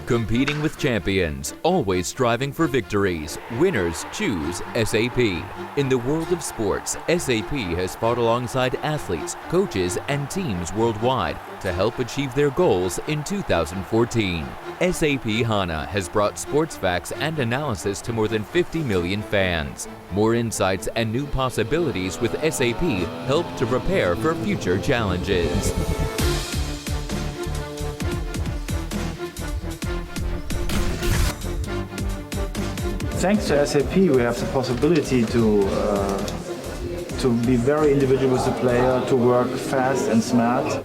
Competing with champions, always striving for victories, winners choose SAP. In the world of sports, SAP has fought alongside athletes, coaches, and teams worldwide to help achieve their goals in 2014. SAP HANA has brought sports facts and analysis to more than 50 million fans. More insights and new possibilities with SAP help to prepare for future challenges. Thanks to SAP, we have the possibility to be very individual with the player, to work fast and smart.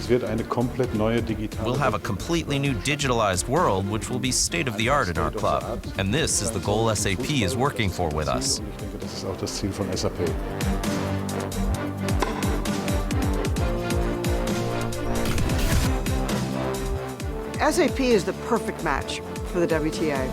We'll have a completely new digitalized world which will be state-of-the-art in our club. And this is the goal SAP is working for with us. SAP is the perfect match for the WTA.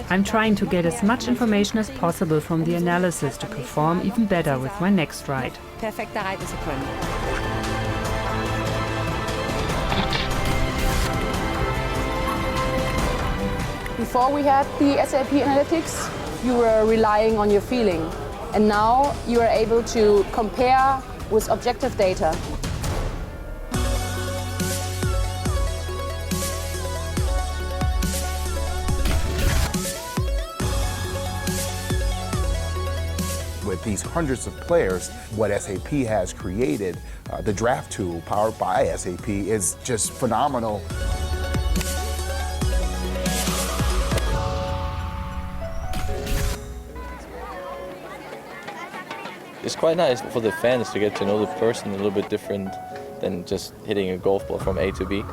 I'm trying to get as much information as possible from the analysis to perform even better with my next ride. Before we had the SAP Analytics, you were relying on your feeling. And now you are able to compare with objective data. With these hundreds of players, what SAP has created, the draft tool powered by SAP, is just phenomenal. It's quite nice for the fans to get to know the person a little bit different than just hitting a golf ball from A to B.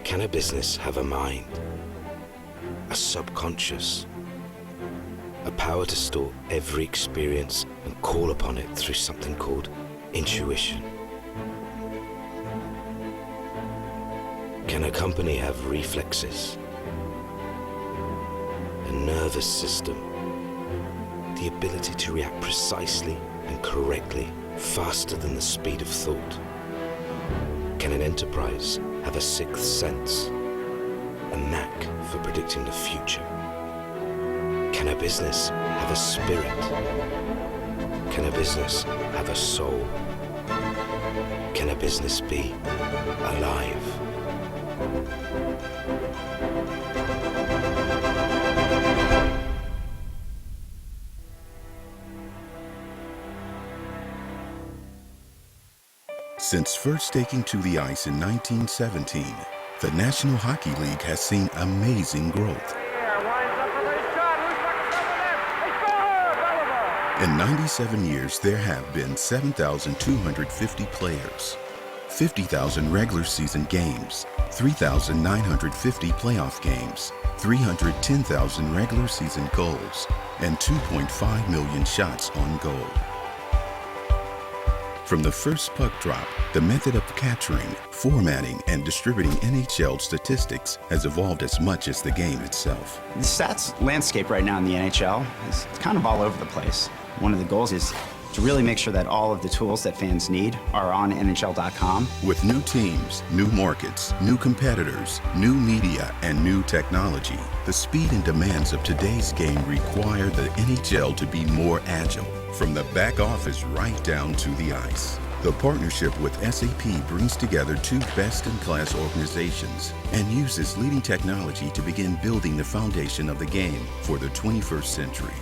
Can a business have a mind, a subconscious, a power to store every experience and call upon it through something called intuition? Can a company have reflexes, a nervous system, the ability to react precisely and correctly, faster than the speed of thought? Can an enterprise have a sixth sense, a knack for predicting the future? Can a business have a spirit? Can a business have a soul? Can a business be alive? Since first taking to the ice in 1917, the National Hockey League has seen amazing growth. In 97 years, there have been 7,250 players, 50,000 regular season games, 3,950 playoff games, 310,000 regular season goals, and 2.5 million shots on goal. From the first puck drop, the method of capturing, formatting, and distributing NHL statistics has evolved as much as the game itself. The stats landscape right now in the NHL is kind of all over the place. One of the goals is to really make sure that all of the tools that fans need are on NHL.com. With new teams, new markets, new competitors, new media, and new technology, the speed and demands of today's game require the NHL to be more agile, from the back office right down to the ice. The partnership with SAP brings together two best-in-class organizations and uses leading technology to begin building the foundation of the game for the 21st century.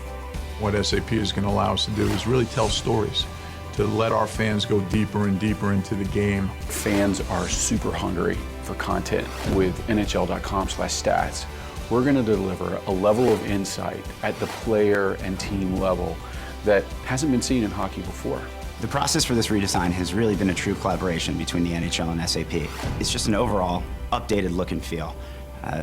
What SAP is going to allow us to do is really tell stories, to let our fans go deeper and deeper into the game. Fans are super hungry for content with NHL.com/stats. We're going to deliver a level of insight at the player and team level that hasn't been seen in hockey before. The process for this redesign has really been a true collaboration between the NHL and SAP. It's just an overall updated look and feel.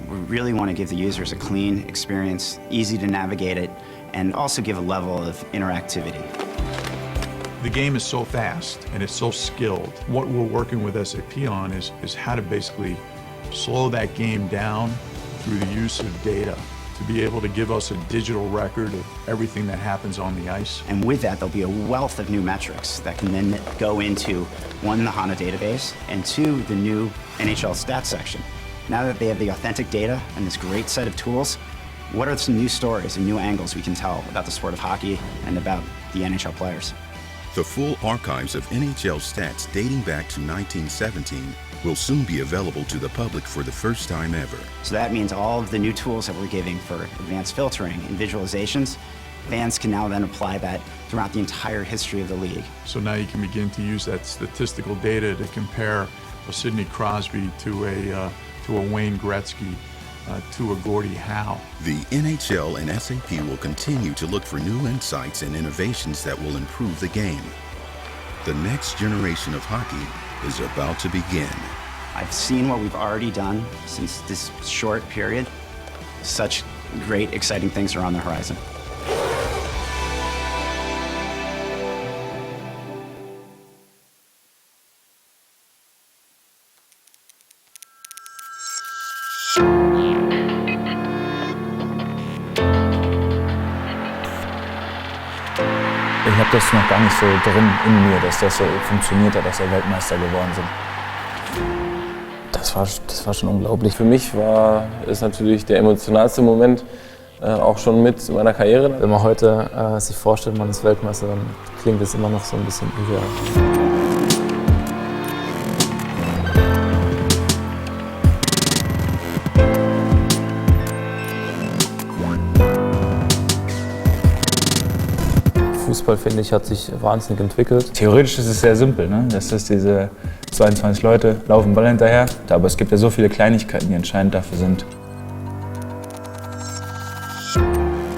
We really want to give the users a clean experience, easy to navigate it, and also give a level of interactivity. The game is so fast and it's so skilled. What we're working with SAP on is how to basically slow that game down through the use of data to be able to give us a digital record of everything that happens on the ice. And with that, there'll be a wealth of new metrics that can then go into, one, the HANA database, and two, the new NHL stats section. Now that they have the authentic data and this great set of tools, what are some new stories and new angles we can tell about the sport of hockey and about the NHL players? The full archives of NHL stats dating back to 1917 will soon be available to the public for the first time ever. So that means all of the new tools that we're giving for advanced filtering and visualizations, fans can now then apply that throughout the entire history of the league. So now you can begin to use that statistical data to compare a Sidney Crosby to a Wayne Gretzky, to a Gordie Howe. The NHL and SAP will continue to look for new insights and innovations that will improve the game. The next generation of hockey is about to begin. I've seen what we've already done since this short period. Such great, exciting things are on the horizon. Ich habe das noch gar nicht so drin in mir, dass das so funktioniert hat, dass wir Weltmeister geworden sind. Das war schon unglaublich. Für mich war es natürlich der emotionalste Moment, auch schon mit in meiner Karriere. Wenn man heute sich vorstellt, man ist Weltmeister, dann klingt es immer noch so ein bisschen irreal. Fußball, finde ich, hat sich wahnsinnig entwickelt. Theoretisch ist es sehr simpel, ne? Das ist diese 22 Leute laufen Ball hinterher, aber es gibt ja so viele Kleinigkeiten, die entscheidend dafür sind.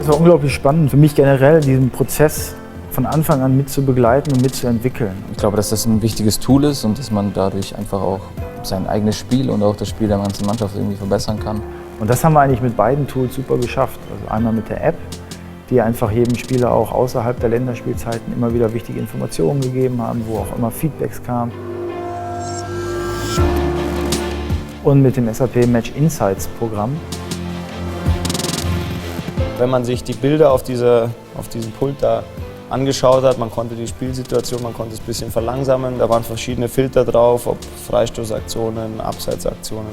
Es war unglaublich spannend für mich generell, diesen Prozess von Anfang an mit zu begleiten und mitzuentwickeln. Ich glaube, dass das ein wichtiges Tool ist und dass man dadurch einfach auch sein eigenes Spiel und auch das Spiel der ganzen Mannschaft irgendwie verbessern kann. Und das haben wir eigentlich mit beiden Tools super geschafft. Also einmal mit der App, die einfach jedem Spieler auch außerhalb der Länderspielzeiten immer wieder wichtige Informationen gegeben haben, wo auch immer Feedbacks kamen. Und mit dem SAP Match Insights Programm. Wenn man sich die Bilder auf diesem Pult da angeschaut hat, man konnte die Spielsituation, man konnte es ein bisschen verlangsamen. Da waren verschiedene Filter drauf, ob Freistoßaktionen, Abseitsaktionen.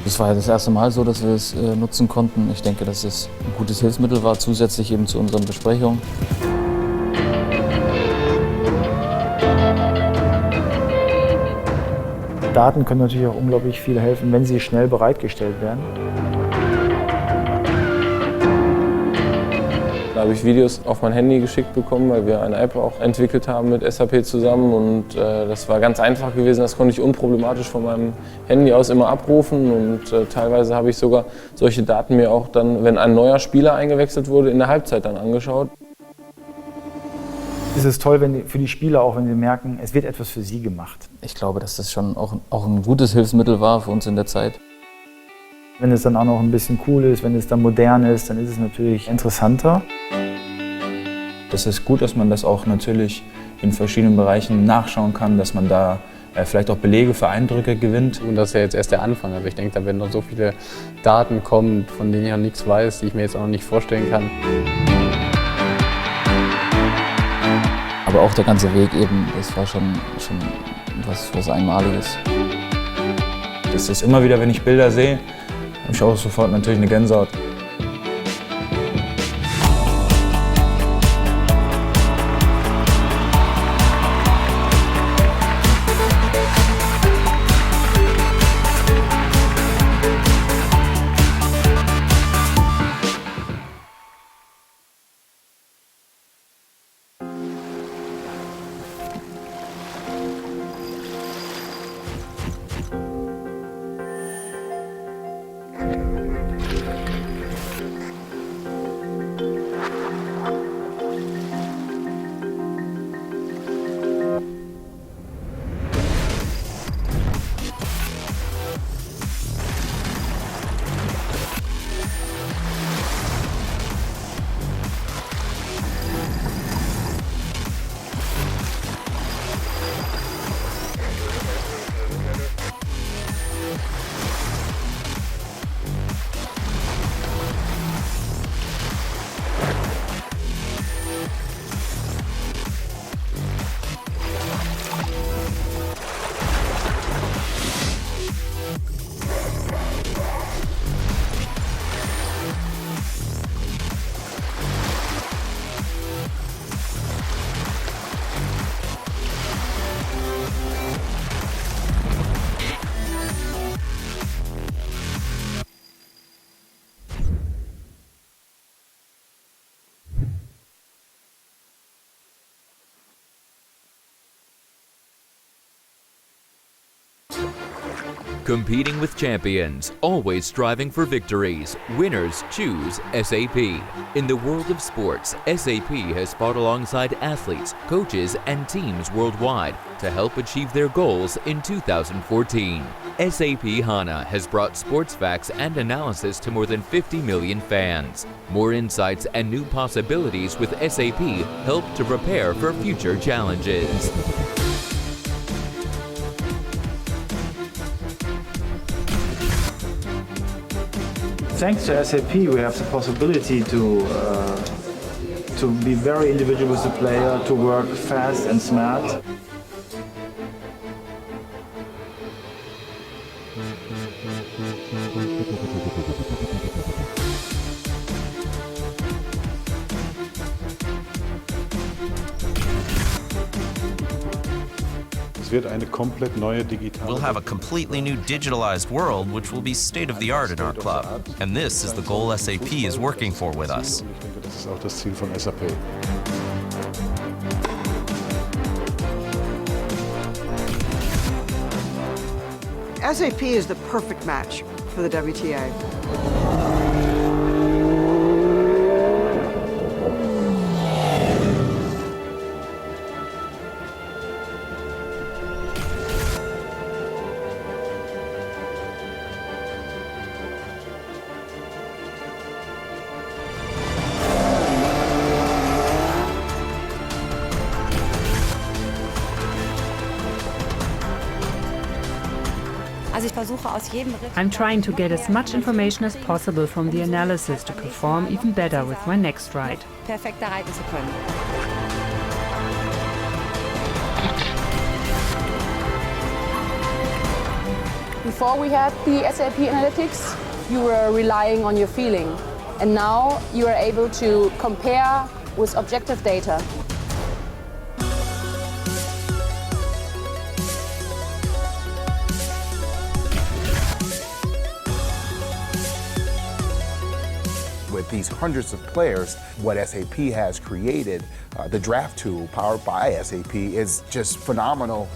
Das war ja das erste Mal so, dass wir es nutzen konnten. Ich denke, dass es ein gutes Hilfsmittel war, zusätzlich eben zu unseren Besprechungen. Daten können natürlich auch unglaublich viel helfen, wenn sie schnell bereitgestellt werden. Da habe ich Videos auf mein Handy geschickt bekommen, weil wir eine App auch entwickelt haben mit SAP zusammen. Und das war ganz einfach gewesen, das konnte ich unproblematisch von meinem Handy aus immer abrufen. Und teilweise habe ich sogar solche Daten mir auch dann, wenn ein neuer Spieler eingewechselt wurde, in der Halbzeit dann angeschaut. Es ist toll für die Spieler auch, wenn sie merken, es wird etwas für sie gemacht. Ich glaube, dass das schon auch ein gutes Hilfsmittel war für uns in der Zeit. Wenn es dann auch noch ein bisschen cool ist, wenn es dann modern ist, dann ist es natürlich interessanter. Das ist gut, dass man das auch natürlich in verschiedenen Bereichen nachschauen kann, dass man da vielleicht auch Belege für Eindrücke gewinnt. Und das ist ja jetzt erst der Anfang. Also ich denke, da werden noch so viele Daten kommen, von denen ich noch nichts weiß, die ich mir jetzt auch noch nicht vorstellen kann. Aber auch der ganze Weg eben, das war schon was Einmaliges. Das ist immer wieder, wenn ich Bilder sehe, habe ich auch sofort natürlich eine Gänsehaut. Competing with champions, always striving for victories, winners choose SAP. In the world of sports, SAP has fought alongside athletes, coaches, and teams worldwide to help achieve their goals in 2014. SAP HANA has brought sports facts and analysis to more than 50 million fans. More insights and new possibilities with SAP help to prepare for future challenges. Thanks to SAP, we have the possibility to be very individual with the player, to work fast and smart. Es wird eine komplett neue digitale. We'll have a completely new digitalized world which will be state of the art in our club. And this is the goal SAP is working for with us. Ich denke, das ist auch das Ziel von SAP. SAP is the perfect match for the WTA. I'm trying to get as much information as possible from the analysis to perform even better with my next ride. Before we had the SAP Analytics, you were relying on your feeling. And now you are able to compare with objective data. With these hundreds of players, what SAP has created, the draft tool powered by SAP, is just phenomenal.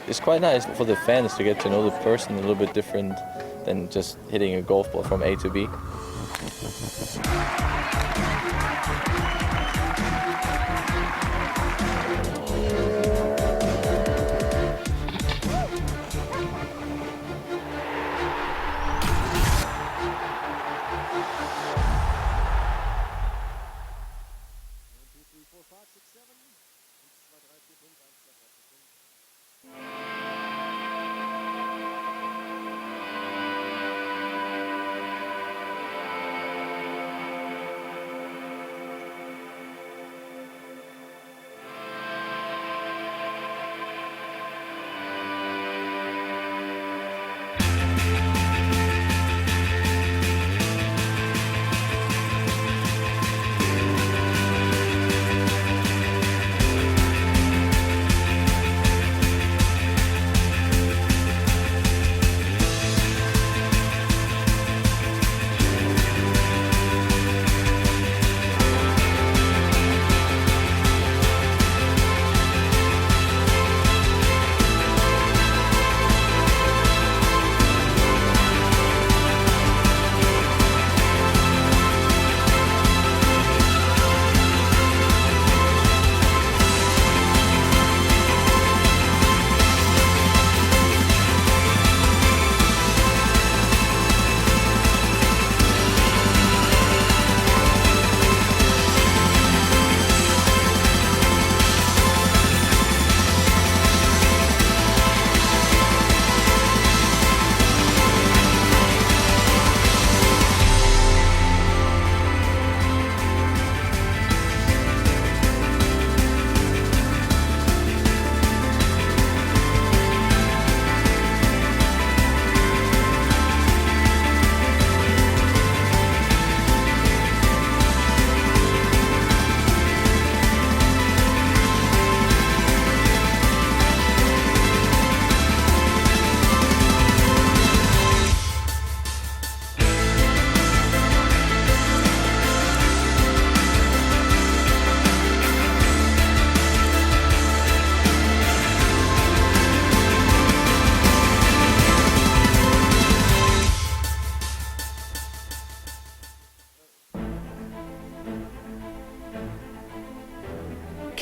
It's quite nice for the fans to get to know the person a little bit different than just hitting a golf ball from A to B.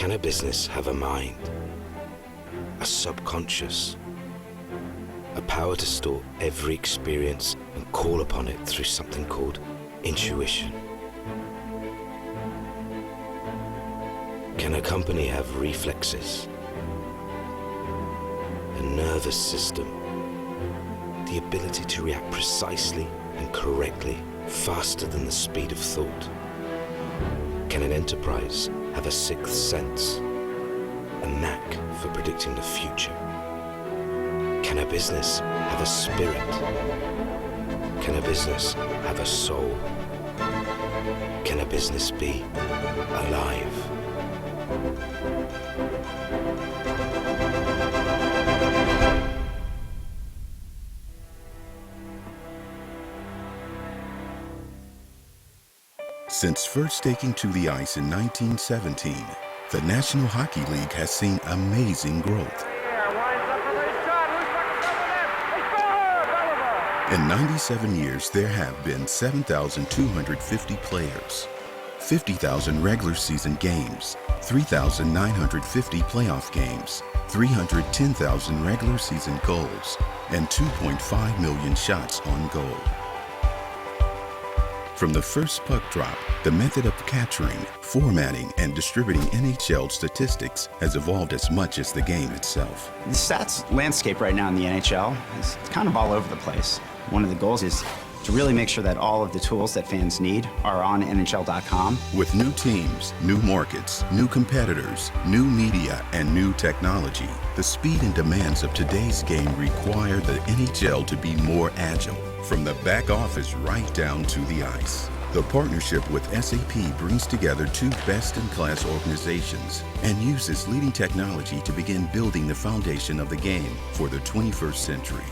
Can a business have a mind, a subconscious, a power to store every experience and call upon it through something called intuition? Can a company have reflexes, a nervous system, the ability to react precisely and correctly, faster than the speed of thought? Can an enterprise have a sixth sense, a knack for predicting the future? Can a business have a spirit? Can a business have a soul? Can a business be alive? Since first taking to the ice in 1917, the National Hockey League has seen amazing growth. In 97 years, there have been 7,250 players, 50,000 regular season games, 3,950 playoff games, 310,000 regular season goals, and 2.5 million shots on goal. From the first puck drop, the method of capturing, formatting, and distributing NHL statistics has evolved as much as the game itself. The stats landscape right now in the NHL is kind of all over the place. One of the goals is to really make sure that all of the tools that fans need are on NHL.com. With new teams, new markets, new competitors, new media, and new technology, the speed and demands of today's game require the NHL to be more agile, from the back office right down to the ice. The partnership with SAP brings together two best-in-class organizations and uses leading technology to begin building the foundation of the game for the 21st century.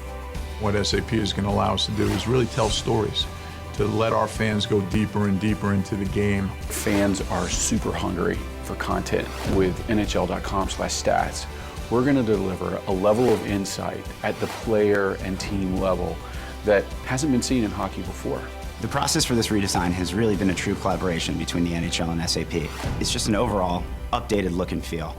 What SAP is going to allow us to do is really tell stories, to let our fans go deeper and deeper into the game. Fans are super hungry for content. With NHL.com/stats, we're going to deliver a level of insight at the player and team level that hasn't been seen in hockey before. The process for this redesign has really been a true collaboration between the NHL and SAP. It's just an overall updated look and feel.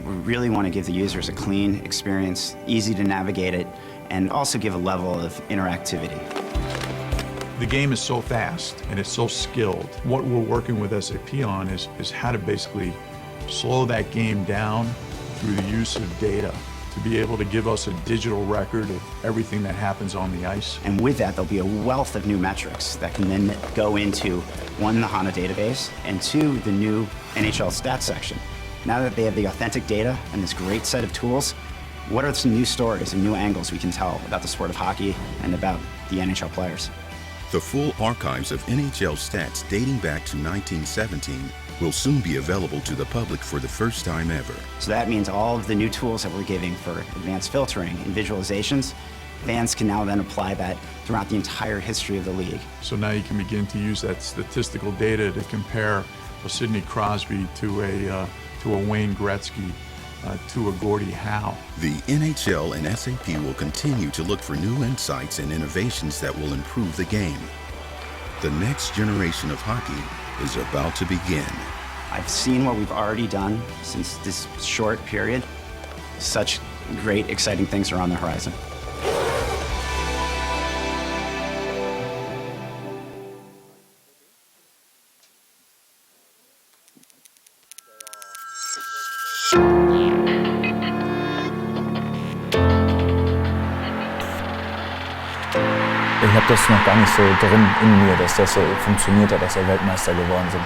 We really want to give the users a clean experience, easy to navigate it, and also give a level of interactivity. The game is so fast and it's so skilled. What we're working with SAP on is how to basically slow that game down through the use of data to be able to give us a digital record of everything that happens on the ice. And with that, there'll be a wealth of new metrics that can then go into, one, the HANA database, and two, the new NHL stats section. Now that they have the authentic data and this great set of tools, what are some new stories and new angles we can tell about the sport of hockey and about the NHL players? The full archives of NHL stats dating back to 1917 will soon be available to the public for the first time ever. So that means all of the new tools that we're giving for advanced filtering and visualizations, fans can now then apply that throughout the entire history of the league. So now you can begin to use that statistical data to compare a Sidney Crosby to a Wayne Gretzky, to a Gordie Howe. The NHL and SAP will continue to look for new insights and innovations that will improve the game. The next generation of hockey is about to begin. I've seen what we've already done since this short period. Such great, exciting things are on the horizon. Ich habe das noch gar nicht so drin in mir, dass das so funktioniert hat, dass wir Weltmeister geworden sind.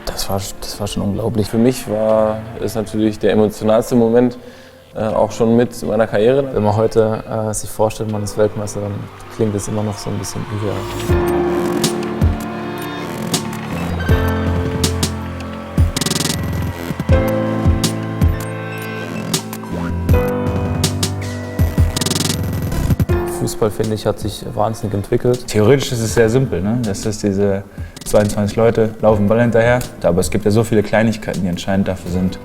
Das war schon unglaublich. Für mich war es natürlich der emotionalste Moment, auch schon mit meiner Karriere. Wenn man heute sich vorstellt, man ist Weltmeister, dann klingt es immer noch so ein bisschen irreal. Fußball, finde ich, hat sich wahnsinnig entwickelt. Theoretisch ist es sehr simpel, ne? Das ist diese 22 Leute laufen Ball hinterher, aber es gibt ja so viele Kleinigkeiten, die entscheidend dafür sind.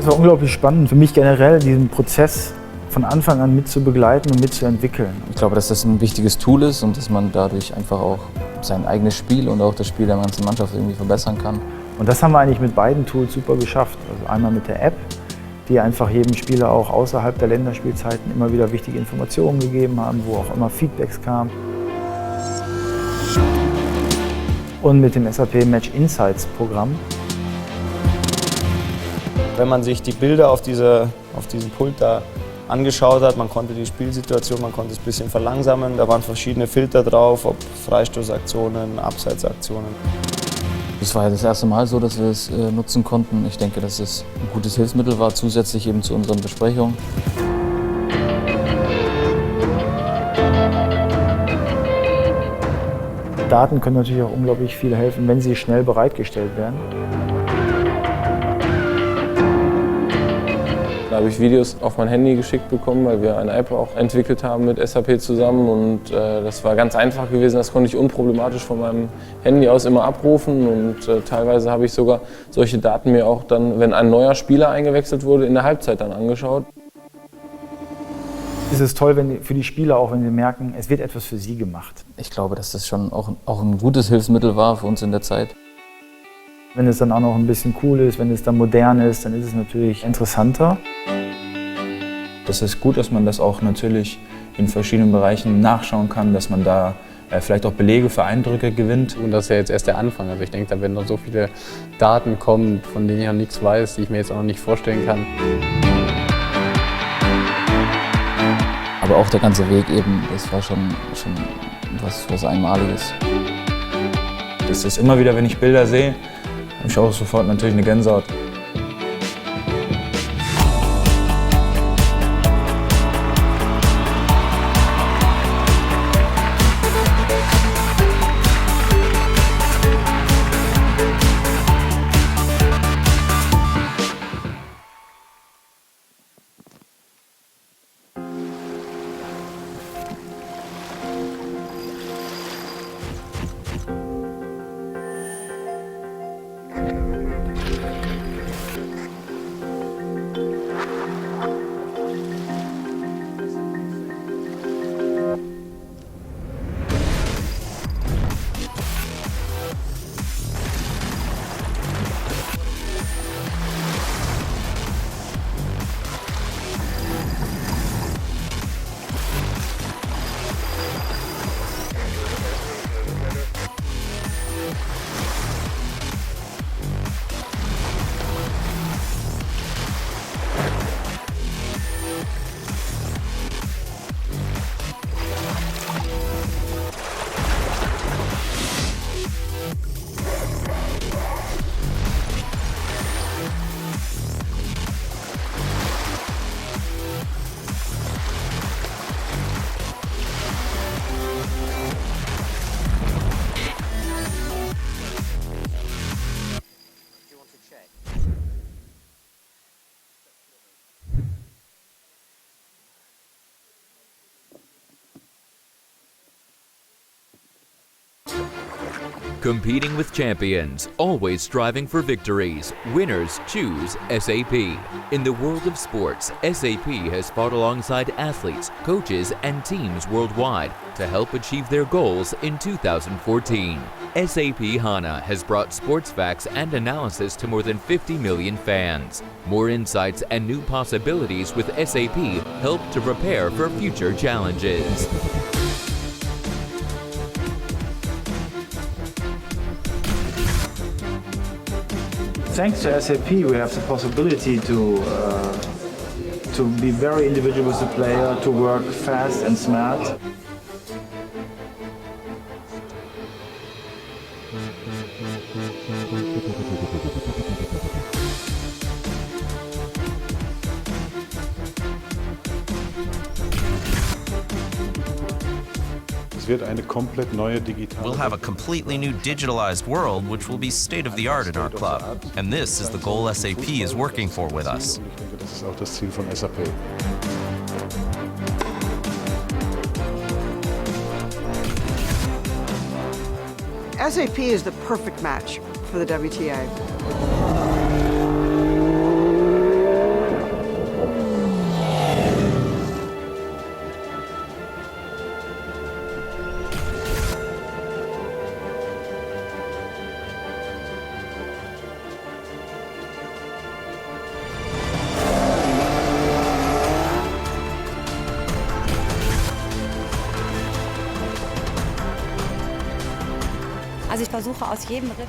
Es war unglaublich spannend für mich generell, diesen Prozess von Anfang an mit zu begleiten und mitzuentwickeln. Ich glaube, dass das ein wichtiges Tool ist und dass man dadurch einfach auch sein eigenes Spiel und auch das Spiel der ganzen Mannschaft irgendwie verbessern kann. Und das haben wir eigentlich mit beiden Tools super geschafft. Also einmal mit der App, die einfach jedem Spieler auch außerhalb der Länderspielzeiten immer wieder wichtige Informationen gegeben haben, wo auch immer Feedbacks kamen. Und mit dem SAP Match Insights Programm. Wenn man sich die Bilder auf diesem Pult da angeschaut hat, man konnte die Spielsituation, man konnte es ein bisschen verlangsamen, da waren verschiedene Filter drauf, ob Freistoßaktionen, Abseitsaktionen. Es war ja das erste Mal so, dass wir es nutzen konnten. Ich denke, dass es ein gutes Hilfsmittel war, zusätzlich eben zu unseren Besprechungen. Daten können natürlich auch unglaublich viel helfen, wenn sie schnell bereitgestellt werden. Da habe ich Videos auf mein Handy geschickt bekommen, weil wir eine App auch entwickelt haben mit SAP zusammen und das war ganz einfach gewesen. Das konnte ich unproblematisch von meinem Handy aus immer abrufen und teilweise habe ich sogar solche Daten mir auch dann, wenn ein neuer Spieler eingewechselt wurde, in der Halbzeit dann angeschaut. Es ist toll für die Spieler auch, wenn sie merken, es wird etwas für sie gemacht. Ich glaube, dass das schon auch ein gutes Hilfsmittel war für uns in der Zeit. Wenn es dann auch noch ein bisschen cool ist, wenn es dann modern ist, dann ist es natürlich interessanter. Das ist gut, dass man das auch natürlich in verschiedenen Bereichen nachschauen kann, dass man da vielleicht auch Belege für Eindrücke gewinnt. Und das ist ja jetzt erst der Anfang. Also ich denke, da werden noch so viele Daten kommen, von denen ich noch nichts weiß, die ich mir jetzt auch noch nicht vorstellen kann. Aber auch der ganze Weg eben, das war schon was Einmaliges. Das ist immer wieder, wenn ich Bilder sehe, habe ich auch sofort natürlich eine Gänsehaut. Competing with champions, always striving for victories, winners choose SAP. In the world of sports, SAP has fought alongside athletes, coaches, and teams worldwide to help achieve their goals in 2014. SAP HANA has brought sports facts and analysis to more than 50 million fans. More insights and new possibilities with SAP help to prepare for future challenges. Thanks to SAP, we have the possibility to be very individual as a player, to work fast and smart. We'll have a completely new digitalized world which will be state-of-the-art in our club. And this is the goal SAP is working for with us. Das ist auch das Ziel von SAP. SAP is the perfect match for the WTA.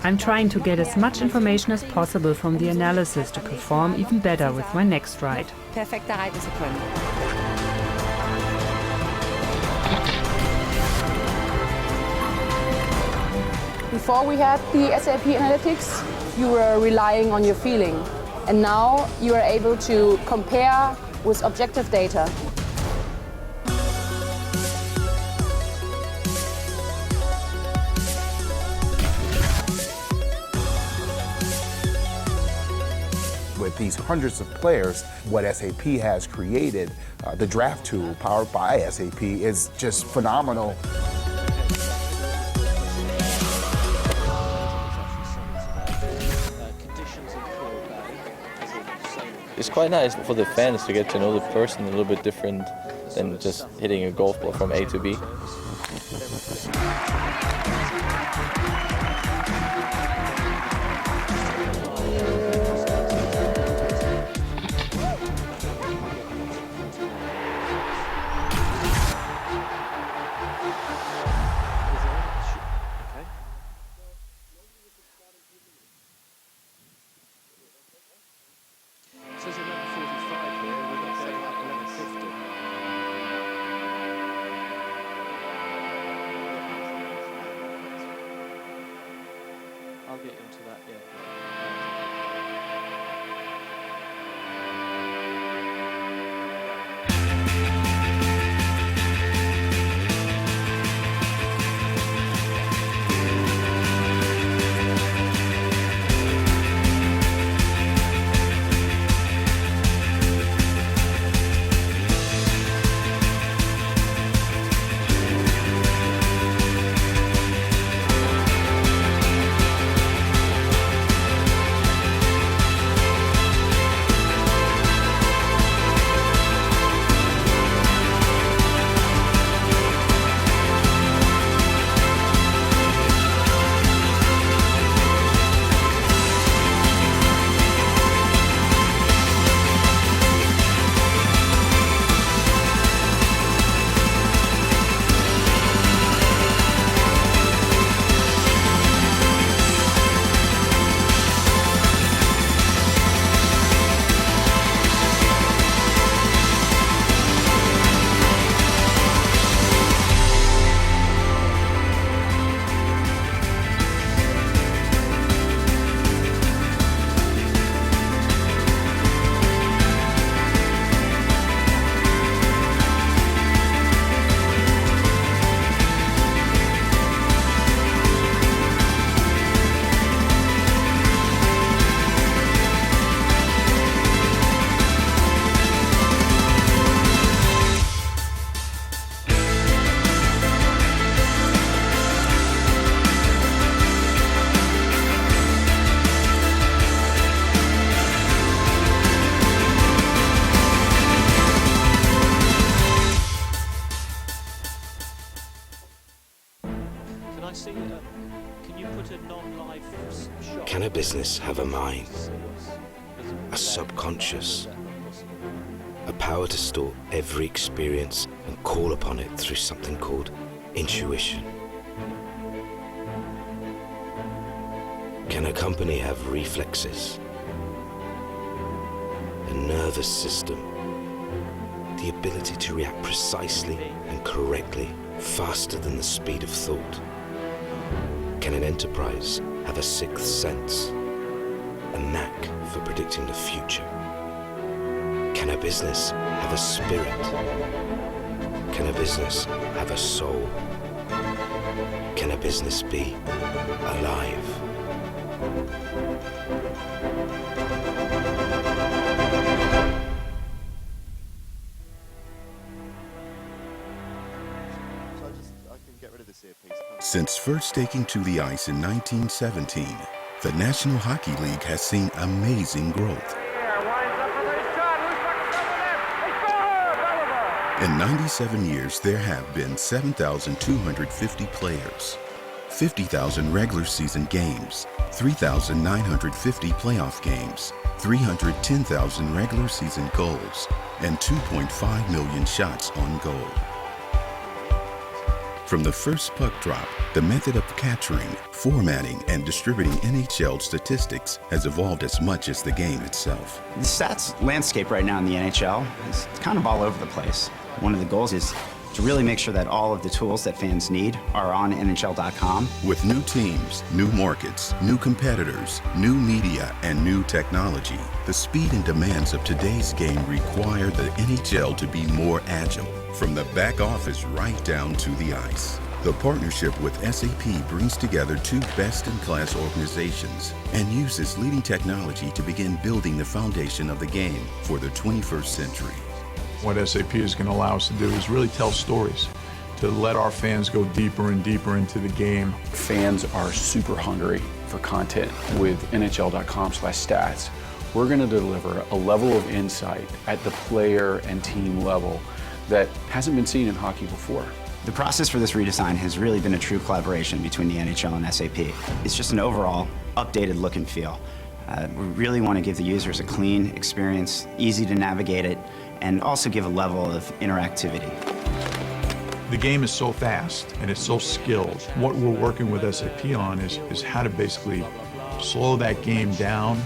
I'm trying to get as much information as possible from the analysis to perform even better with my next ride. Perfekter reiten zu können. Before we had the SAP Analytics, you were relying on your feeling. And now you are able to compare with objective data. With these hundreds of players, what SAP has created, the draft tool powered by SAP, is just phenomenal. It's quite nice for the fans to get to know the person a little bit different than just hitting a golf ball from A to B. I'll get you onto that, yeah. Can a business have a mind, a subconscious, a power to store every experience and call upon it through something called intuition? Can a company have reflexes, a nervous system, the ability to react precisely and correctly, faster than the speed of thought? Can an enterprise have a sixth sense, a knack for predicting the future? Can a business have a spirit? Can a business have a soul? Can a business be alive? Since first taking to the ice in 1917, the National Hockey League has seen amazing growth. In 97 years, there have been 7,250 players, 50,000 regular season games, 3,950 playoff games, 310,000 regular season goals, and 2.5 million shots on goal. From the first puck drop, the method of capturing, formatting, and distributing NHL statistics has evolved as much as the game itself. The stats landscape right now in the NHL is kind of all over the place. One of the goals is to really make sure that all of the tools that fans need are on NHL.com. With new teams, new markets, new competitors, new media, and new technology, the speed and demands of today's game require the NHL to be more agile, from the back office right down to the ice. The partnership with SAP brings together two best-in-class organizations and uses leading technology to begin building the foundation of the game for the 21st century. What SAP is going to allow us to do is really tell stories, to let our fans go deeper and deeper into the game. Fans are super hungry for content. With NHL.com/stats, we're going to deliver a level of insight at the player and team level that hasn't been seen in hockey before. The process for this redesign has really been a true collaboration between the NHL and SAP. It's just an overall updated look and feel. We really want to give the users a clean experience, easy to navigate it, and also give a level of interactivity. The game is so fast and it's so skilled. What we're working with SAP on is how to basically slow that game down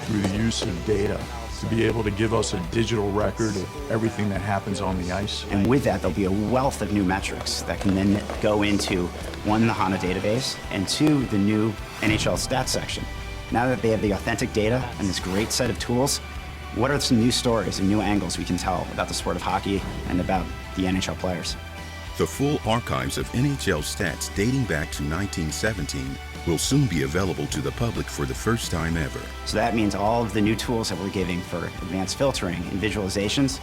through the use of data to be able to give us a digital record of everything that happens on the ice. And with that, there'll be a wealth of new metrics that can then go into, one, the HANA database, and two, the new NHL stats section. Now that they have the authentic data and this great set of tools, what are some new stories and new angles we can tell about the sport of hockey and about the NHL players? The full archives of NHL stats dating back to 1917 will soon be available to the public for the first time ever. So that means all of the new tools that we're giving for advanced filtering and visualizations,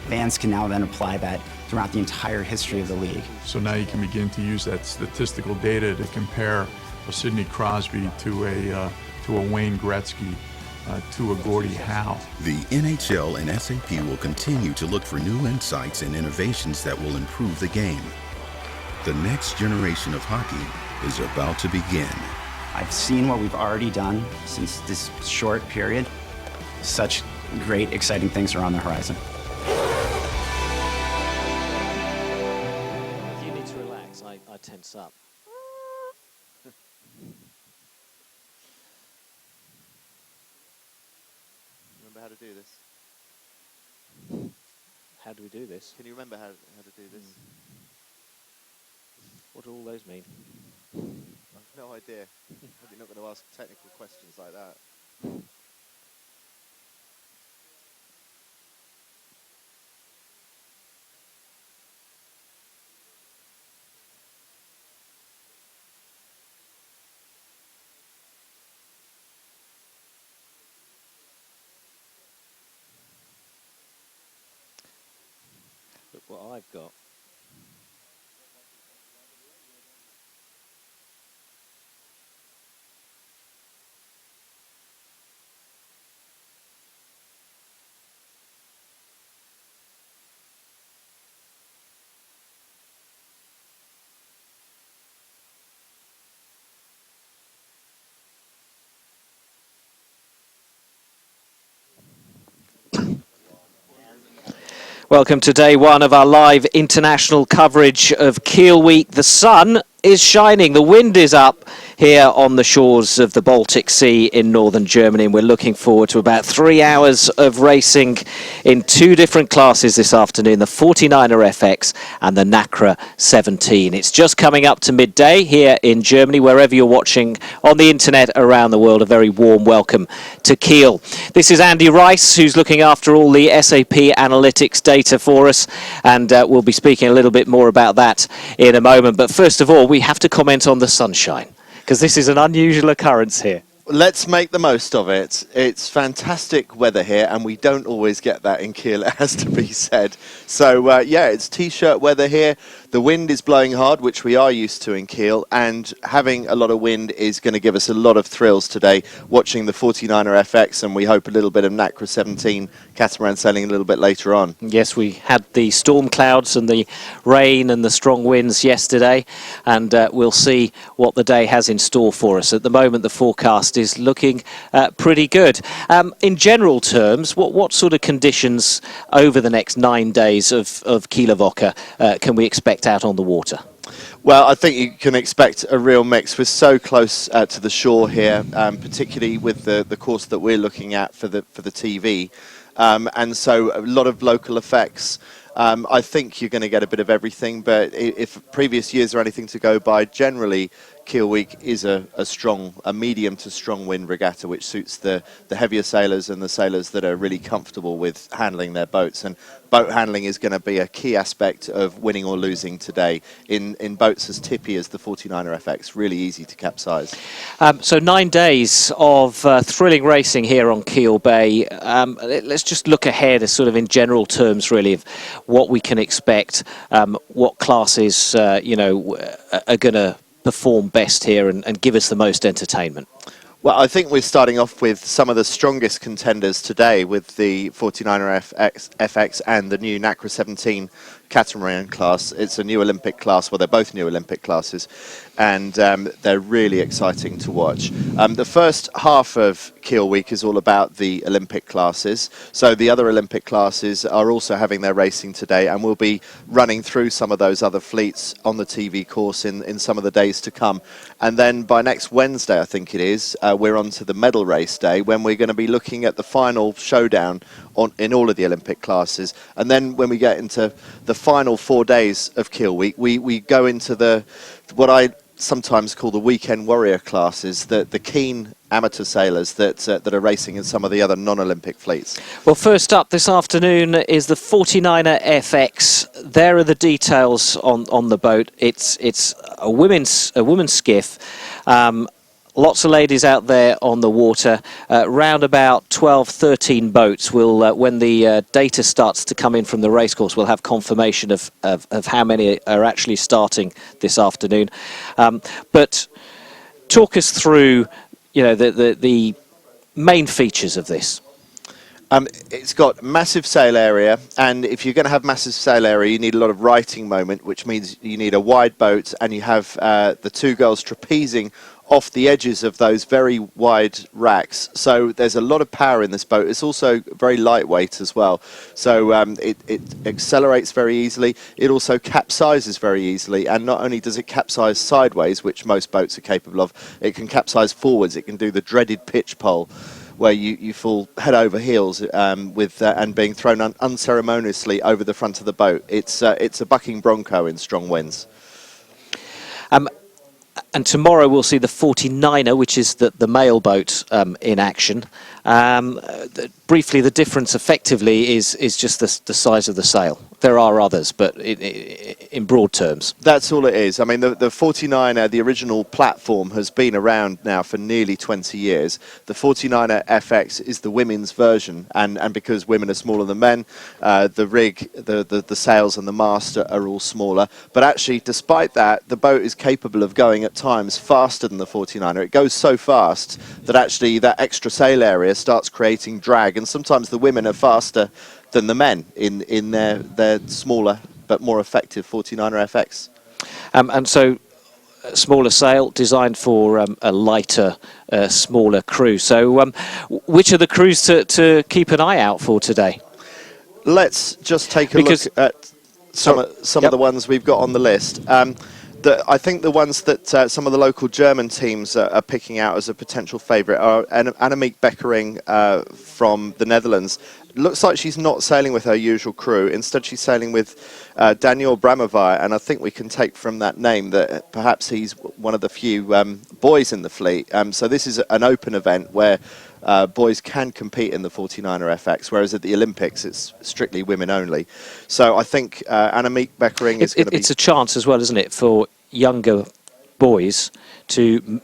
fans can now then apply that throughout the entire history of the league. So now you can begin to use that statistical data to compare a Sidney Crosby to a Wayne Gretzky, to a Gordie Howe. The NHL and SAP will continue to look for new insights and innovations that will improve the game. The next generation of hockey is about to begin. I've seen what we've already done since this short period. Such great, exciting things are on the horizon. If you need to relax, I tense up. Remember how to do this? How do we do this? Can you remember how to do this? What do all those mean? I've no idea. You're not going to ask technical questions like that. Look what I've got. Welcome to day one of our live international coverage of Kiel Week. The sun is shining, the wind is up here on the shores of the Baltic Sea in northern Germany, and we're looking forward to about 3 hours of racing in two different classes this afternoon, the 49er FX and the NACRA 17. It's just coming up to midday here in Germany. Wherever you're watching on the internet around the world, a very warm welcome to Kiel. This is Andy Rice, who's looking after all the SAP analytics data for us, and we'll be speaking a little bit more about that in a moment. But first of all, we have to comment on the sunshine, because this is an unusual occurrence here. Let's make the most of it. It's fantastic weather here, and we don't always get that in Kiel, it has to be said. So, yeah, it's T-shirt weather here. The wind is blowing hard, which we are used to in Kiel, and having a lot of wind is going to give us a lot of thrills today, watching the 49er FX, and we hope a little bit of NACRA 17 catamaran sailing a little bit later on. Yes, we had the storm clouds and the rain and the strong winds yesterday, and we'll see what the day has in store for us. At the moment, the forecast is looking pretty good. In general terms, what sort of conditions over the next 9 days of Kieler Woche can we expect out on the water? Well, I think you can expect a real mix. We're so close to the shore here, particularly with the course that we're looking at for the TV, and so a lot of local effects. I think you're going to get a bit of everything, but if previous years are anything to go by, generally Kiel Week is a medium to strong wind regatta, which suits the heavier sailors and the sailors that are really comfortable with handling their boats. And boat handling is going to be a key aspect of winning or losing today in boats as tippy as the 49er FX. Really easy to capsize. So 9 days of thrilling racing here on Kiel Bay. Let's just look ahead, as sort of in general terms, really, of what we can expect, what classes are going to perform best here and give us the most entertainment. Well, I think we're starting off with some of the strongest contenders today with the 49er FX and the new NACRA 17 catamaran class. It's a new Olympic class. Well, they're both new Olympic classes, and they're really exciting to watch. The first half of Kiel Week is all about the Olympic classes. So the other Olympic classes are also having their racing today, and we'll be running through some of those other fleets on the TV course in some of the days to come. And then by next Wednesday, I think it is, we're on to the medal race day, when we're going to be looking at the final showdown in all of the Olympic classes. And then when we get into the final 4 days of Kiel Week, we go into what I sometimes call the weekend warrior classes, the keen amateur sailors that are racing in some of the other non-Olympic fleets. Well, first up this afternoon is the 49er FX. There are the details on the boat. It's a women's skiff. Lots of ladies out there on the water. Round about 12, 13 boats will, when the data starts to come in from the racecourse, we'll have confirmation of how many are actually starting this afternoon. But talk us through, the main features of this. It's got massive sail area, and if you're going to have massive sail area, you need a lot of righting moment, which means you need a wide boat, and you have the two girls trapezing off the edges of those very wide racks. So there's a lot of power in this boat. It's also very lightweight as well. So it accelerates very easily. It also capsizes very easily. And not only does it capsize sideways, which most boats are capable of, it can capsize forwards. It can do the dreaded pitch pole, where you fall head over heels and being thrown unceremoniously over the front of the boat. It's a bucking bronco in strong winds. And tomorrow we'll see the 49er, which is the male boat, in action. Briefly, the difference effectively is just the size of the sail. There are others, but in broad terms. That's all it is. I mean, the 49er, the original platform, has been around now for nearly 20 years. The 49er FX is the women's version, and because women are smaller than men, the rig, the sails and the mast are all smaller. But actually, despite that, the boat is capable of going at times faster than the 49er. It goes so fast that actually that extra sail area starts creating drag, and sometimes the women are faster than the men in their smaller but more effective 49er FX. And so smaller sail, designed for a lighter, smaller crew. So which are the crews to keep an eye out for today? Let's just take a look at some of the ones we've got on the list. I think the ones that some of the local German teams are picking out as a potential favourite are Annemiek Beckering from the Netherlands. It looks like she's not sailing with her usual crew. Instead, she's sailing with Daniel Bramovair, and I think we can take from that name that perhaps he's one of the few boys in the fleet. So this is an open event where boys can compete in the 49er FX, whereas at the Olympics it's strictly women only. So I think Annemiek Beckering is going to be... It's a chance as well, isn't it, for younger boys to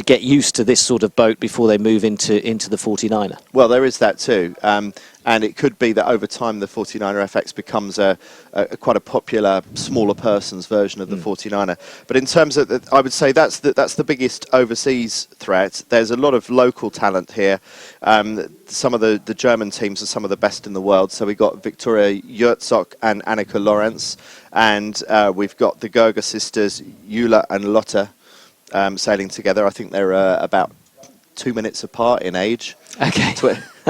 get used to this sort of boat before they move into the 49er. Well, there is that too. And it could be that over time the 49er FX becomes quite a popular smaller person's version of the 49er. But in terms of, I would say that's the biggest overseas threat. There's a lot of local talent here. Some of the German teams are some of the best in the world. So we've got Victoria Jurczok and Annika Lorenz. And we've got the Gerger sisters, Jula and Lotte, sailing together. I think they're about 2 minutes apart in age. Okay.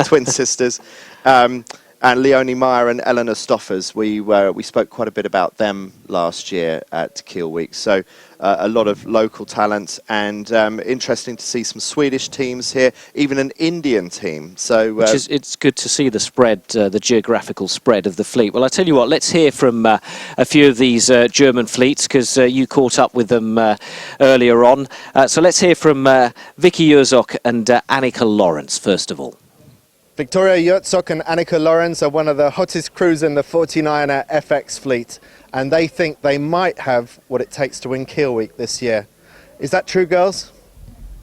Twin sisters. And Leonie Meyer and Eleanor Stoffers, we spoke quite a bit about them last year at Kiel Week. So a lot of local talent, and interesting to see some Swedish teams here, even an Indian team. So it's good to see the spread, the geographical spread of the fleet. Well, I tell you what, let's hear from a few of these German fleets, because you caught up with them earlier on. So let's hear from Vicky Jurczok and Annika Lorenz first of all. Victoria Jurczok and Annika Lorenz are one of the hottest crews in the 49er FX fleet, and they think they might have what it takes to win Kiel Week this year. Is that true, girls?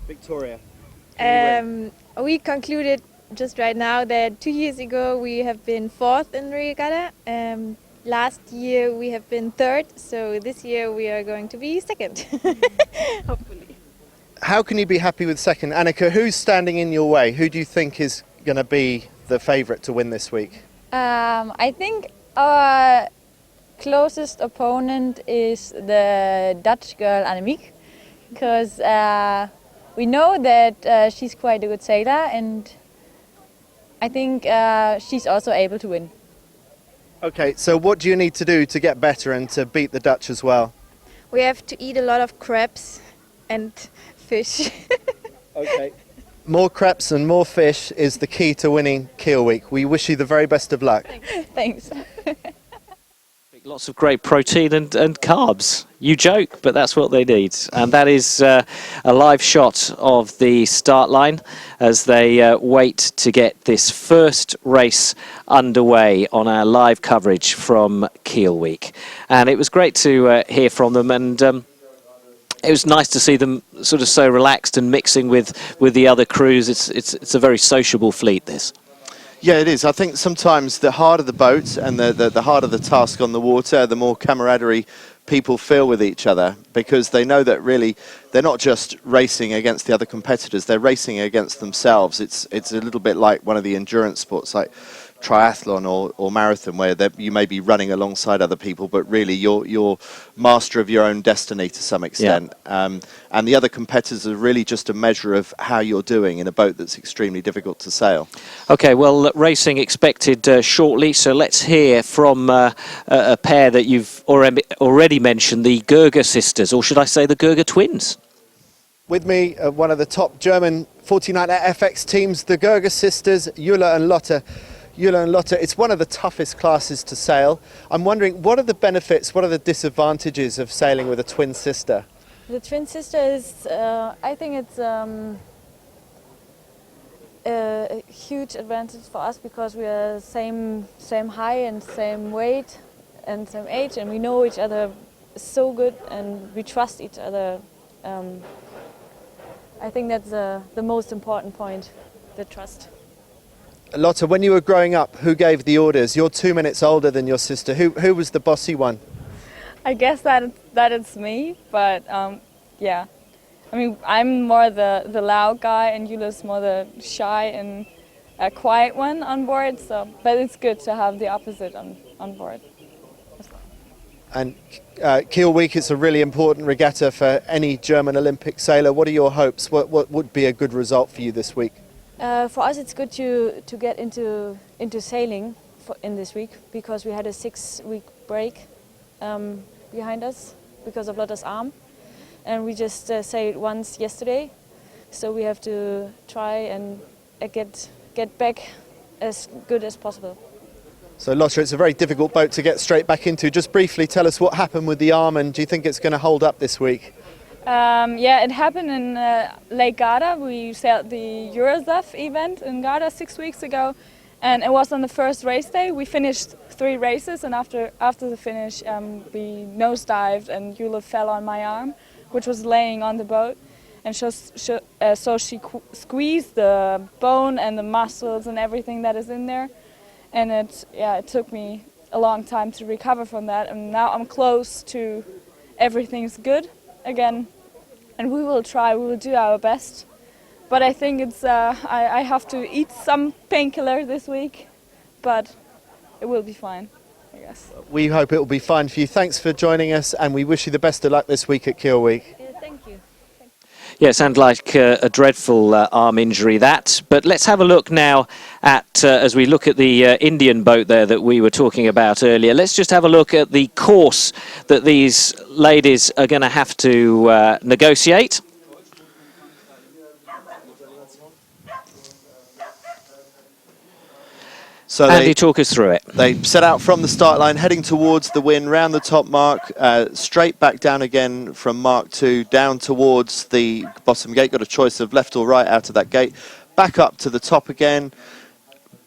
Victoria? We concluded just right now that 2 years ago we have been 4th in the regatta. Last year we have been 3rd, so this year we are going to be 2nd, hopefully. How can you be happy with 2nd? Annika, who's standing in your way? Who do you think is going to be the favourite to win this week? I think our closest opponent is the Dutch girl Annemiek, because we know that she's quite a good sailor, and I think she's also able to win. Okay, so what do you need to do to get better and to beat the Dutch as well? We have to eat a lot of crabs and fish. Okay. More crepes and more fish is the key to winning Kiel Week. We wish you the very best of luck. Thanks. Lots of great protein and carbs. You joke, but that's what they need. And that is a live shot of the start line as they wait to get this first race underway on our live coverage from Kiel Week. And it was great to hear from them, and it was nice to see them sort of so relaxed and mixing with the other crews. It's a very sociable fleet, this. Yeah, it is. I think sometimes the harder the boat and the harder the task on the water, the more camaraderie people feel with each other, because they know that really they're not just racing against the other competitors, they're racing against themselves. It's a little bit like one of the endurance sports like triathlon or marathon, where you may be running alongside other people, but really you're master of your own destiny to some extent. Yeah. And the other competitors are really just a measure of how you're doing in a boat that's extremely difficult to sail. Okay, well, racing expected shortly, so let's hear from a pair that you've already mentioned, the Gerger sisters, or should I say the Gerger twins. With me, one of the top German 49er FX teams, the Gerger sisters, Jule and Lotte. Jule and Lotte, it's one of the toughest classes to sail. I'm wondering, what are the benefits, what are the disadvantages of sailing with a twin sister? The twin sister is, I think it's a huge advantage for us, because we are same height and same weight and same age, and we know each other so good and we trust each other. I think that's the most important point, the trust. Lotte, when you were growing up, who gave the orders? You're 2 minutes older than your sister. Who was the bossy one? I guess that it's me, but yeah. I mean, I'm more the loud guy, and Jule's more the shy and quiet one on board. So, but it's good to have the opposite on board. And Kiel Week is a really important regatta for any German Olympic sailor. What are your hopes? What would be a good result for you this week? For us, it's good to get into sailing in this week, because we had a 6-week break behind us because of Lotte's arm, and we just sailed once yesterday, so we have to try and get back as good as possible. So Lotte, it's a very difficult boat to get straight back into. Just briefly tell us what happened with the arm, and do you think it's going to hold up this week? Yeah, it happened in Lake Garda. We sailed the Eurosaf event in Garda 6 weeks ago, and it was on the first race day. We finished 3 races, and after the finish we nosedived, and Jule fell on my arm, which was laying on the boat, and so she squeezed the bone and the muscles and everything that is in there, and it took me a long time to recover from that, and now I'm close to everything's good again. And we will do our best. But I think it's, I have to eat some painkiller this week, but it will be fine, I guess. We hope it will be fine for you. Thanks for joining us, and we wish you the best of luck this week at Kiel Week. Yeah, thank you. Yeah, it sounded like a dreadful arm injury, that. But let's have a look now at, as we look at the Indian boat there that we were talking about earlier, let's just have a look at the course that these ladies are going to have to negotiate. So Andy, talk us through it. They set out from the start line, heading towards the wind, round the top mark, straight back down again from mark 2, down towards the bottom gate. Got a choice of left or right out of that gate. Back up to the top again,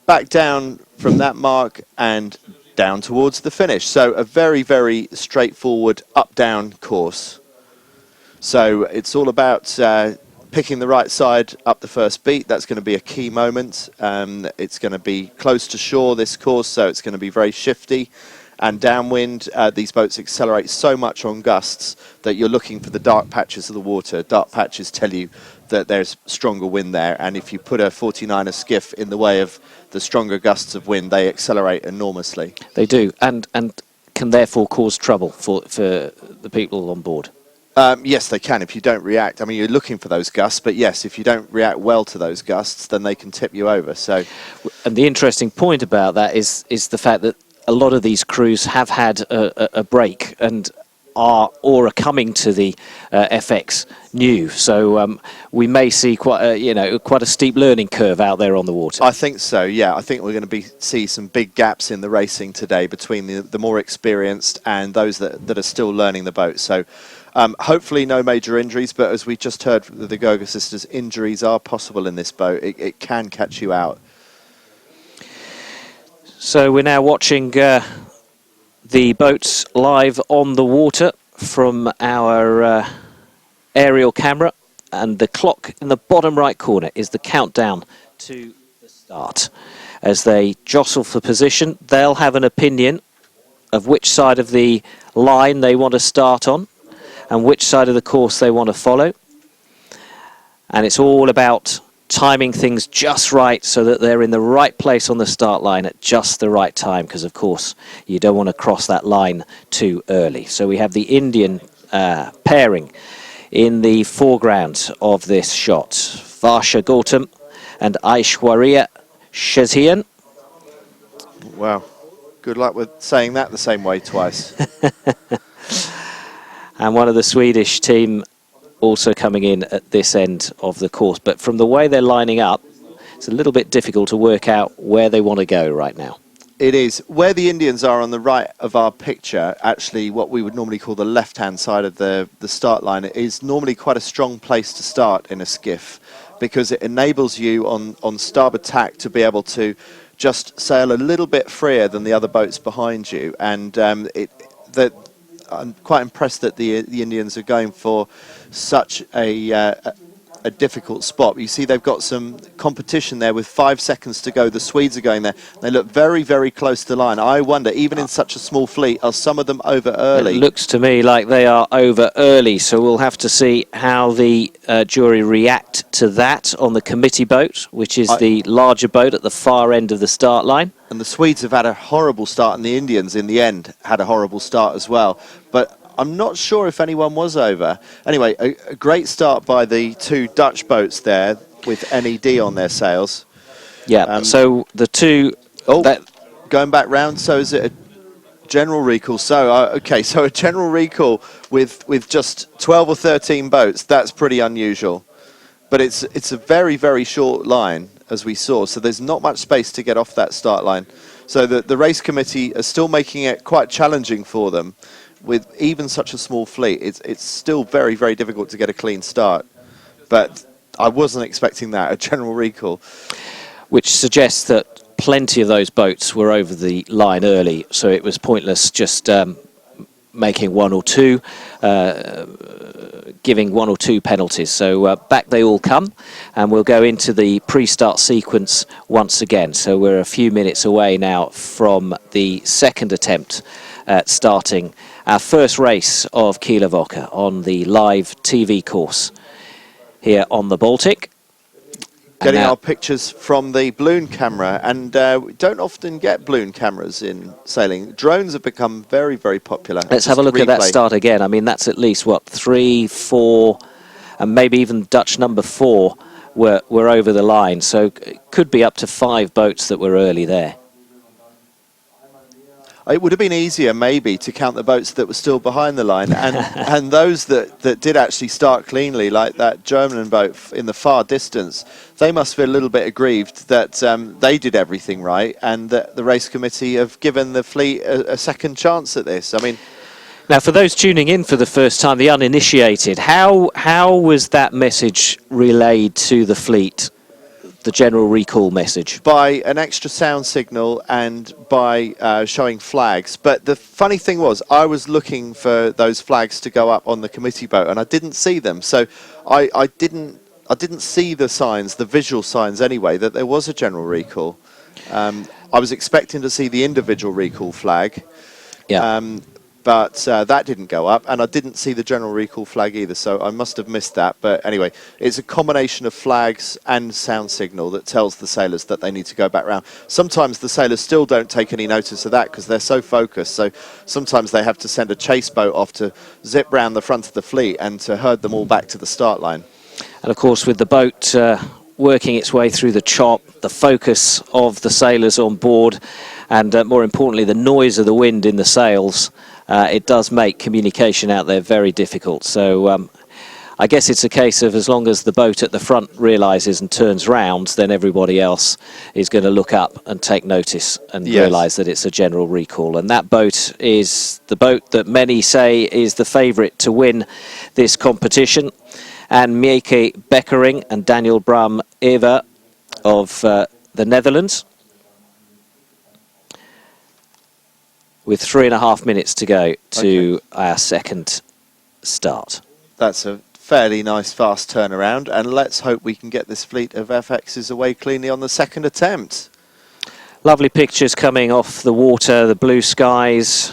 back down from that mark, and down towards the finish. So a very, very straightforward up-down course. So it's all about picking the right side up the first beat. That's going to be a key moment. It's going to be close to shore, this course, so it's going to be very shifty and downwind. These boats accelerate so much on gusts that you're looking for the dark patches of the water. Dark patches tell you that there's stronger wind there, and if you put a 49er skiff in the way of the stronger gusts of wind, they accelerate enormously. They do, and can therefore cause trouble for the people on board. Yes, they can if you don't react. I mean, you're looking for those gusts, but yes, if you don't react well to those gusts, then they can tip you over. So, and the interesting point about that is the fact that a lot of these crews have had a break and are coming to the FX new. So we may see quite a steep learning curve out there on the water. I think so. Yeah, I think we're going to see some big gaps in the racing today between the more experienced and those that are still learning the boat. So. Hopefully no major injuries, but as we just heard from the Goga sisters, injuries are possible in this boat. It can catch you out. So we're now watching the boats live on the water from our aerial camera, and the clock in the bottom right corner is the countdown to the start. As they jostle for position, they'll have an opinion of which side of the line they want to start on and which side of the course they want to follow. And it's all about timing things just right so that they're in the right place on the start line at just the right time, because of course you don't want to cross that line too early. So we have the Indian pairing in the foreground of this shot. Varsha Gautam and Aishwarya Shazian. Wow, good luck with saying that the same way twice. And one of the Swedish team also coming in at this end of the course. But from the way they're lining up, it's a little bit difficult to work out where they want to go right now. It is. Where the Indians are on the right of our picture, actually what we would normally call the left-hand side of the start line, is normally quite a strong place to start in a skiff, because it enables you on starboard tack to be able to just sail a little bit freer than the other boats behind you. And I'm quite impressed that the Indians are going for such a difficult spot. You see they've got some competition there with 5 seconds to go. The Swedes are going there. They look very, very close to the line. I wonder, even in such a small fleet, are some of them over early? It looks to me like they are over early, so we'll have to see how the jury react to that on the committee boat, which is the larger boat at the far end of the start line. And the Swedes have had a horrible start, and the Indians, in the end, had a horrible start as well. But I'm not sure if anyone was over. Anyway, a great start by the two Dutch boats there with NED on their sails. Yeah, so the two... going back round, so is it a general recall? So, okay, so a general recall with just 12 or 13 boats, that's pretty unusual. But it's a very, very short line, as we saw, so there's not much space to get off that start line. So the race committee are still making it quite challenging for them. With even such a small fleet, it's still very, very difficult to get a clean start. But I wasn't expecting that, a general recall. Which suggests that plenty of those boats were over the line early, so it was pointless just making one or two, giving one or two penalties. So back they all come, and we'll go into the pre-start sequence once again. So we're a few minutes away now from the second attempt at starting our first race of Kieler Woche on the live TV course here on the Baltic. Getting our pictures from the balloon camera, and we don't often get balloon cameras in sailing. Drones have become very, very popular. Let's have a look at that start again. I mean, that's at least, what, 3, 4, and maybe even Dutch number 4 were over the line. So it could be up to 5 boats that were early there. It would have been easier, maybe, to count the boats that were still behind the line, and those that did actually start cleanly, like that German boat in the far distance. They must feel a little bit aggrieved that they did everything right, and that the race committee have given the fleet a second chance at this. I mean, now, for those tuning in for the first time, the uninitiated, how was that message relayed to the fleet? The general recall message? By an extra sound signal and by showing flags. But the funny thing was, I was looking for those flags to go up on the committee boat, and I didn't see them. So I didn't see the signs, the visual signs anyway, that there was a general recall. I was expecting to see the individual recall flag. Yeah. but that didn't go up, and I didn't see the general recall flag either, so I must have missed that. But anyway, it's a combination of flags and sound signal that tells the sailors that they need to go back round. Sometimes the sailors still don't take any notice of that because they're so focused, so sometimes they have to send a chase boat off to zip round the front of the fleet and to herd them all back to the start line. And of course, with the boat working its way through the chop, the focus of the sailors on board, and more importantly, the noise of the wind in the sails, it does make communication out there very difficult. So I guess it's a case of as long as the boat at the front realises and turns round, then everybody else is going to look up and take notice and realise that it's a general recall. And that boat is the boat that many say is the favourite to win this competition. And Mieke Bekkering and Daniel Bram-Ewer of the Netherlands, with 3.5 minutes to go to our second start. That's a fairly nice fast turnaround, and let's hope we can get this fleet of FXs away cleanly on the second attempt. Lovely pictures coming off the water, the blue skies,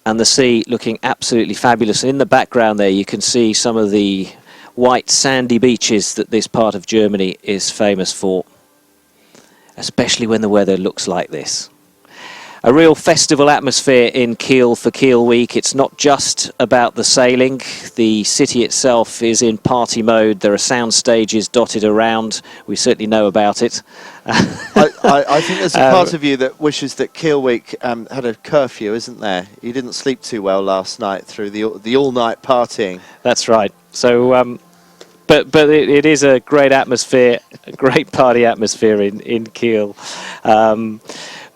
and the sea looking absolutely fabulous. In the background there you can see some of the white sandy beaches that this part of Germany is famous for, especially when the weather looks like this. A real festival atmosphere in Kiel for Kiel Week. It's not just about the sailing. The city itself is in party mode. There are sound stages dotted around. We certainly know about it. I think there's a part of you that wishes that Kiel Week had a curfew, isn't there? You didn't sleep too well last night through the all-night partying. That's right. So, but it is a great atmosphere, a great party atmosphere in Kiel.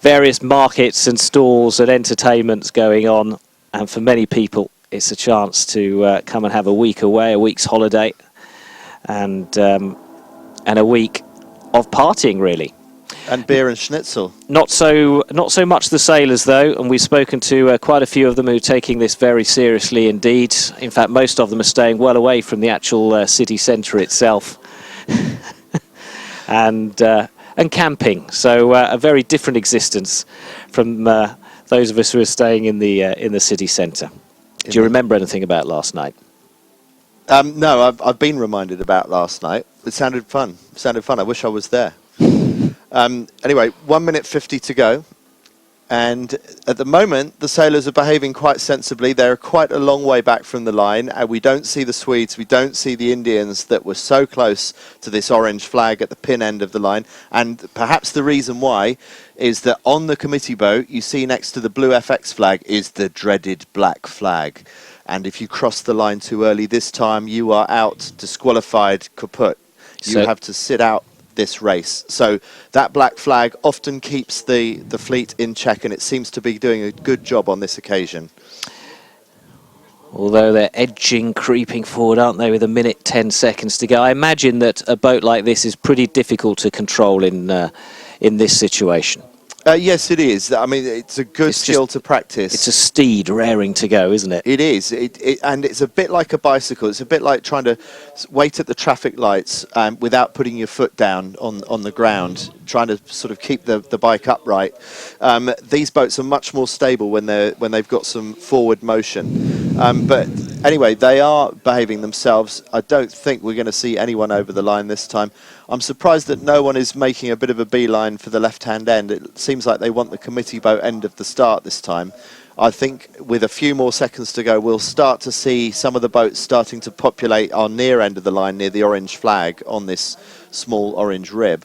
Various markets and stalls and entertainments going on, and for many people it's a chance to come and have a week away, a week's holiday, and a week of partying, really. And beer and schnitzel. Not so much the sailors, though, and we've spoken to quite a few of them who are taking this very seriously indeed. In fact, most of them are staying well away from the actual city centre itself. And camping, so a very different existence from those of us who are staying in the city centre. Do you remember anything about last night? No, I've been reminded about last night. It sounded fun. I wish I was there. Anyway, 1 minute 50 to go. And at the moment, the sailors are behaving quite sensibly. They're quite a long way back from the line. And we don't see the Swedes, we don't see the Indians that were so close to this orange flag at the pin end of the line. And perhaps the reason why is that on the committee boat, you see next to the blue FX flag is the dreaded black flag. And if you cross the line too early this time, you are out, disqualified, kaput. You have to sit out this race. So that black flag often keeps the fleet in check, and it seems to be doing a good job on this occasion. Although they're edging, creeping forward, aren't they, with 1 minute 10 seconds to go. I imagine that a boat like this is pretty difficult to control in this situation. Yes, it is. I mean, it's a good skill to practice. It's a steed raring to go, isn't it? It is. And it's a bit like a bicycle. It's a bit like trying to wait at the traffic lights without putting your foot down on the ground, trying to sort of keep the bike upright. These boats are much more stable when they've got some forward motion. But anyway, they are behaving themselves. I don't think we're going to see anyone over the line this time. I'm surprised that no one is making a bit of a beeline for the left-hand end. It seems like they want the committee boat end of the start this time. I think with a few more seconds to go, we'll start to see some of the boats starting to populate our near end of the line near the orange flag on this small orange rib.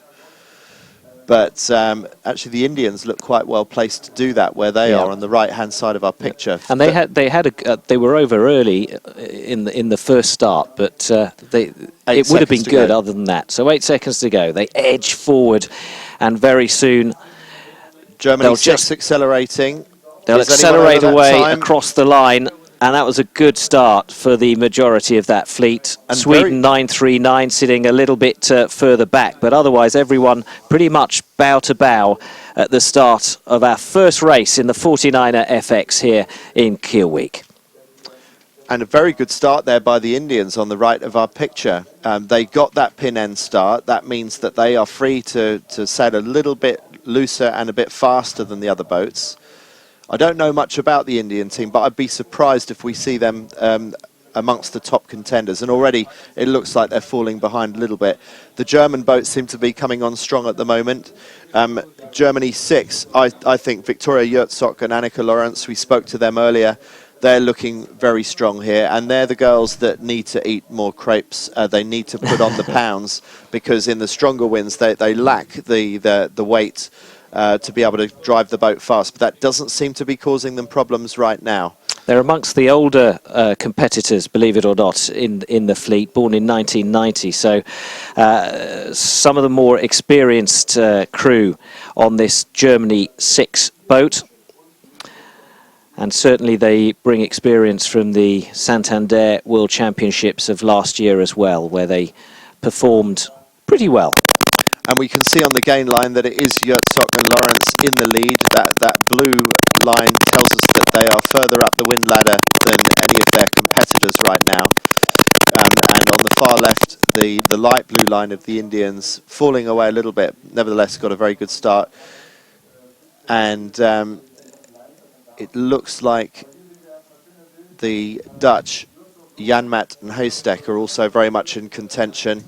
But actually, the Indians look quite well placed to do that where they are on the right-hand side of our picture. And they were over early in the first start, but it would have been good other than that. So 8 seconds to go. They edge forward, and very soon Germany just accelerating. They'll accelerate away across the line. And that was a good start for the majority of that fleet. And Sweden 939 sitting a little bit further back, but otherwise everyone pretty much bow to bow at the start of our first race in the 49er FX here in Kiel Week. And a very good start there by the Indians on the right of our picture. They got that pin end start. That means that they are free to sail a little bit looser and a bit faster than the other boats. I don't know much about the Indian team, but I'd be surprised if we see them amongst the top contenders. And already it looks like they're falling behind a little bit. The German boats seem to be coming on strong at the moment. Germany 6, I think Victoria Yurtzok and Annika Lawrence, we spoke to them earlier. They're looking very strong here, and they're the girls that need to eat more crepes. They need to put on the pounds, because in the stronger winds they lack the weight to be able to drive the boat fast. But that doesn't seem to be causing them problems right now. They're amongst the older competitors, believe it or not, in the fleet, born in 1990. So some of the more experienced crew on this Germany 6 boat. And certainly they bring experience from the Santander World Championships of last year as well, where they performed pretty well. And we can see on the gain line that it is Yurtzok and Lawrence in the lead. That blue line tells us that they are further up the wind ladder than any of their competitors right now. And on the far left, the light blue line of the Indians falling away a little bit. Nevertheless, got a very good start. And it looks like the Dutch, Janmaat and Heystek, are also very much in contention.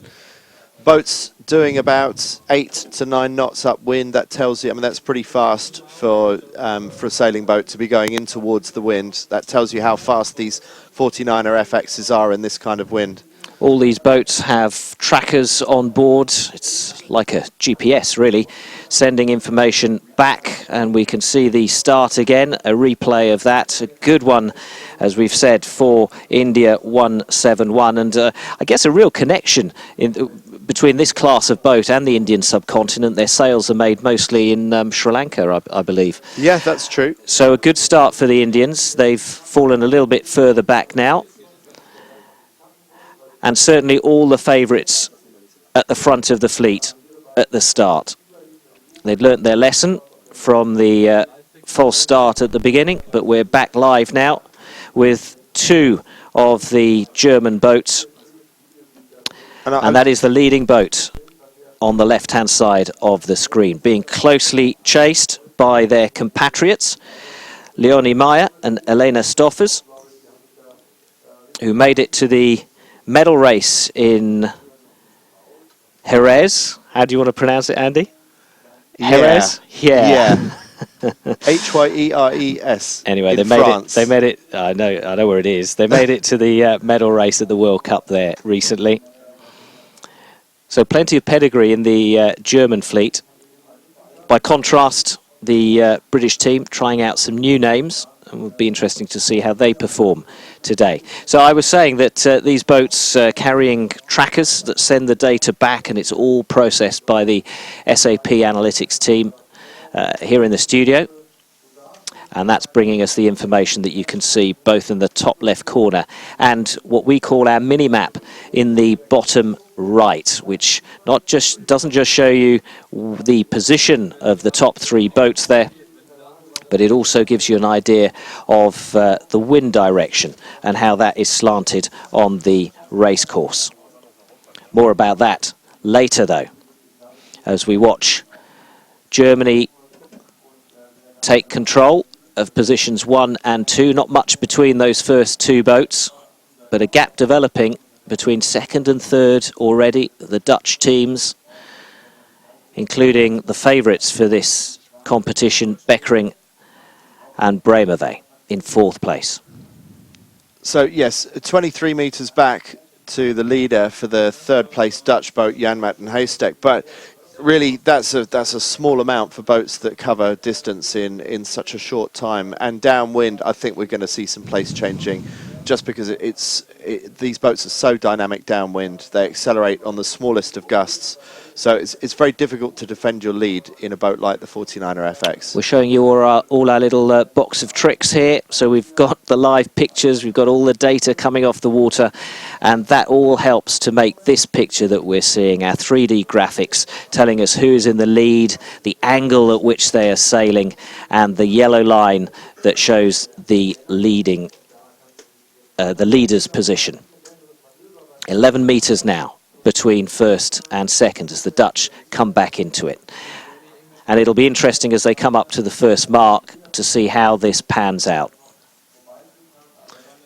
Boats doing about 8 to 9 knots upwind. That tells you, I mean, that's pretty fast for a sailing boat to be going in towards the wind. That tells you how fast these 49er FXs are in this kind of wind. All these boats have trackers on board. It's like a GPS, really, sending information back, and we can see the start again, a replay of that. A good one, as we've said, for India 171, and I guess a real connection between this class of boat and the Indian subcontinent. Their sails are made mostly in Sri Lanka, I believe. Yeah, that's true. So a good start for the Indians. They've fallen a little bit further back now. And certainly all the favourites at the front of the fleet at the start. They'd learnt their lesson from the false start at the beginning, but we're back live now with 2 of the German boats. And that is the leading boat on the left-hand side of the screen, being closely chased by their compatriots, Leonie Meyer and Elena Stoffers, who made it to the medal race in Jerez. How do you want to pronounce it, Andy? Jerez? Yeah. Hyères. Anyway, France. They made it. I know where it is. They made it to the medal race at the World Cup there recently. So plenty of pedigree in the German fleet. By contrast, the British team trying out some new names. And it will be interesting to see how they perform today. So I was saying that these boats carrying trackers that send the data back, and it's all processed by the SAP analytics team here in the studio. And that's bringing us the information that you can see both in the top left corner and what we call our mini-map in the bottom right, which doesn't just show you the position of the top 3 boats there, but it also gives you an idea of the wind direction and how that is slanted on the race course. More about that later, though, as we watch Germany take control of positions 1 and 2. Not much between those first 2 boats, but a gap developing between 2nd and 3rd already. The Dutch teams, including the favourites for this competition, Beckering and Bremerve, in 4th place. So yes, 23 metres back to the leader for the 3rd place Dutch boat, Janmaat and Heystek. But really, that's a small amount for boats that cover distance in such a short time. And downwind, I think we're going to see some place changing, just because these boats are so dynamic downwind. They accelerate on the smallest of gusts. So it's very difficult to defend your lead in a boat like the 49er FX. We're showing you all our little box of tricks here. So we've got the live pictures, we've got all the data coming off the water, and that all helps to make this picture that we're seeing, our 3D graphics, telling us who is in the lead, the angle at which they are sailing, and the yellow line that shows the leader's position. 11 metres now between 1st and 2nd as the Dutch come back into it. And it'll be interesting as they come up to the first mark to see how this pans out.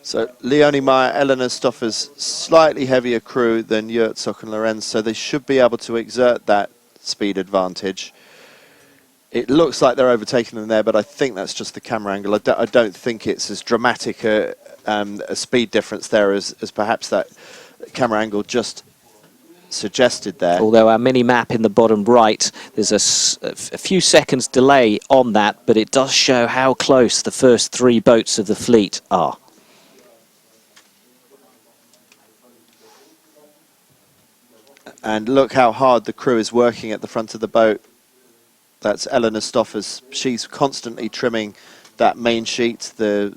So Leonie Meyer, Elena Stoffer's slightly heavier crew than Yurtzok and Lorenz, so they should be able to exert that speed advantage. It looks like they're overtaking them there, but I think that's just the camera angle. I don't think it's as dramatic a speed difference there as perhaps that camera angle just suggested there. Although our mini map in the bottom right, there's a few seconds delay on that, but it does show how close the first 3 boats of the fleet are. And look how hard the crew is working at the front of the boat. That's Eleanor Stoffers. She's constantly trimming that main sheet, the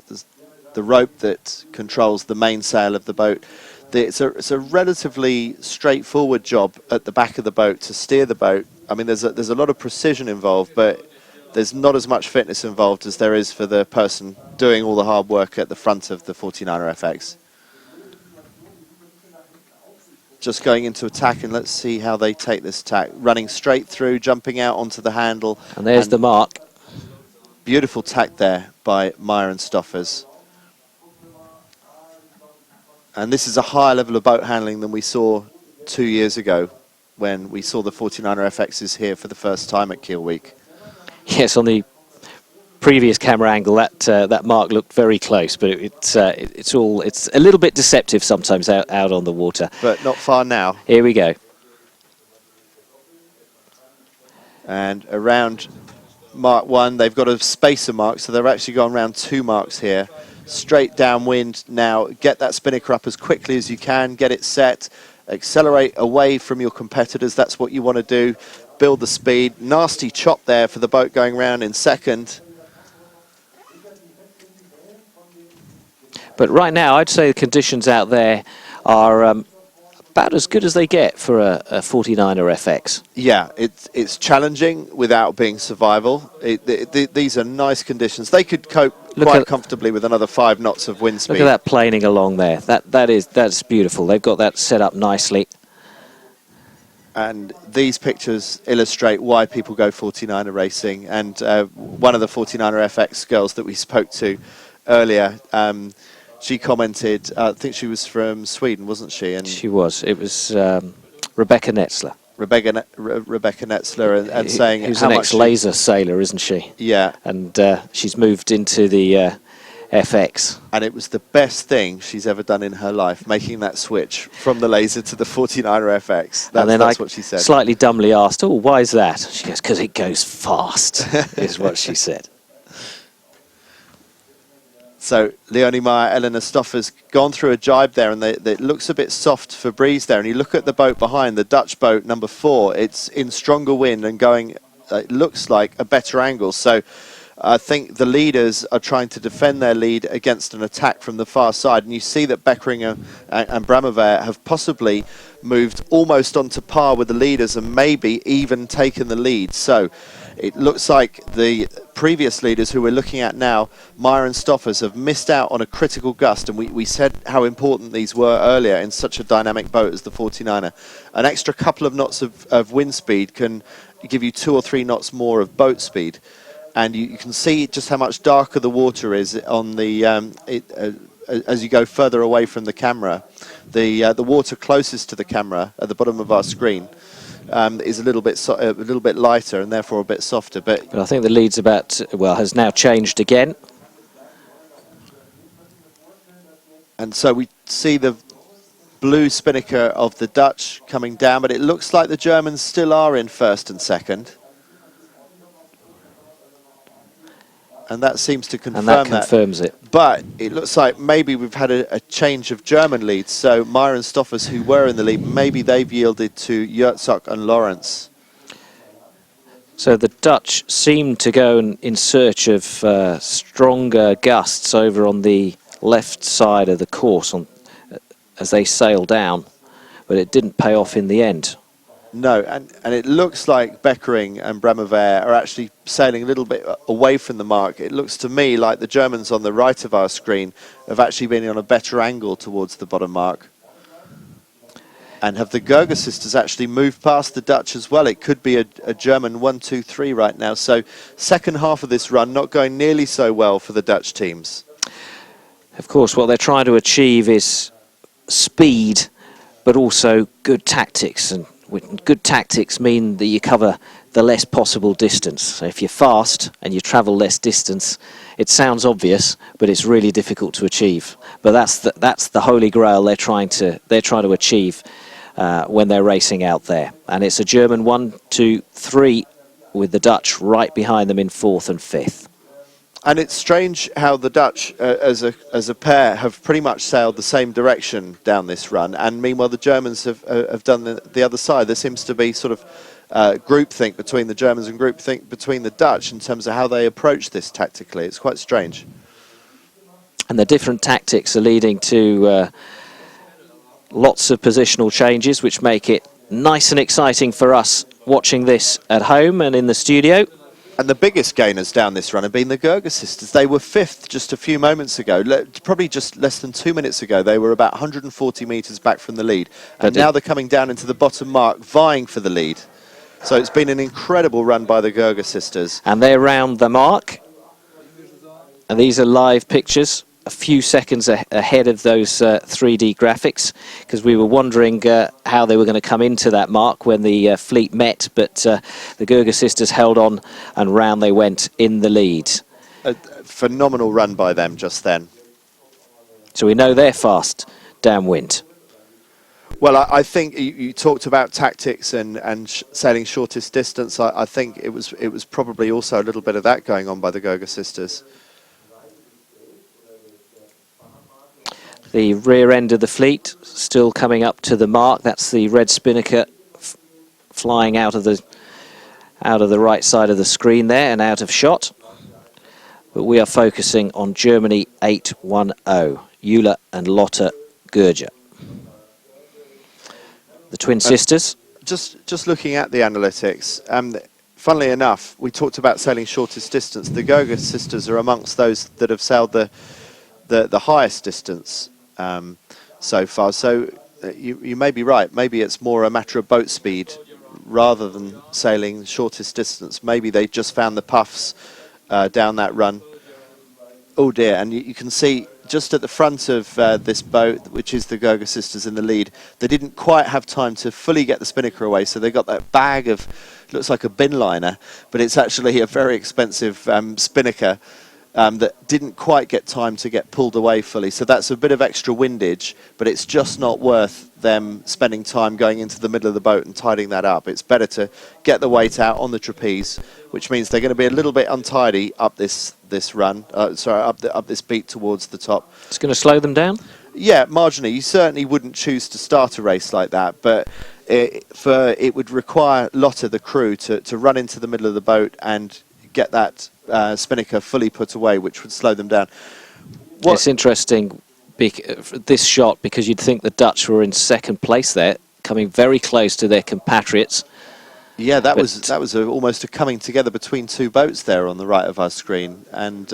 rope that controls the mainsail of the boat. It's a relatively straightforward job at the back of the boat to steer the boat. I mean, there's a lot of precision involved, but there's not as much fitness involved as there is for the person doing all the hard work at the front of the 49er FX. Just going into attack, and let's see how they take this tack. Running straight through, jumping out onto the handle. And there's the mark. Beautiful tack there by Meyer and Stoffers. And this is a higher level of boat handling than we saw 2 years ago when we saw the 49er FXs here for the first time at Kiel Week. Yes, on the previous camera angle, that mark looked very close, but it's a little bit deceptive sometimes out on the water. But not far now. Here we go. And around Mark 1, they've got a spacer mark, so they've actually gone around 2 marks here. Straight downwind now. Get that spinnaker up as quickly as you can. Get it set. Accelerate away from your competitors. That's what you want to do. Build the speed. Nasty chop there for the boat going round in second. But right now, I'd say the conditions out there are about as good as they get for a 49er FX. Yeah, it's challenging without being survival. These are nice conditions. They could cope quite comfortably with another 5 knots of wind speed. Look at that planing along there. That's beautiful. They've got that set up nicely. And these pictures illustrate why people go 49er racing. And one of the 49er FX girls that we spoke to earlier, she commented, I think she was from Sweden, wasn't she? And she was. It was Rebecca Netzler. Rebecca Netzler, and saying who's how an much ex-laser sailor, isn't she? Yeah. And she's moved into the FX. And it was the best thing she's ever done in her life, making that switch from the laser to the 49er FX. That's what she said. Slightly dumbly asked, oh, why is that? She goes, because it goes fast, is what she said. So Leonie Meyer, Eleanor Stoffer's gone through a jibe there, and it looks a bit soft for breeze there. And you look at the boat behind, the Dutch boat, number 4, it's in stronger wind and going, it looks like a better angle. So I think the leaders are trying to defend their lead against an attack from the far side. And you see that Beckeringer and Bramover have possibly moved almost onto par with the leaders and maybe even taken the lead. So it looks like the previous leaders who we're looking at now, Meyer and Stoffers, have missed out on a critical gust. And we said how important these were earlier in such a dynamic boat as the 49er. An extra couple of knots of wind speed can give you 2 or 3 knots more of boat speed. And you can see just how much darker the water is on the as you go further away from the camera. The water closest to the camera at the bottom of our screen is a little bit lighter and therefore a bit softer. But I think the lead's has now changed again. And so we see the blue spinnaker of the Dutch coming down, but it looks like the Germans still are in first and second. And that seems to confirm that. And that confirms it. But it looks like maybe we've had a change of German leads. So Meyer and Stoffers, who were in the lead, maybe they've yielded to Yurtzok and Lawrence. So the Dutch seem to go in search of stronger gusts over on the left side of the course as they sail down. But it didn't pay off in the end. No, and it looks like Beckering and Bramover are actually sailing a little bit away from the mark. It looks to me like the Germans on the right of our screen have actually been on a better angle towards the bottom mark. And have the Gerger sisters actually moved past the Dutch as well? It could be a German 1-2-3 right now. So second half of this run not going nearly so well for the Dutch teams. Of course, what they're trying to achieve is speed, but also good tactics. And good tactics mean that you cover the less possible distance. So if you're fast and you travel less distance, it sounds obvious, but it's really difficult to achieve. But that's the holy grail they're trying to achieve when they're racing out there. And it's a German 1-2-3 with the Dutch right behind them in 4th and 5th. And it's strange how the Dutch, as a pair, have pretty much sailed the same direction down this run, and meanwhile the Germans have done the other side. There seems to be sort of groupthink between the Germans and groupthink between the Dutch in terms of how they approach this tactically. It's quite strange. And the different tactics are leading to lots of positional changes, which make it nice and exciting for us watching this at home and in the studio. And the biggest gainers down this run have been the Gerger sisters. They were 5th just a few moments ago, probably just less than 2 minutes ago. They were about 140 metres back from the lead. And now they're coming down into the bottom mark, vying for the lead. So it's been an incredible run by the Gerger sisters. And they're round the mark. And these are live pictures, a few seconds ahead of those 3D graphics, because we were wondering how they were going to come into that mark when the fleet met, but the Gerger sisters held on and round they went in the lead. A phenomenal run by them just then. So we know they're fast downwind. Well, I think you talked about tactics and sailing shortest distance. I think it was probably also a little bit of that going on by the Gerger sisters. The rear end of the fleet still coming up to the mark. That's the red spinnaker flying out of the right side of the screen there and out of shot. But we are focusing on Germany 810, Eula and Lotte Gerger. The twin sisters. Just looking at the analytics, funnily enough, we talked about sailing shortest distance. The Gerger sisters are amongst those that have sailed the highest distance so far. So you may be right. Maybe it's more a matter of boat speed rather than sailing shortest distance. Maybe they just found the puffs down that run. Oh dear, and you can see just at the front of this boat, which is the Gerger sisters in the lead, they didn't quite have time to fully get the spinnaker away, so they got that bag of, looks like a bin liner, but it's actually a very expensive spinnaker that didn't quite get time to get pulled away fully. So that's a bit of extra windage, but it's just not worth them spending time going into the middle of the boat and tidying that up. It's better to get the weight out on the trapeze, which means they're going to be a little bit untidy up this run, up this beat towards the top. It's going to slow them down? Yeah, marginally. You certainly wouldn't choose to start a race like that, but it would require Lotte, the crew, to run into the middle of the boat and get that spinnaker fully put away, which would slow them down. It's interesting, this shot, because you'd think the Dutch were in second place there, coming very close to their compatriots. Yeah, that was almost a coming together between two boats there on the right of our screen, and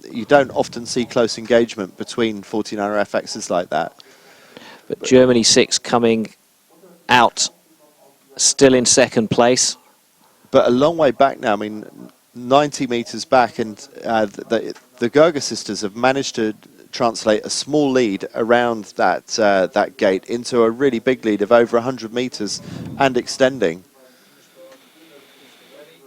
you don't often see close engagement between 49er FXs like that. But Germany 6 coming out, still in second place. But a long way back now, I mean, 90 metres back, and the Gerger sisters have managed to translate a small lead around that gate into a really big lead of over 100 metres and extending.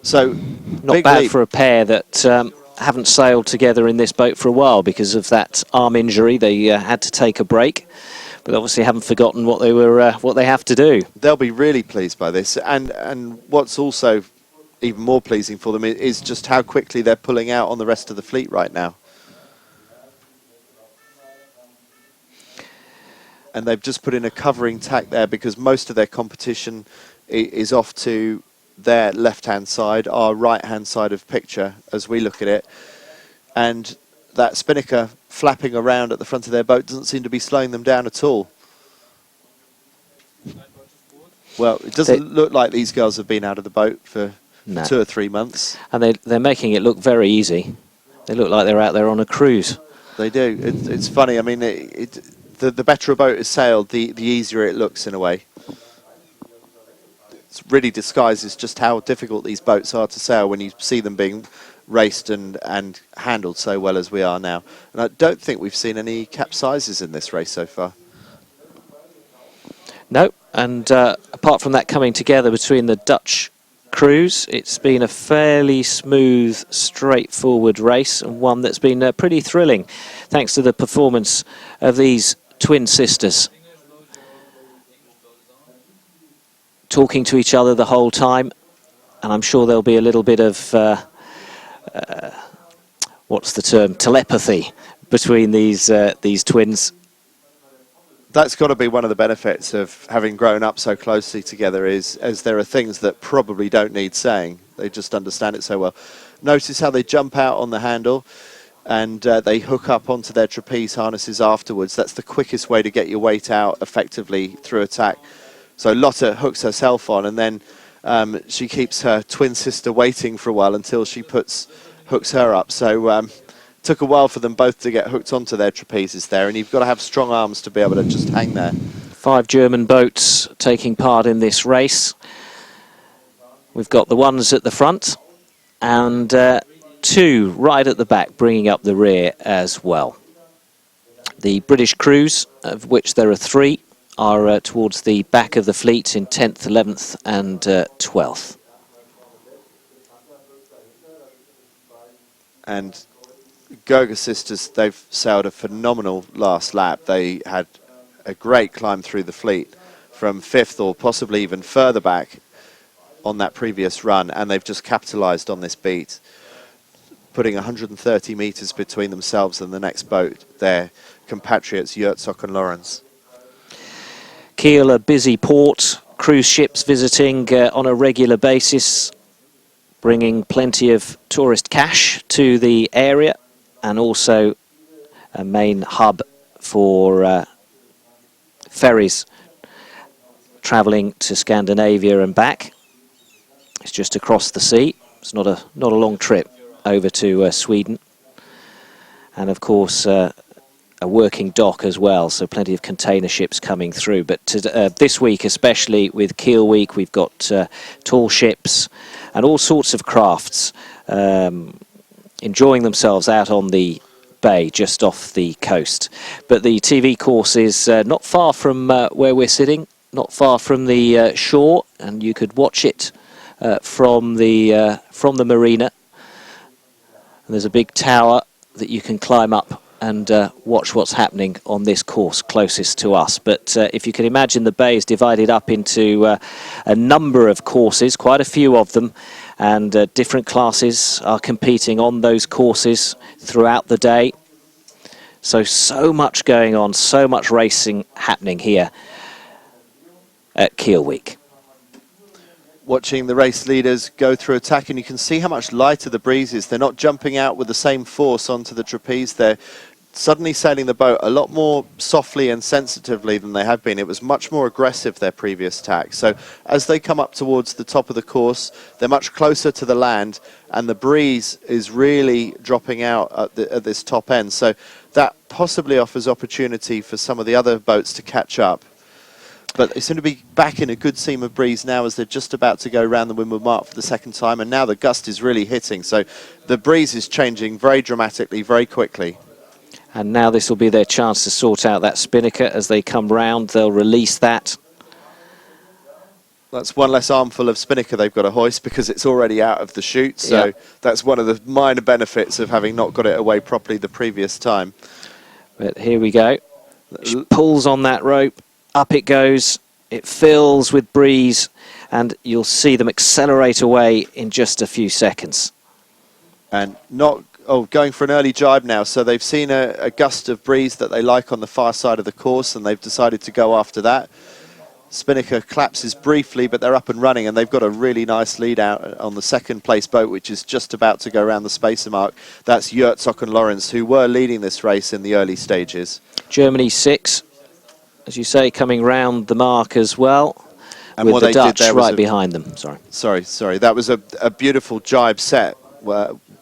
So not bad for a pair that haven't sailed together in this boat for a while because of that arm injury. They had to take a break, but obviously haven't forgotten what they have to do. They'll be really pleased by this, and what's also even more pleasing for them is just how quickly they're pulling out on the rest of the fleet right now. And they've just put in a covering tack there because most of their competition is off to their left-hand side, our right-hand side of picture as we look at it. And that spinnaker flapping around at the front of their boat doesn't seem to be slowing them down at all. Well, it doesn't look like these girls have been out of the boat for 2 or 3 months. And they're making it look very easy. They look like they're out there on a cruise. They do. It's funny. I mean, the better a boat is sailed, the easier it looks in a way. It really disguises just how difficult these boats are to sail when you see them being raced and handled so well as we are now. And I don't think we've seen any capsizes in this race so far. No, and apart from that coming together between the Dutch crews, it's been a fairly smooth, straightforward race, and one that's been pretty thrilling, thanks to the performance of these twin sisters. Talking to each other the whole time, and I'm sure there'll be a little bit of, what's the term, telepathy between these twins. That's got to be one of the benefits of having grown up so closely together, is as there are things that probably don't need saying. They just understand it so well. Notice how they jump out on the handle and they hook up onto their trapeze harnesses afterwards. That's the quickest way to get your weight out effectively through attack. So Lotte hooks herself on, and then she keeps her twin sister waiting for a while until she hooks her up. So took a while for them both to get hooked onto their trapezes there, and you've got to have strong arms to be able to just hang there. 5 German boats taking part in this race. We've got the ones at the front and 2 right at the back, bringing up the rear as well. The British crews, of which there are 3, are towards the back of the fleet in 10th, 11th and 12th. And Gerger sisters, they've sailed a phenomenal last lap. They had a great climb through the fleet from 5th or possibly even further back on that previous run, and they've just capitalised on this beat, putting 130 metres between themselves and the next boat, their compatriots Herzog and Lorenz. Kiel, a busy port, cruise ships visiting on a regular basis, bringing plenty of tourist cash to the area, and also a main hub for ferries travelling to Scandinavia and back. It's just across the sea. It's not a long trip over to Sweden, and of course a working dock as well, so plenty of container ships coming through. But this week, especially with Kiel Week, we've got tall ships and all sorts of crafts enjoying themselves out on the bay just off the coast. But the TV course is not far from where we're sitting, not far from the shore, and you could watch it from the marina. And there's a big tower that you can climb up and watch what's happening on this course closest to us. But if you can imagine, the bay is divided up into a number of courses, quite a few of them, and different classes are competing on those courses throughout the day. So much going on, so much racing happening here at Kiel Week. Watching the race leaders go through attack, and you can see how much lighter the breeze is. They're not jumping out with the same force onto the trapeze. They're suddenly sailing the boat a lot more softly and sensitively than they have been. It was much more aggressive, their previous attack. So as they come up towards the top of the course, they're much closer to the land, and the breeze is really dropping out at this top end. So that possibly offers opportunity for some of the other boats to catch up. But they seem to be back in a good seam of breeze now, as they're just about to go around the windward mark for the second time, and now the gust is really hitting. So the breeze is changing very dramatically, very quickly. And now this will be their chance to sort out that spinnaker. As they come round, they'll release that. That's one less armful of spinnaker they've got to hoist, because it's already out of the chute. So that's one of the minor benefits of having not got it away properly the previous time. But here we go. She pulls on that rope. Up it goes, it fills with breeze, and you'll see them accelerate away in just a few seconds. And going for an early jibe now, so they've seen a gust of breeze that they like on the far side of the course, and they've decided to go after that. Spinnaker collapses briefly, but they're up and running, and they've got a really nice lead out on the second place boat, which is just about to go around the spacer mark. That's Herzog and Lorenz, who were leading this race in the early stages. Germany 6. As you say, coming round the mark as well, and with the Dutch right behind them. Sorry. That was a beautiful jibe set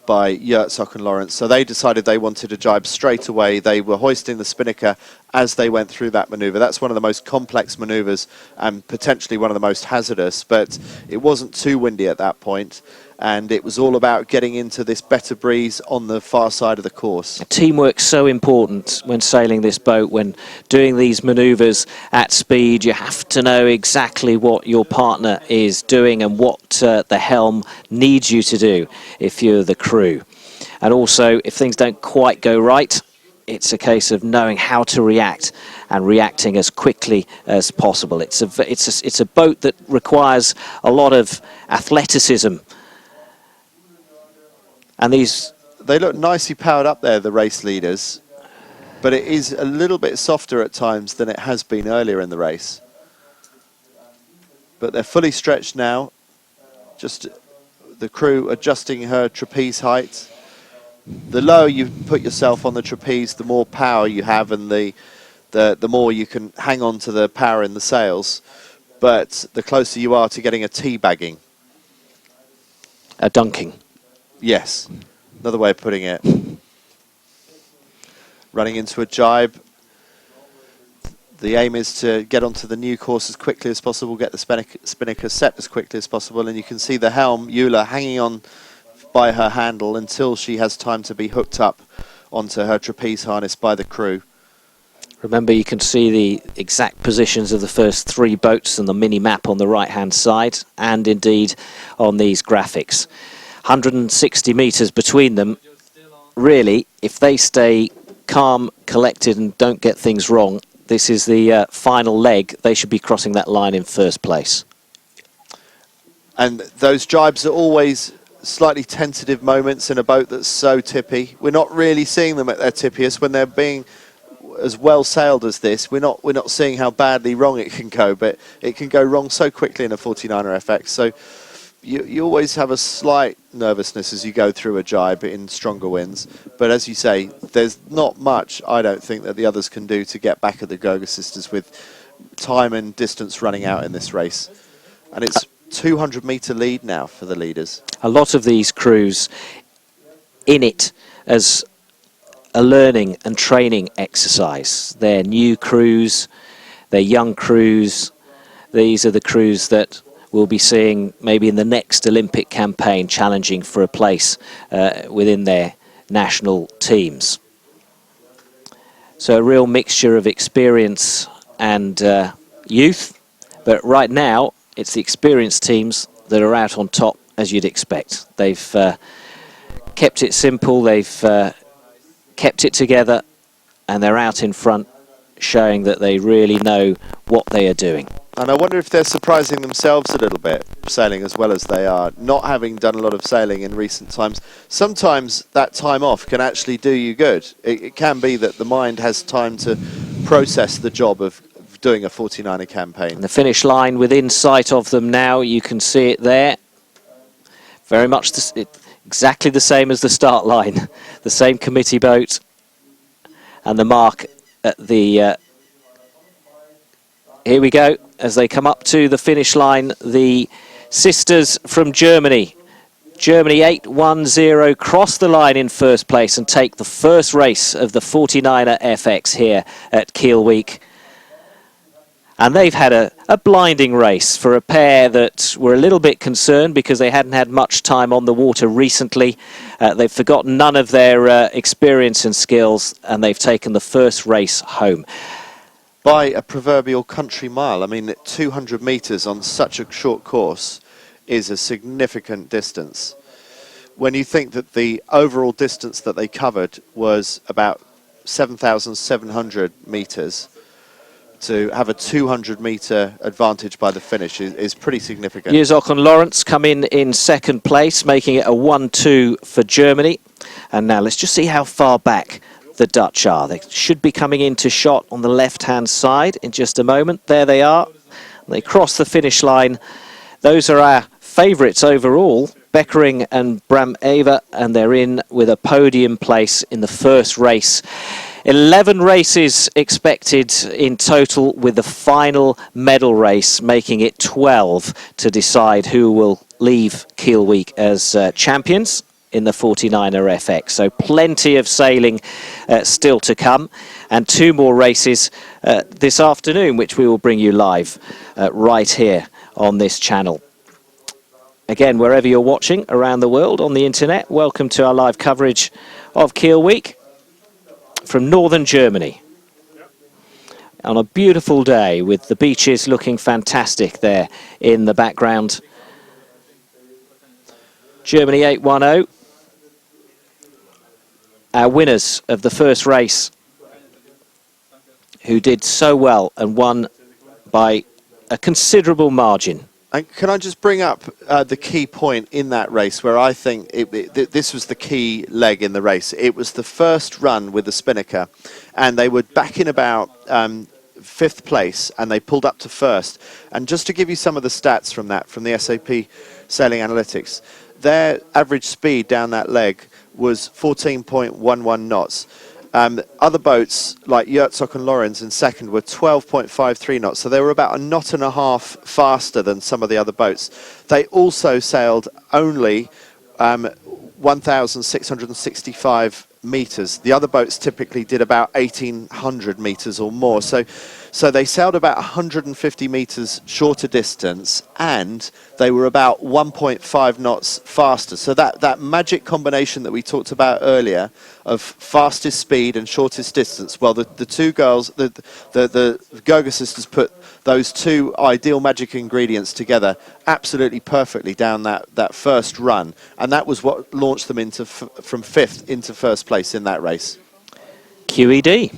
by Schilksee and Lawrence. So they decided they wanted to jibe straight away. They were hoisting the spinnaker as they went through that manoeuvre. That's one of the most complex manoeuvres and potentially one of the most hazardous, but it wasn't too windy at that point, and it was all about getting into this better breeze on the far side of the course. Teamwork's so important when sailing this boat, when doing these manoeuvres at speed. You have to know exactly what your partner is doing and what the helm needs you to do if you're the crew. And also, if things don't quite go right, it's a case of knowing how to react and reacting as quickly as possible. It's a boat that requires a lot of athleticism. And they look nicely powered up there, the race leaders, but it is a little bit softer at times than it has been earlier in the race. But they're fully stretched now, just the crew adjusting her trapeze height. The lower you put yourself on the trapeze, the more power you have, and the more you can hang on to the power in the sails. But the closer you are to getting a teabagging. A dunking. Yes, another way of putting it. Running into a jibe. The aim is to get onto the new course as quickly as possible, get the spinnaker set as quickly as possible, and you can see the helm, Euler, hanging on by her handle until she has time to be hooked up onto her trapeze harness by the crew. Remember, you can see the exact positions of the first 3 boats on the mini-map on the right-hand side, and indeed on these graphics. 160 metres between them. Really, if they stay calm, collected and don't get things wrong, this is the final leg. They should be crossing that line in first place. And those jibes are always slightly tentative moments in a boat that's so tippy. We're not really seeing them at their tippiest when they're being as well sailed as this. We're not seeing how badly wrong it can go, but it can go wrong so quickly in a 49er FX. So you always have a slight nervousness as you go through a jibe in stronger winds. But as you say, there's not much, I don't think, that the others can do to get back at the Goga sisters with time and distance running out in this race. And it's 200-metre lead now for the leaders. A lot of these crews in it as a learning and training exercise. They're new crews, they're young crews. These are the crews that we'll be seeing maybe in the next Olympic campaign challenging for a place within their national teams. So a real mixture of experience and youth, but right now it's the experienced teams that are out on top, as you'd expect. They've kept it simple, they've kept it together, and they're out in front showing that they really know what they are doing. And I wonder if they're surprising themselves a little bit, sailing as well as they are, not having done a lot of sailing in recent times. Sometimes that time off can actually do you good. It can be that the mind has time to process the job of doing a 49er campaign. And the finish line within sight of them now, you can see it there. Very much exactly the same as the start line. The same committee boat and the mark at the... here we go, as they come up to the finish line, the sisters from Germany. Germany 8-1-0 cross the line in first place and take the first race of the 49er FX here at Kiel Week. And they've had a blinding race for a pair that were a little bit concerned because they hadn't had much time on the water recently. They've forgotten none of their experience and skills, and they've taken the first race home. By a proverbial country mile. I mean, 200 metres on such a short course is a significant distance. When you think that the overall distance that they covered was about 7,700 metres, to have a 200-metre advantage by the finish is pretty significant. Schilksee and Lawrence come in second place, making it a 1-2 for Germany. And now let's just see how far back the Dutch are. They should be coming into shot on the left-hand side in just a moment. There they are. They cross the finish line. Those are our favourites overall, Beckering and Bram-Eva, and they're in with a podium place in the first race. 11 races expected in total, with the final medal race making it 12 to decide who will leave Kiel Week as champions. in the 49er FX. So plenty of sailing still to come, and 2 more races this afternoon, which we will bring you live right here on this channel. Again, wherever you're watching around the world on the internet, welcome to our live coverage of Kiel Week from northern Germany. On a beautiful day with the beaches looking fantastic there in the background. Germany 810. Our winners of the first race, who did so well and won by a considerable margin. And can I just bring up the key point in that race where I think this was the key leg in the race. It was the first run with the Spinnaker, and they were back in about 5th place, and they pulled up to 1st. And just to give you some of the stats from that, from the SAP Sailing Analytics, their average speed down that leg was 14.11 knots. Other boats like Herzog and Lorenz in second were 12.53 knots, so they were about a knot and a half faster than some of the other boats. They also sailed only 1,665 meters. The other boats typically did about 1,800 meters or more. So they sailed about 150 meters shorter distance, and they were about 1.5 knots faster. So that magic combination that we talked about earlier of fastest speed and shortest distance, well, the two girls, the Gerger sisters put those 2 ideal magic ingredients together absolutely perfectly down that first run, and that was what launched them into from 5th into 1st place in that race. QED.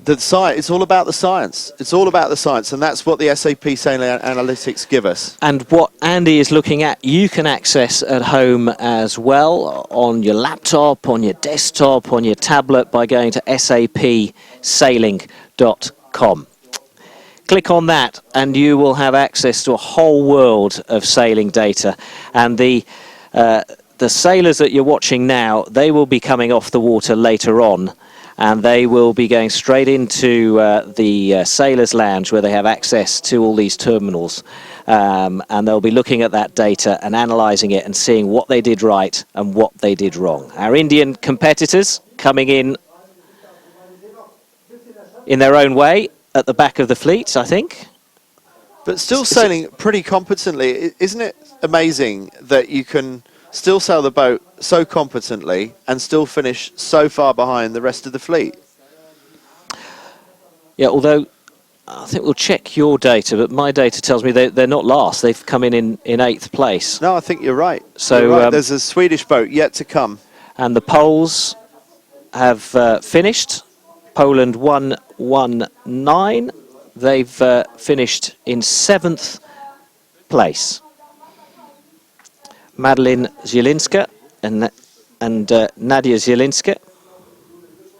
It's all about the science. It's all about the science, and that's what the SAP Sailing Analytics give us. And what Andy is looking at, you can access at home as well, on your laptop, on your desktop, on your tablet, by going to sapsailing.com. Click on that and you will have access to a whole world of sailing data. And the sailors that you're watching now, they will be coming off the water later on, and they will be going straight into the sailors' lounge where they have access to all these terminals. And they'll be looking at that data and analysing it and seeing what they did right and what they did wrong. Our Indian competitors coming in their own way at the back of the fleet, I think. But still sailing pretty competently. Isn't it amazing that you can still sail the boat so competently and still finish so far behind the rest of the fleet? Yeah, although I think we'll check your data, but my data tells me they're not last. They've come in 8th place. No, I think you're right. So you're right. There's a Swedish boat yet to come. And the Poles have finished. Poland 119. They've finished in 7th place. Madeline Zielinska and Nadia Zielinska.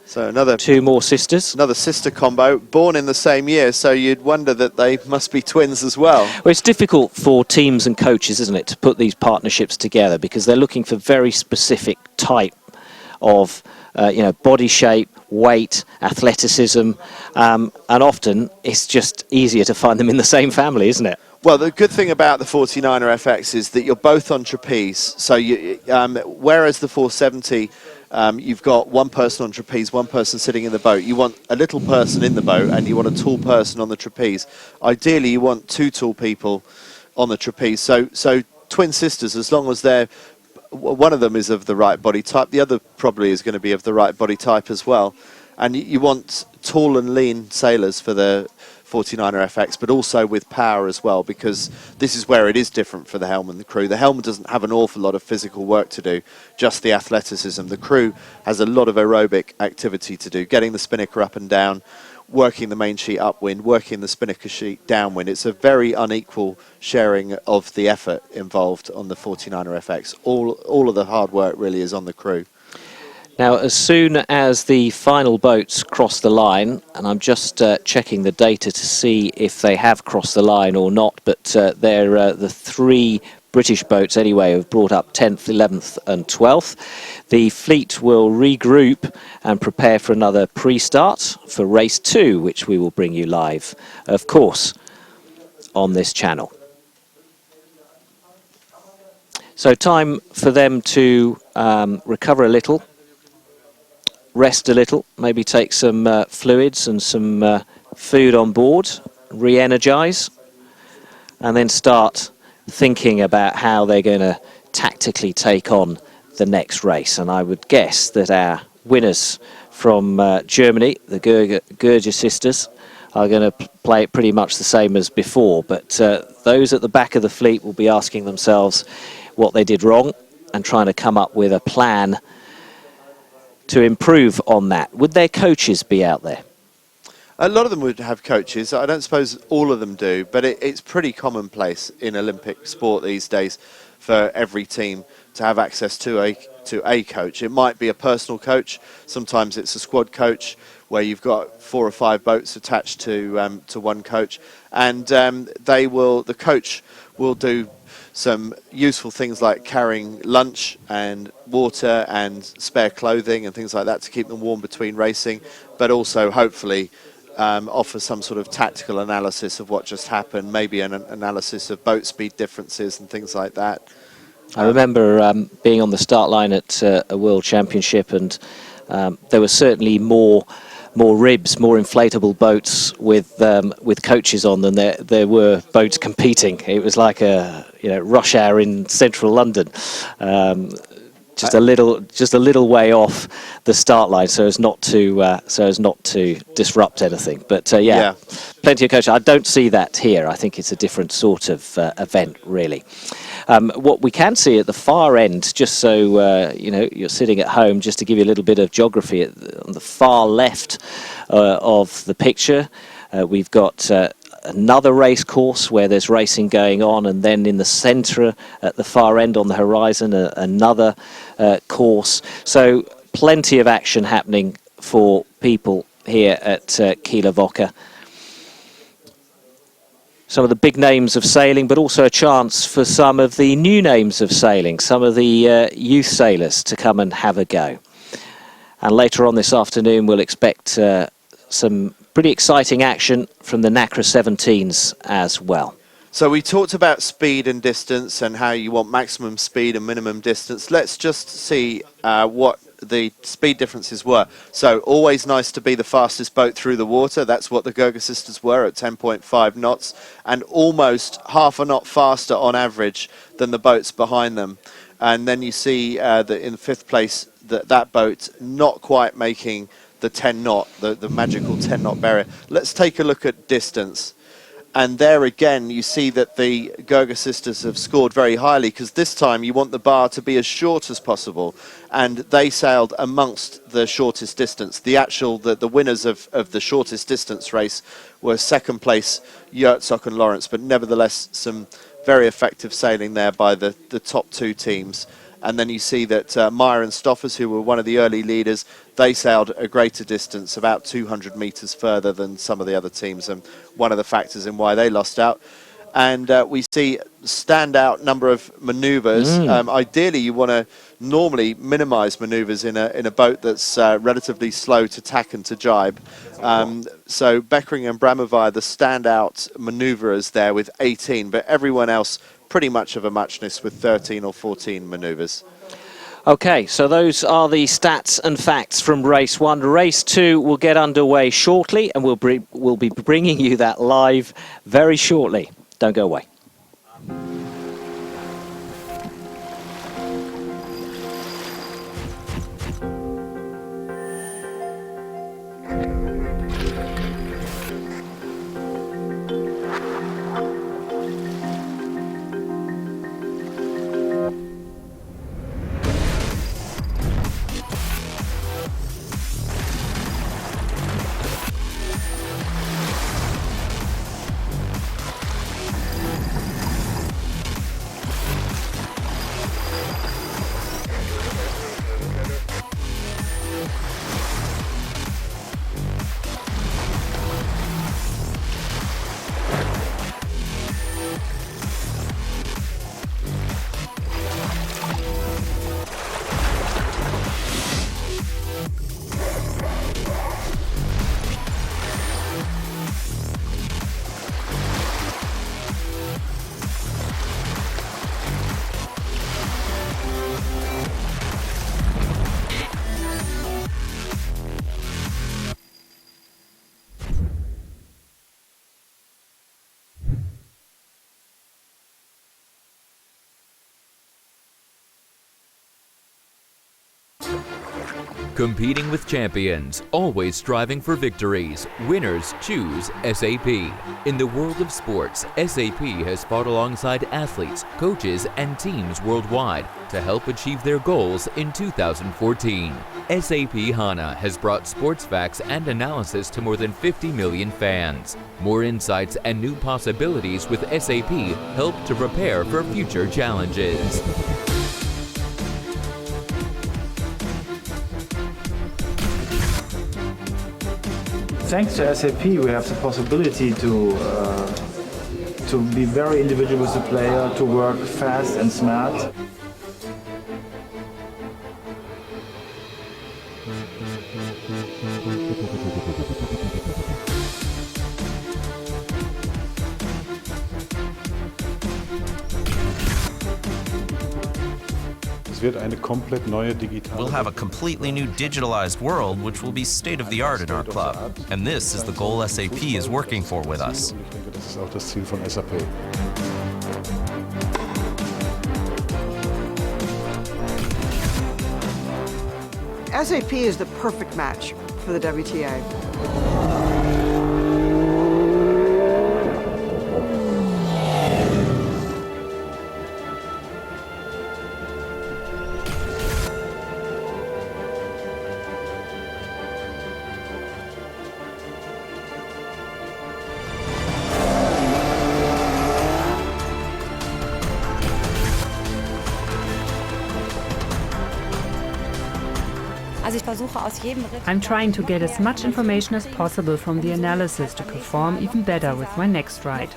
So another 2 more sisters. Another sister combo, born in the same year, so you'd wonder that they must be twins as well. Well, it's difficult for teams and coaches, isn't it, to put these partnerships together, because they're looking for very specific type of body shape, weight, athleticism, and often it's just easier to find them in the same family, isn't it? Well, the good thing about the 49er FX is that you're both on trapeze. So whereas the 470, you've got one person on trapeze, one person sitting in the boat. You want a little person in the boat and you want a tall person on the trapeze. Ideally, you want 2 tall people on the trapeze. So twin sisters, as long as one of them is of the right body type, the other probably is going to be of the right body type as well. And you want tall and lean sailors for the 49er FX, but also with power as well, because this is where it is different for the helm and the crew. The helm doesn't have an awful lot of physical work to do, just the athleticism. The crew has a lot of aerobic activity to do, getting the spinnaker up and down, working the main sheet upwind, working the spinnaker sheet downwind. It's a very unequal sharing of the effort involved on the 49er FX. All of the hard work really is on the crew. Now, as soon as the final boats cross the line, and I'm just checking the data to see if they have crossed the line or not, but they're the 3 British boats anyway have brought up 10th, 11th and 12th. The fleet will regroup and prepare for another pre-start for race 2, which we will bring you live, of course, on this channel. So time for them to recover a little, rest a little, maybe take some fluids and some food on board, re-energise, and then start thinking about how they're going to tactically take on the next race. And I would guess that our winners from Germany, the Gerger sisters, are going to play it pretty much the same as before. But those at the back of the fleet will be asking themselves what they did wrong and trying to come up with a plan to improve on that. Would their coaches be out there? A lot of them would have coaches. I don't suppose all of them do, but it's pretty commonplace in Olympic sport these days for every team to have access to a coach. It might be a personal coach. Sometimes it's a squad coach where you've got 4 or 5 boats attached to one coach, and the coach will do some useful things like carrying lunch and water and spare clothing and things like that to keep them warm between racing, but also hopefully offer some sort of tactical analysis of what just happened, maybe an analysis of boat speed differences and things like that. I remember being on the start line at a World Championship, and there were certainly more ribs, more inflatable boats with coaches on than there were boats competing. It was like a rush hour in central London. Just a little way off the start line, so as not to disrupt anything. But plenty of coaches. I don't see that here. I think it's a different sort of event, really. What we can see at the far end, just so you're sitting at home, just to give you a little bit of geography, on the far left of the picture, we've got another race course where there's racing going on, and then in the centre at the far end on the horizon another course. So plenty of action happening for people here at Kieler Woche. Some of the big names of sailing, but also a chance for some of the new names of sailing, some of the youth sailors to come and have a go. And later on this afternoon we'll expect some pretty exciting action from the NACRA 17s as well. So we talked about speed and distance and how you want maximum speed and minimum distance. Let's just see what the speed differences were. So always nice to be the fastest boat through the water. That's what the Gerger sisters were at 10.5 knots, and almost half a knot faster on average than the boats behind them. And then you see that in 5th place that boat not quite making the 10 knot, the magical 10 knot barrier. Let's take a look at distance. And there again, you see that the Gerger sisters have scored very highly, because this time you want the bar to be as short as possible. And they sailed amongst the shortest distance. The winners of the shortest distance race were 2nd place, Yurtzok and Lawrence, but nevertheless some very effective sailing there by the top 2 teams. And then you see that Meyer and Stoffers, who were one of the early leaders, they sailed a greater distance, about 200 metres further than some of the other teams, and one of the factors in why they lost out. And we see standout number of manoeuvres. Ideally, you want to normally minimise manoeuvres in a boat that's relatively slow to tack and to jibe. So Beckering and Bramovaya, the standout manoeuvrers there with 18, but everyone else pretty much of a muchness with 13 or 14 manoeuvres. Okay, so those are the stats and facts from race 1. Race 2 will get underway shortly, and we'll be bringing you that live very shortly. Don't go away. Competing with champions, always striving for victories, winners choose SAP. In the world of sports, SAP has fought alongside athletes, coaches, and teams worldwide to help achieve their goals in 2014. SAP HANA has brought sports facts and analysis to more than 50 million fans. More insights and new possibilities with SAP help to prepare for future challenges. Thanks to SAP, we have the possibility to be very individual as a player, to work fast and smart. We'll have a completely new digitalized world which will be state-of-the-art in our club. And this is the goal SAP is working for with us. SAP is the perfect match for the WTA. I'm trying to get as much information as possible from the analysis to perform even better with my next ride.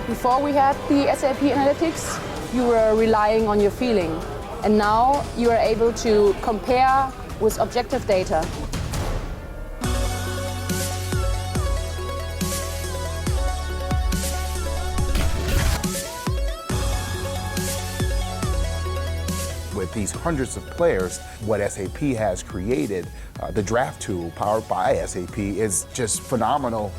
Before we had the SAP analytics, you were relying on your feeling. And now you are able to compare with objective data. With these hundreds of players, what SAP has created, the draft tool powered by SAP, is just phenomenal.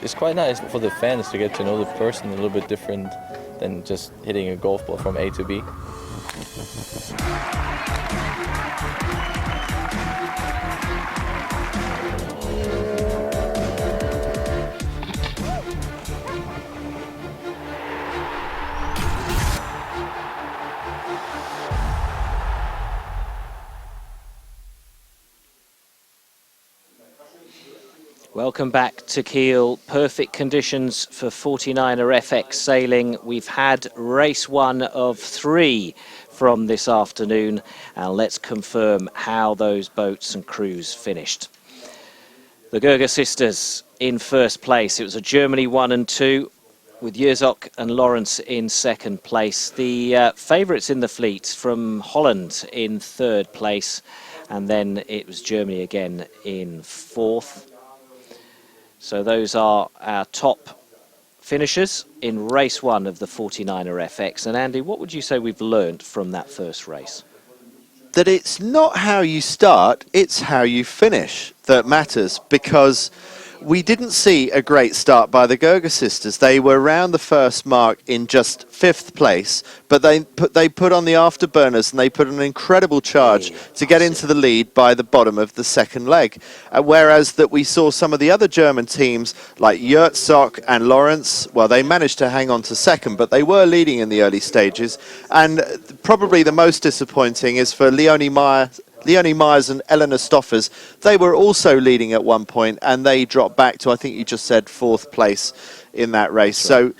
It's quite nice for the fans to get to know the person a little bit different than just hitting a golf ball from A to B. Welcome back to Kiel. Perfect conditions for 49er FX sailing. We've had race 1 of 3 from this afternoon, and let's confirm how those boats and crews finished. The Gerger sisters in first place. It was a Germany 1 and 2 with Jerzok and Lawrence in second place. The favourites in the fleet from Holland in third place, and then it was Germany again in fourth. So those are our top finishers in race 1 of the 49er FX. And Andy, what would you say we've learnt from that first race? That it's not how you start, it's how you finish that matters, because we didn't see a great start by the Gerger sisters. They were around the first mark in just 5th place, but they put on the afterburners and they put an incredible charge to get into the lead by the bottom of the second leg. Whereas that we saw some of the other German teams like Jerzok and Lawrence, well, they managed to hang on to second, but they were leading in the early stages. And probably the most disappointing is for Leonie Myers and Eleanor Stoffers. They were also leading at one point, and they dropped back to, I think you just said, 4th place in that race. So,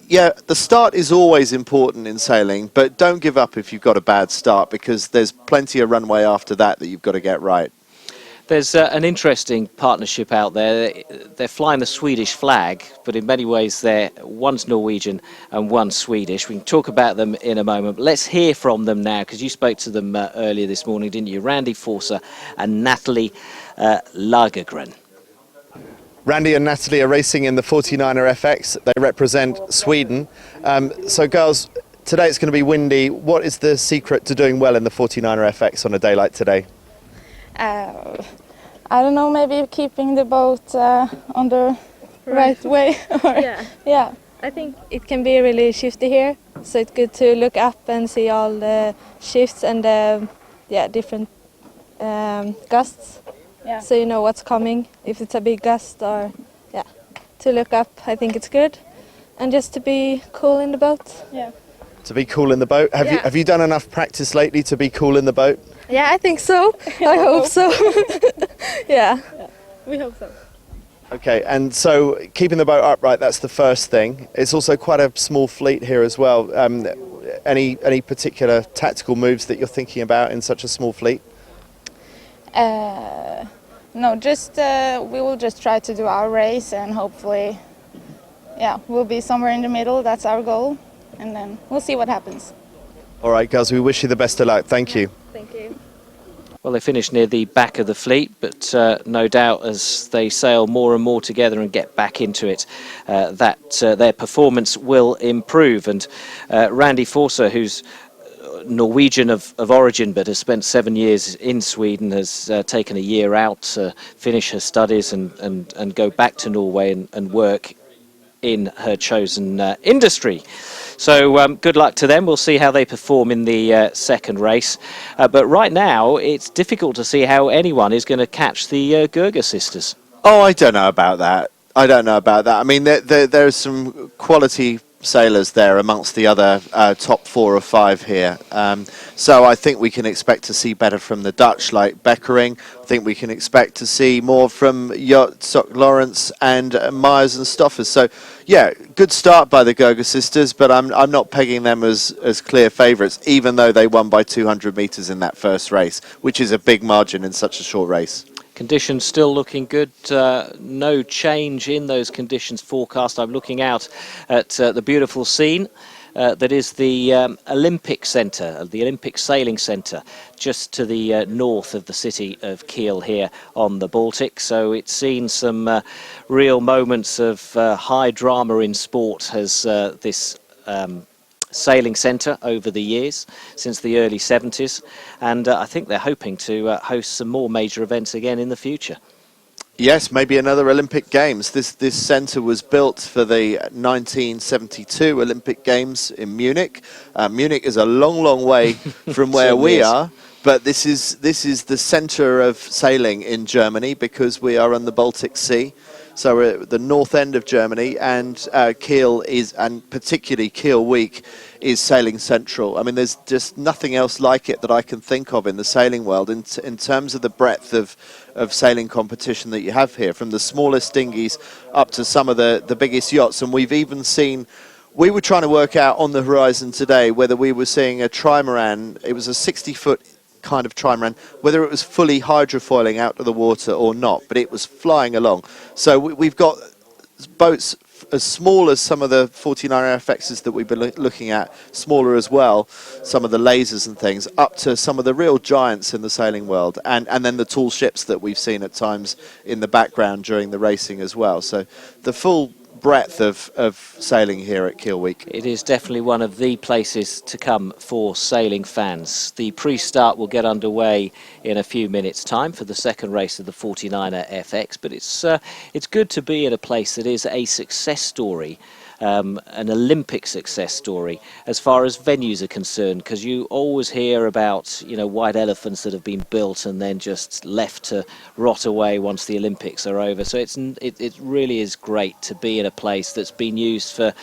yeah, the start is always important in sailing, but don't give up if you've got a bad start, because there's plenty of runway after that you've got to get right. There's an interesting partnership out there. They're flying the Swedish flag, but in many ways one's Norwegian and one's Swedish. We can talk about them in a moment. But let's hear from them now, because you spoke to them earlier this morning, didn't you? Randy Forser and Natalie Lagergren. Randy and Natalie are racing in the 49er FX. They represent Sweden. So girls, Today it's going to be windy. What is the secret to doing well in the 49er FX on a day like today? I don't know, maybe keeping the boat on the right way. Yeah. I think it can be really shifty here, so it's good to look up and see all the shifts and the different gusts. Yeah. So you know what's coming, if it's a big gust or to look up. I think it's good, and just to be cool in the boat. Yeah. To be cool in the boat. Have you done enough practice lately to be cool in the boat? Yeah, I think so. I hope so. Yeah, we hope so. Okay, and so keeping the boat upright, that's the first thing. It's also quite a small fleet here as well. Any particular tactical moves that you're thinking about in such a small fleet? No, just we will just try to do our race, and hopefully, we'll be somewhere in the middle. That's our goal, and then we'll see what happens. All right, girls, we wish you the best of luck. Thank you. Thank you. Well, they finish near the back of the fleet, but no doubt as they sail more and more together and get back into it, that their performance will improve. And Randy Forser, who's Norwegian of origin but has spent 7 years in Sweden, has taken a year out to finish her studies and go back to Norway and work in her chosen industry. So good luck to them. We'll see how they perform in the second race. But right now, it's difficult to see how anyone is going to catch the Gerger sisters. Oh, I don't know about that. I mean, there's some quality sailors there amongst the other top 4 or 5 here. So I think we can expect to see better from the Dutch, like Beckering. I think we can expect to see more from Jot Lawrence and Myers and Stoffers. So, yeah, good start by the Gerger sisters, but I'm not pegging them as clear favourites, even though they won by 200 metres in that first race, which is a big margin in such a short race. Conditions still looking good. No change in those conditions forecast. I'm looking out at the beautiful scene that is the Olympic Centre, the Olympic Sailing Centre, just to the north of the city of Kiel here on the Baltic. So it's seen some real moments of high drama in sport as this sailing centre over the years, since the early 70s, and I think they're hoping to host some more major events again in the future. Yes, maybe another Olympic Games. This centre was built for the 1972 Olympic Games in Munich. Munich is a long way from where we are, but this is the centre of sailing in Germany because we are on the Baltic Sea. So we're at the north end of Germany, and Kiel is, and particularly Kiel Week, is sailing central. I mean, there's just nothing else like it that I can think of in the sailing world in terms of the breadth of sailing competition that you have here, from the smallest dinghies up to some of the biggest yachts. And we've even seen, we were trying to work out on the horizon today whether we were seeing a trimaran. It was a 60-foot kind of trimaran, whether it was fully hydrofoiling out of the water or not, but it was flying along. So we've got boats as small as some of the 49er FXs that we've been looking at, smaller as well, some of the lasers and things, up to some of the real giants in the sailing world, and then the tall ships that we've seen at times in the background during the racing as well. So the full breadth of sailing here at Kiel Week. It is definitely one of the places to come for sailing fans. The pre-start will get underway in a few minutes' time for the second race of the 49er FX, but it's good to be in a place that is a success story, an Olympic success story as far as venues are concerned, because you always hear about, you know, white elephants that have been built and then just left to rot away once the Olympics are over. So it really is great to be in a place that's been used for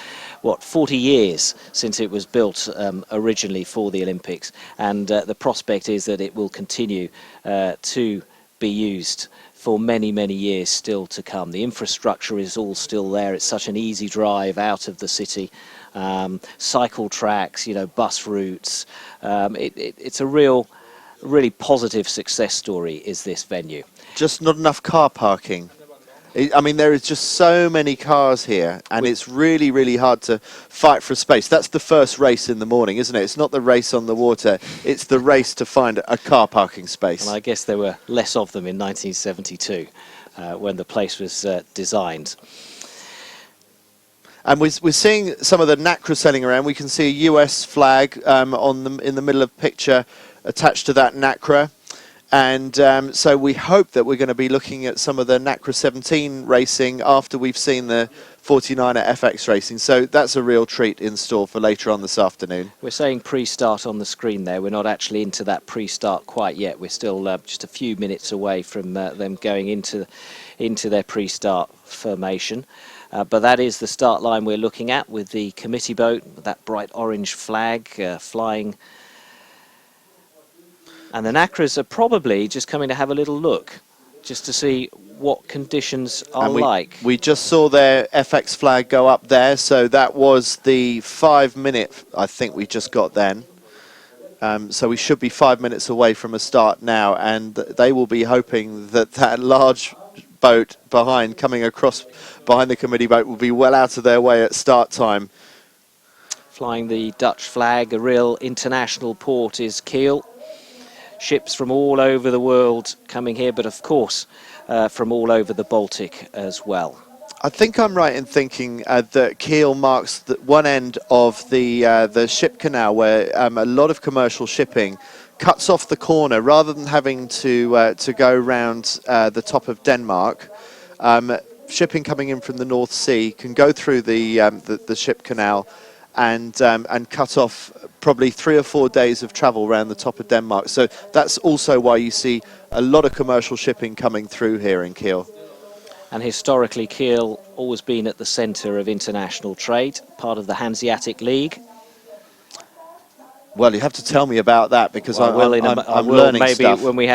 40 years since it was built originally for the Olympics, and the prospect is that it will continue to be used for many years still to come. The infrastructure is all still there. It's such an easy drive out of the city. Cycle tracks, you know, bus routes. It's a really positive success story, is this venue. Just not enough car parking. I mean, there is just so many cars here, and it's really hard to fight for space. That's the first race in the morning, isn't it? It's not the race on the water. It's the race to find a car parking space. And I guess there were less of them in 1972 when the place was designed. And we're seeing some of the NACRA sailing around. We can see a US flag in the middle of the picture attached to that NACRA. And so we hope that we're going to be looking at some of the NACRA 17 racing after we've seen the 49er FX racing. So that's a real treat in store for later on this afternoon. We're saying pre-start on the screen there. We're not actually into that pre-start quite yet. We're still just a few minutes away from them going into their pre-start formation. But that is the start line we're looking at with the committee boat, with that bright orange flag flying. And the NACRAs are probably just coming to have a little look, just to see what conditions are like. We just saw their FX flag go up there, so that was the 5 minute, I think we just got then. So we should be 5 minutes away from a start now, and they will be hoping that that large boat coming across behind the committee boat will be well out of their way at start time. Flying the Dutch flag, a real international port is Kiel. Ships from all over the world coming here, but of course from all over the Baltic as well. I think I'm right in thinking that Kiel marks one end of the ship canal where a lot of commercial shipping cuts off the corner rather than having to go round the top of Denmark. Shipping coming in from the North Sea can go through the ship canal and cut off probably 3 or 4 days of travel around the top of Denmark. So that's also why you see a lot of commercial shipping coming through here in Kiel. And historically, Kiel always been at the centre of international trade, part of the Hanseatic League. Well, you have to tell me about that because I'm learning maybe stuff. when we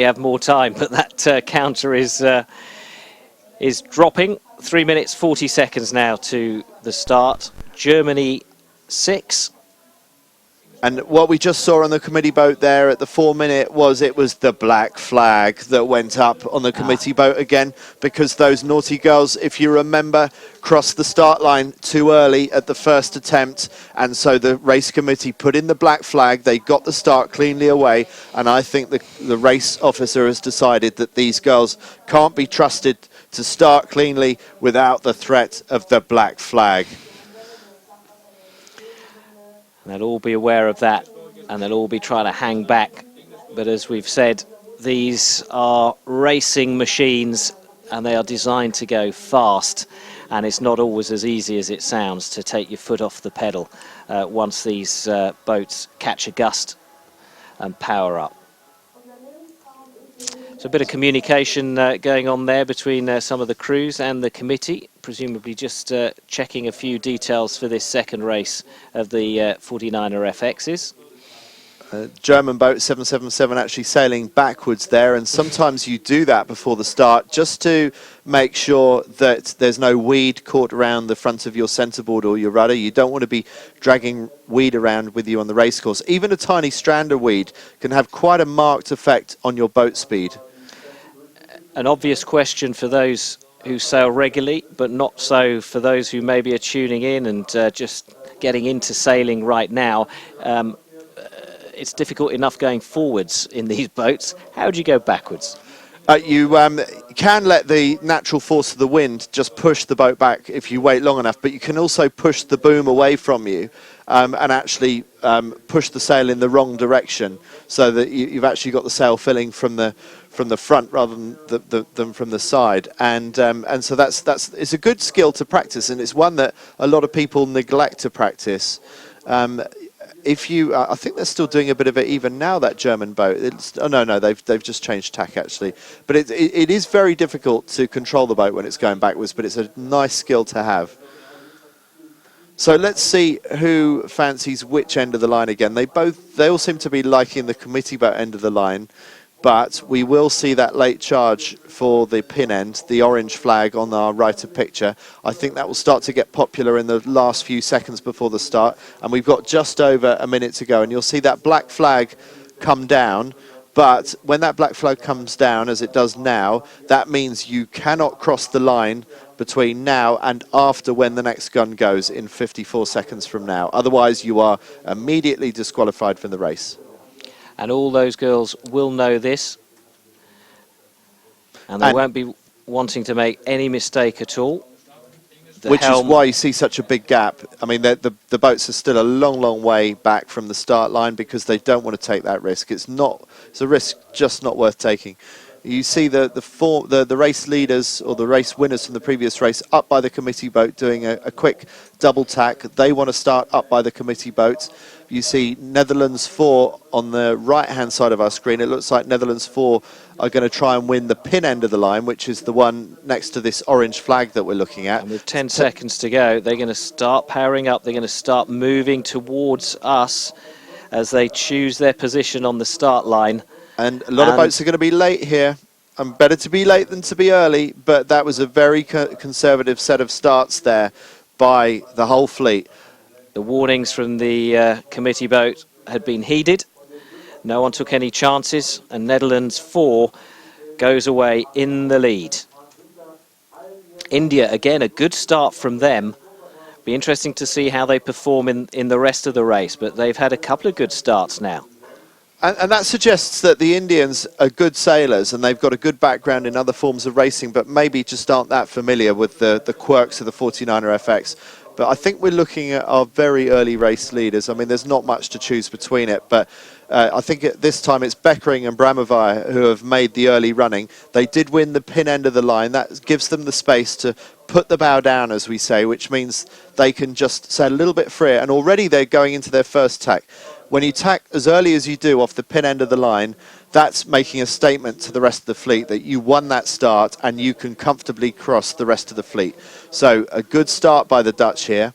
have more time. But that counter is dropping. 3 minutes 40 seconds now to the start. Germany 6. And what we just saw on the committee boat there at the 4 minute was the black flag that went up on the committee boat again, because those naughty girls, if you remember, crossed the start line too early at the first attempt, and so the race committee put in the black flag. They got the start cleanly away, and I think the race officer has decided that these girls can't be trusted to start cleanly without the threat of the black flag. And they'll all be aware of that, and they'll all be trying to hang back. But as we've said, these are racing machines, and they are designed to go fast. And it's not always as easy as it sounds to take your foot off the pedal once these boats catch a gust and power up. So a bit of communication going on there between some of the crews and the committee, presumably just checking a few details for this second race of the 49er FXs. German boat 777 actually sailing backwards there, and sometimes you do that before the start just to make sure that there's no weed caught around the front of your centerboard or your rudder. You don't want to be dragging weed around with you on the race course. Even a tiny strand of weed can have quite a marked effect on your boat speed. An obvious question for those who sail regularly, but not so for those who maybe are tuning in and just getting into sailing right now. It's difficult enough going forwards in these boats. How do you go backwards? You can let the natural force of the wind just push the boat back if you wait long enough, but you can also push the boom away from you and actually push the sail in the wrong direction, so that you've actually got the sail filling from the front rather than from the side. And so it's a good skill to practice, and it's one that a lot of people neglect to practice. I think they're still doing a bit of it even now, that German boat. They've just changed tack actually. But it is very difficult to control the boat when it's going backwards, but it's a nice skill to have. So let's see who fancies which end of the line again. They all seem to be liking the committee boat end of the line, but we will see that late charge for the pin end, the orange flag on our right of picture. I think that will start to get popular in the last few seconds before the start, and we've got just over a minute to go, and you'll see that black flag come down. But when that black flag comes down, as it does now, that means you cannot cross the line between now and after when the next gun goes in 54 seconds from now. Otherwise, you are immediately disqualified from the race. And all those girls will know this, and they won't be wanting to make any mistake at all. Which is why you see such a big gap. I mean, the boats are still a long, long way back from the start line because they don't want to take that risk. It's a risk just not worth taking. You see the race leaders or the race winners from the previous race up by the committee boat doing a quick double tack. They want to start up by the committee boat. You see Netherlands 4 on the right-hand side of our screen. It looks like Netherlands 4 are going to try and win the pin end of the line, which is the one next to this orange flag that we're looking at. And with 10 seconds to go, they're going to start powering up. They're going to start moving towards us as they choose their position on the start line. And a lot of boats are going to be late here. And better to be late than to be early, but that was a very conservative set of starts there by the whole fleet. The warnings from the committee boat had been heeded. No one took any chances, and Netherlands 4 goes away in the lead. India, again, a good start from them. Be interesting to see how they perform in the rest of the race, but they've had a couple of good starts now. And that suggests that the Indians are good sailors and they've got a good background in other forms of racing, but maybe just aren't that familiar with the quirks of the 49er FX. But I think we're looking at our very early race leaders. I mean, there's not much to choose between it, but I think at this time it's Beckering and Bramovair who have made the early running. They did win the pin end of the line. That gives them the space to put the bow down, as we say, which means they can just sail a little bit freer. And already they're going into their first tack. When you tack as early as you do off the pin end of the line, that's making a statement to the rest of the fleet that you won that start and you can comfortably cross the rest of the fleet. So a good start by the Dutch here.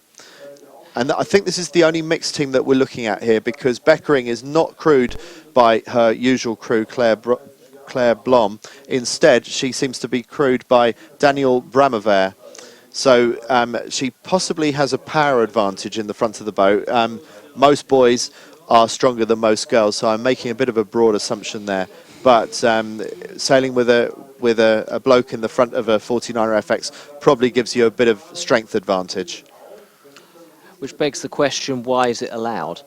And I think this is the only mixed team that we're looking at here because Beckering is not crewed by her usual crew, Claire Blom. Instead, she seems to be crewed by Daniel Bramovair. So she possibly has a power advantage in the front of the boat. Most boys are stronger than most girls, so I'm making a bit of a broad assumption there. But sailing with a bloke in the front of a 49er FX probably gives you a bit of strength advantage. Which begs the question, why is it allowed?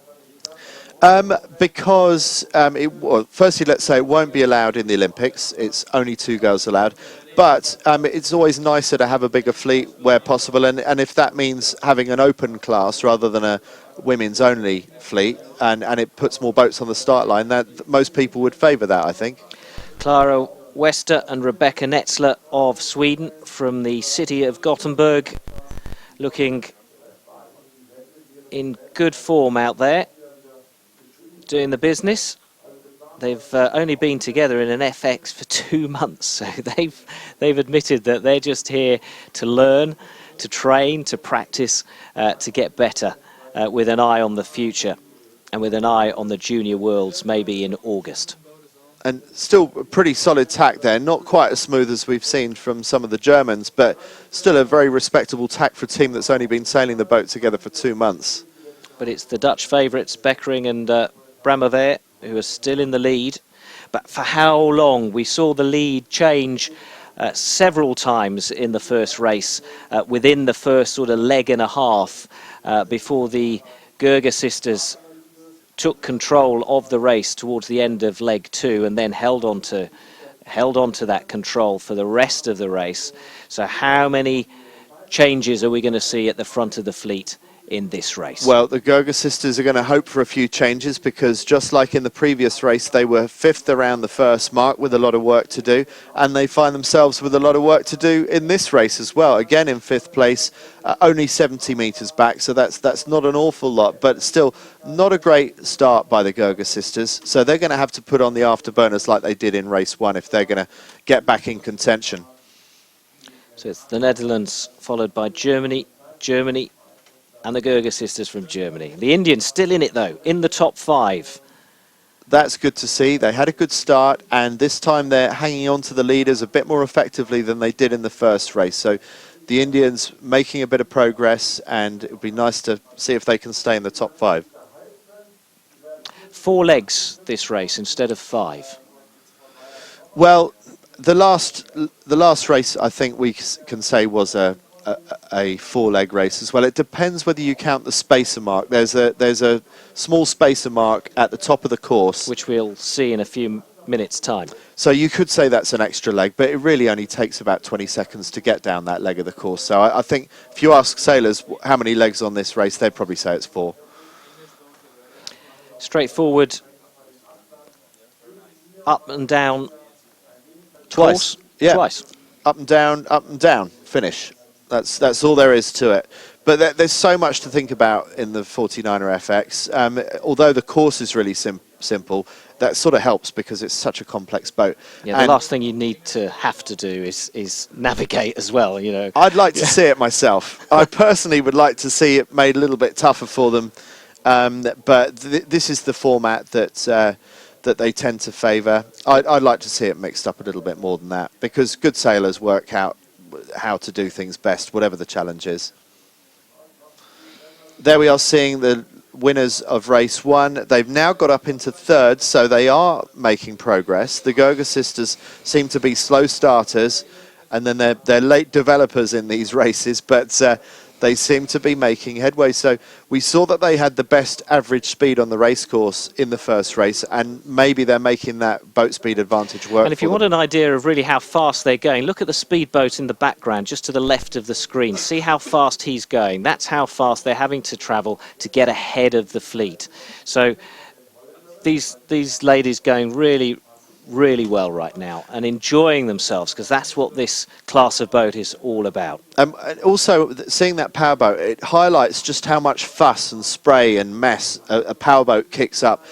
Because, well, firstly, let's say it won't be allowed in the Olympics. It's only 2 girls allowed. But it's always nicer to have a bigger fleet where possible. And if that means having an open class rather than a women's only fleet, and it puts more boats on the start line, that most people would favour that, I think. Clara Wester and Rebecca Netzler of Sweden from the city of Gothenburg looking in good form out there, doing the business. They've only been together in an FX for 2 months, so they've admitted that they're just here to learn, to train, to practice, to get better, with an eye on the future and with an eye on the Junior Worlds maybe in August. And still a pretty solid tack there, not quite as smooth as we've seen from some of the Germans, but still a very respectable tack for a team that's only been sailing the boat together for 2 months. But it's the Dutch favourites, Beckering and Bramovair, who are still in the lead. But for how long? We saw the lead change several times in the first race, within the first sort of leg and a half, before the Gerger sisters took control of the race towards the end of leg 2 and then held on to that control for the rest of the race. So how many changes are we going to see at the front of the fleet in this race? Well, the Gerger sisters are going to hope for a few changes because just like in the previous race, they were 5th around the first mark with a lot of work to do, and they find themselves with a lot of work to do in this race as well. Again, in 5th place, only 70 metres back, so that's not an awful lot, but still not a great start by the Gerger sisters. So they're going to have to put on the afterburners like they did in race 1 if they're going to get back in contention. So it's the Netherlands followed by Germany, and the Gerger sisters from Germany. The Indians still in it though, in the top 5. That's good to see. They had a good start, and this time they're hanging on to the leaders a bit more effectively than they did in the first race. So the Indians making a bit of progress, and it would be nice to see if they can stay in the top 5. 4 legs this race instead of 5. Well, the last race I think we can say was a 4-leg race as well. It depends whether you count the spacer mark. There's a small spacer mark at the top of the course, which we'll see in a few minutes' time. So you could say that's an extra leg, but it really only takes about 20 seconds to get down that leg of the course. So I think if you ask sailors how many legs on this race, they'd probably say it's 4. Straightforward, up and down. Twice. Course. Yeah. Twice. Up and down, finish. That's all there is to it. But there's so much to think about in the 49er FX. Although the course is really simple, that sort of helps because it's such a complex boat. Yeah, the last thing you need to have to do is navigate as well, you know. I'd like to see it myself. I personally would like to see it made a little bit tougher for them. But this is the format that they tend to favour. I'd like to see it mixed up a little bit more than that, because good sailors work out how to do things best, whatever the challenge is. There we are seeing the winners of race 1. They've now got up into 3rd, so they are making progress. The Goga sisters seem to be slow starters, and then they're late developers in these races, but they seem to be making headway. So we saw that they had the best average speed on the race course in the first race, and maybe they're making that boat speed advantage work. And if you want an idea of really how fast they're going, look at the speedboat in the background, just to the left of the screen. See how fast he's going. That's how fast they're having to travel to get ahead of the fleet. So these ladies going really, really well right now and enjoying themselves, because that's what this class of boat is all about. And also, seeing that powerboat, it highlights just how much fuss and spray and mess a powerboat kicks up.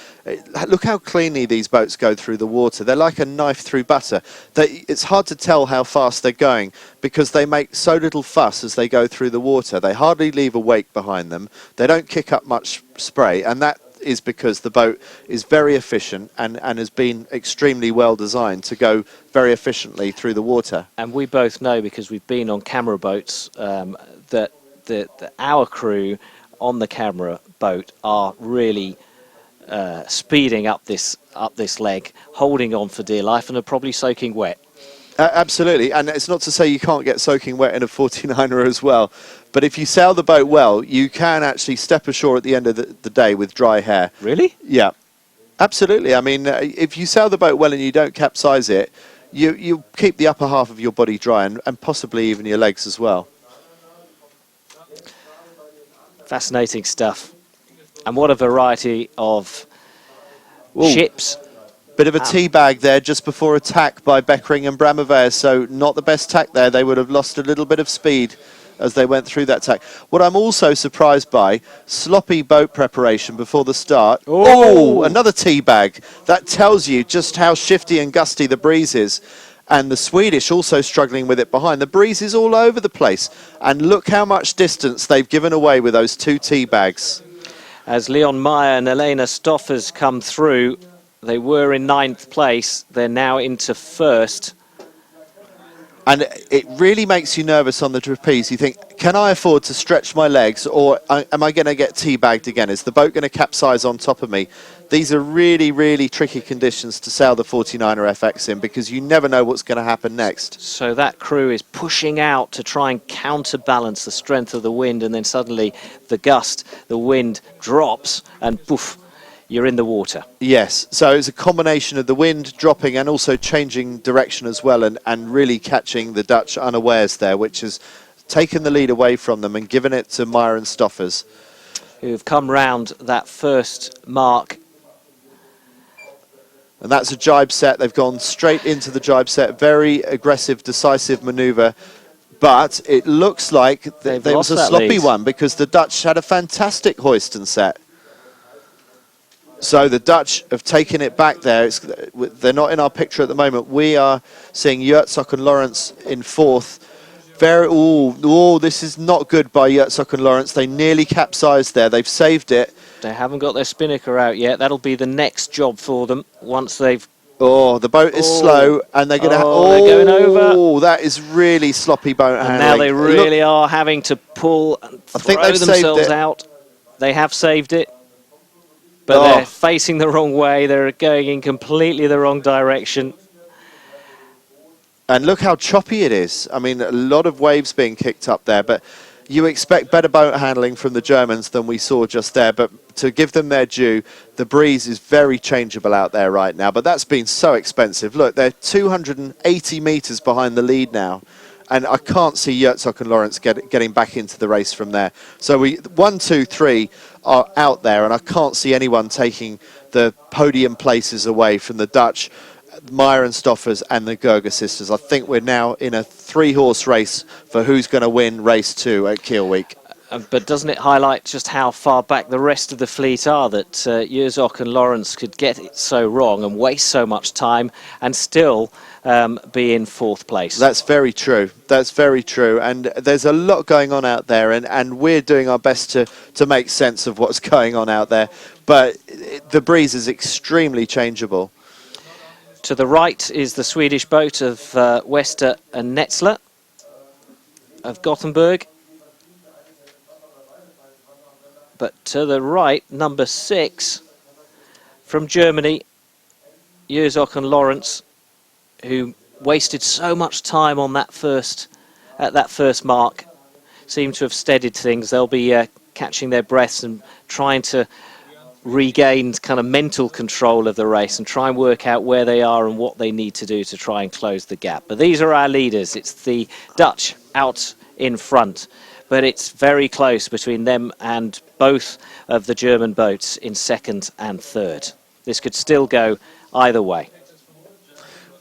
Look how cleanly these boats go through the water. They're like a knife through butter. It's hard to tell how fast they're going because they make so little fuss as they go through the water. They hardly leave a wake behind them. They don't kick up much spray, and that is because the boat is very efficient and has been extremely well designed to go very efficiently through the water. And we both know, because we've been on camera boats, that our crew on the camera boat are really speeding up this leg, holding on for dear life, and are probably soaking wet. Absolutely, and it's not to say you can't get soaking wet in a 49er as well, but if you sail the boat well, you can actually step ashore at the end of the day with dry hair. Really? Yeah, absolutely. I mean, if you sail the boat well and you don't capsize it, you keep the upper half of your body dry and possibly even your legs as well. Fascinating stuff. And what a variety of ships. Bit of a teabag there just before attack by Beckering and Bramovez, so not the best tack there. They would have lost a little bit of speed as they went through that tack. What I'm also surprised by, sloppy boat preparation before the start. Oh, another teabag. That tells you just how shifty and gusty the breeze is. And the Swedish also struggling with it behind. The breeze is all over the place. And look how much distance they've given away with those 2 teabags. As Leon Meyer and Elena Stoffers come through, they were in 9th place. They're now into 1st. And it really makes you nervous on the trapeze. You think, can I afford to stretch my legs, or am I going to get teabagged again? Is the boat going to capsize on top of me? These are really, really tricky conditions to sail the 49er FX in, because you never know what's going to happen next. So that crew is pushing out to try and counterbalance the strength of the wind, and then suddenly the gust, the wind drops, and poof, you're in the water. Yes, so it's a combination of the wind dropping and also changing direction as well, and really catching the Dutch unawares there, which has taken the lead away from them and given it to Meyer and Stoffers, who've come round that first mark. And that's a jibe set. They've gone straight into the jibe set. Very aggressive, decisive manoeuvre. But it looks like there was a sloppy one, because the Dutch had a fantastic hoist and set. So the Dutch have taken it back there. They're not in our picture at the moment. We are seeing Yurtzok and Lawrence in 4th. This is not good by Yurtzok and Lawrence. They nearly capsized there. They've saved it. They haven't got their spinnaker out yet. That'll be the next job for them once they've... Oh, the boat is slow, and they're going to... they're going over. Oh, that is really sloppy boat handling. And now they really are having to pull and throw themselves out. They have saved it. But they're facing the wrong way. They're going in completely the wrong direction. And look how choppy it is. I mean, a lot of waves being kicked up there. But You expect better boat handling from the Germans than we saw just there, but to give them their due, the breeze is very changeable out there right now, but that's been so expensive. Look, they're 280 metres behind the lead now, and I can't see Herzog and Lawrence getting back into the race from there. So 1, 2, 3 are out there, and I can't see anyone taking the podium places away from the Dutch, Meyer and Stoffers and the Gerger sisters. I think we're now in a 3-horse race for who's going to win race 2 at Kiel Week. But doesn't it highlight just how far back the rest of the fleet are, that Herzog and Lawrence could get it so wrong and waste so much time and still be in 4th place? That's very true. That's very true. And there's a lot going on out there, and we're doing our best to make sense of what's going on out there. But the breeze is extremely changeable. To the right is the Swedish boat of Wester and Netzler of Gothenburg. But to the right, number 6 from Germany, Herzog and Lawrence, who wasted so much time on that first mark, seem to have steadied things. They'll be catching their breaths and trying to regain kind of mental control of the race and try and work out where they are and what they need to do to try and close the gap. But these are our leaders. It's the Dutch out in front, but it's very close between them and both of the German boats in 2nd and 3rd. This could still go either way.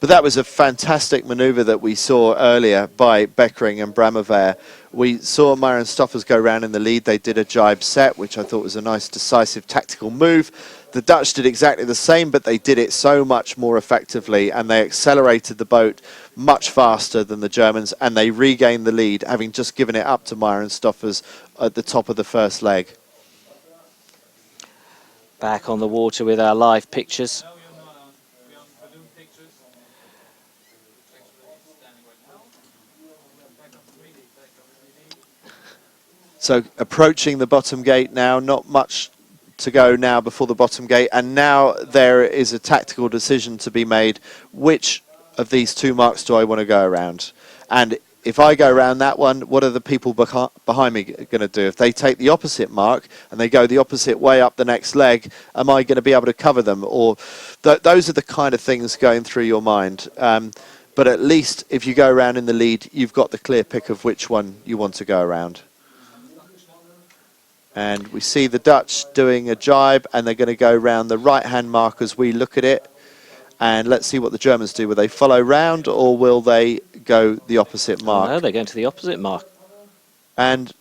But that was a fantastic manoeuvre that we saw earlier by Beckering and Brameweer. We saw Meyer and Stoffers go round in the lead. They did a jibe set, which I thought was a nice, decisive, tactical move. The Dutch did exactly the same, but they did it so much more effectively, and they accelerated the boat much faster than the Germans, and they regained the lead, having just given it up to Meyer and Stoffers at the top of the first leg. Back on the water with our live pictures. So approaching the bottom gate now, not much to go now before the bottom gate, and now there is a tactical decision to be made. Which of these 2 marks do I want to go around? And if I go around that one, what are the people behind me going to do? If they take the opposite mark and they go the opposite way up the next leg, am I going to be able to cover them? Or those are the kind of things going through your mind. But at least if you go around in the lead, you've got the clear pick of which one you want to go around. And we see the Dutch doing a jibe, and they're going to go round the right-hand mark as we look at it. And let's see what the Germans do. Will they follow round, or will they go the opposite mark? No, they're going to the opposite mark. And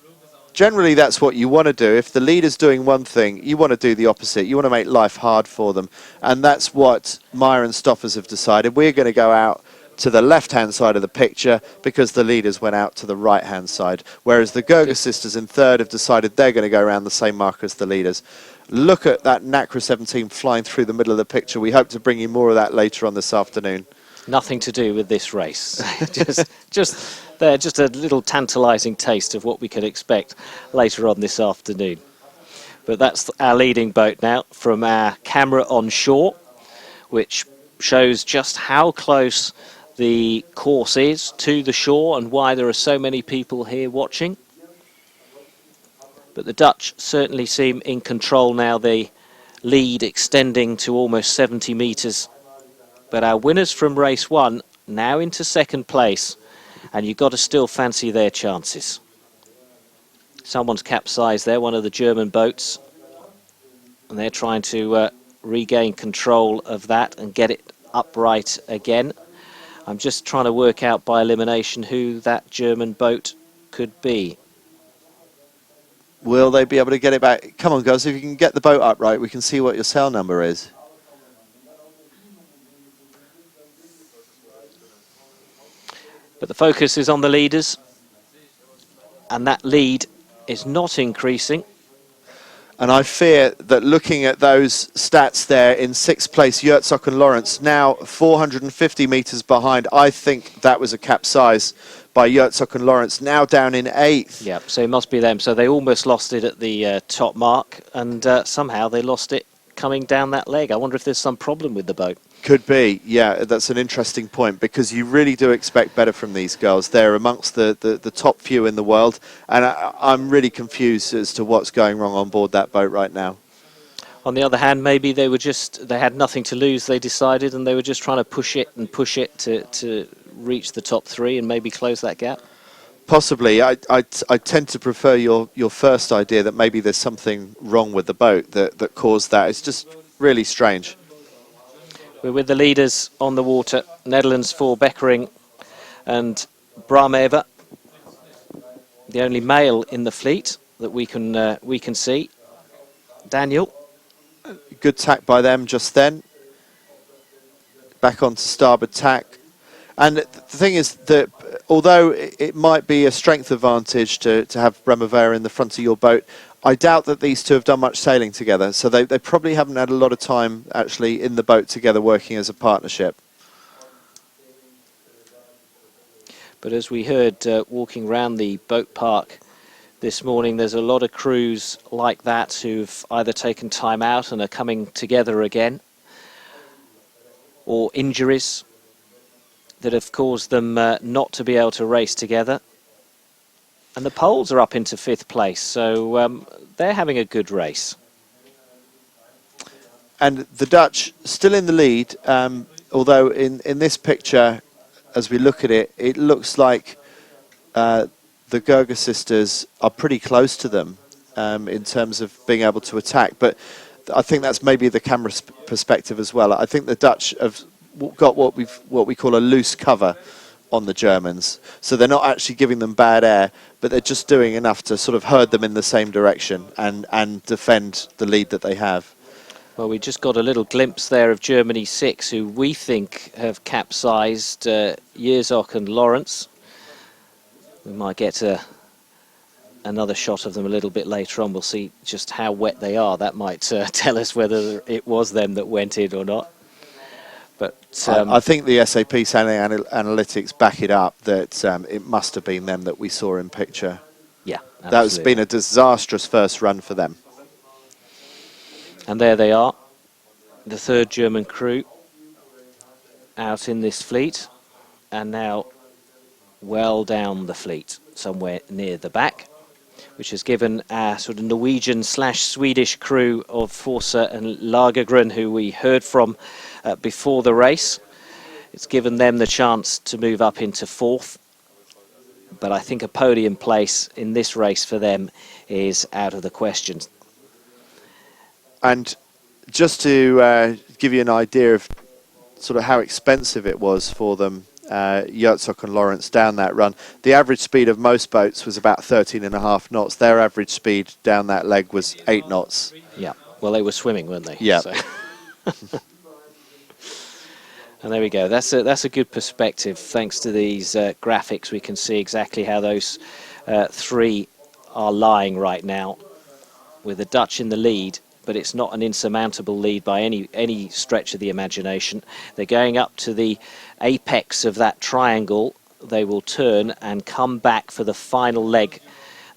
generally that's what you want to do. If the leader's doing one thing, you want to do the opposite. You want to make life hard for them. And that's what Meyer and Stoffers have decided. We're going to go out to the left-hand side of the picture because the leaders went out to the right-hand side, whereas the Gerger sisters in 3rd have decided they're going to go around the same mark as the leaders. Look at that NACRA 17 flying through the middle of the picture. We hope to bring you more of that later on this afternoon. Nothing to do with this race. just a little tantalising taste of what we could expect later on this afternoon. But that's our leading boat now from our camera on shore, which shows just how close the course is to the shore and why there are so many people here watching. But the Dutch certainly seem in control now, the lead extending to almost 70 metres. But our winners from race 1 now into 2nd place, and you've got to still fancy their chances. Someone's capsized there, one of the German boats, and they're trying to regain control of that and get it upright again. I'm just trying to work out by elimination who that German boat could be. Will they be able to get it back? Come on, guys, if you can get the boat upright, we can see what your cell number is. But the focus is on the leaders, and that lead is not increasing. And I fear that looking at those stats there, in 6th place, Herzog and Lawrence, now 450 metres behind. I think that was a capsize by Herzog and Lawrence, now down in 8th. Yeah, so it must be them. So they almost lost it at the top mark, and somehow they lost it coming down that leg. I wonder if there's some problem with the boat. Could be, yeah, that's an interesting point, because you really do expect better from these girls. They're amongst the top few in the world, and I'm really confused as to what's going wrong on board that boat right now. On the other hand, maybe they had nothing to lose, they decided, and they were just trying to push it to reach the top three and maybe close that gap. Possibly. I tend to prefer your first idea, that maybe there's something wrong with the boat that caused that. It's just really strange. We're with the leaders on the water. Netherlands for Beckering and Brameva, the only male in the fleet that we can see. Daniel. Good tack by them just then. Back onto starboard tack. And the thing is that although it might be a strength advantage to have Brameva in the front of your boat, I doubt that these two have done much sailing together, so they probably haven't had a lot of time actually in the boat together working as a partnership. But as we heard walking around the boat park this morning, there's a lot of crews like that who've either taken time out and are coming together again, or injuries that have caused them not to be able to race together. And the Poles are up into 5th place, so they're having a good race. And the Dutch still in the lead, although in this picture, as we look at it, it looks like the Gerger sisters are pretty close to them in terms of being able to attack. But I think that's maybe the camera perspective as well. I think the Dutch have got what we call a loose cover on the Germans, so they're not actually giving them bad air, but they're just doing enough to sort of herd them in the same direction and defend the lead that they have. Well, we just got a little glimpse there of Germany 6, who we think have capsized, Yerzok and Lawrence. We might get another shot of them a little bit later on. We'll see just how wet they are. That might tell us whether it was them that went in or not. But I think the SAP sailing analytics back it up that it must have been them that we saw in picture. Yeah, absolutely. That's been a disastrous first run for them. And there they are, the 3rd German crew out in this fleet, and now well down the fleet, somewhere near the back, which has given our sort of Norwegian/Swedish crew of Forsa and Lagergren, who we heard from before the race. It's given them the chance to move up into 4th. But I think a podium place in this race for them is out of the question. And just to give you an idea of sort of how expensive it was for them, Yerzok and Lawrence down that run, the average speed of most boats was about 13.5 knots. Their average speed down that leg was 8 knots. Yeah, well, they were swimming, weren't they? Yeah. So. And there we go. That's a good perspective. Thanks to these graphics, we can see exactly how those 3 are lying right now, with the Dutch in the lead. But it's not an insurmountable lead by any stretch of the imagination. They're going up to the apex of that triangle. They will turn and come back for the final leg,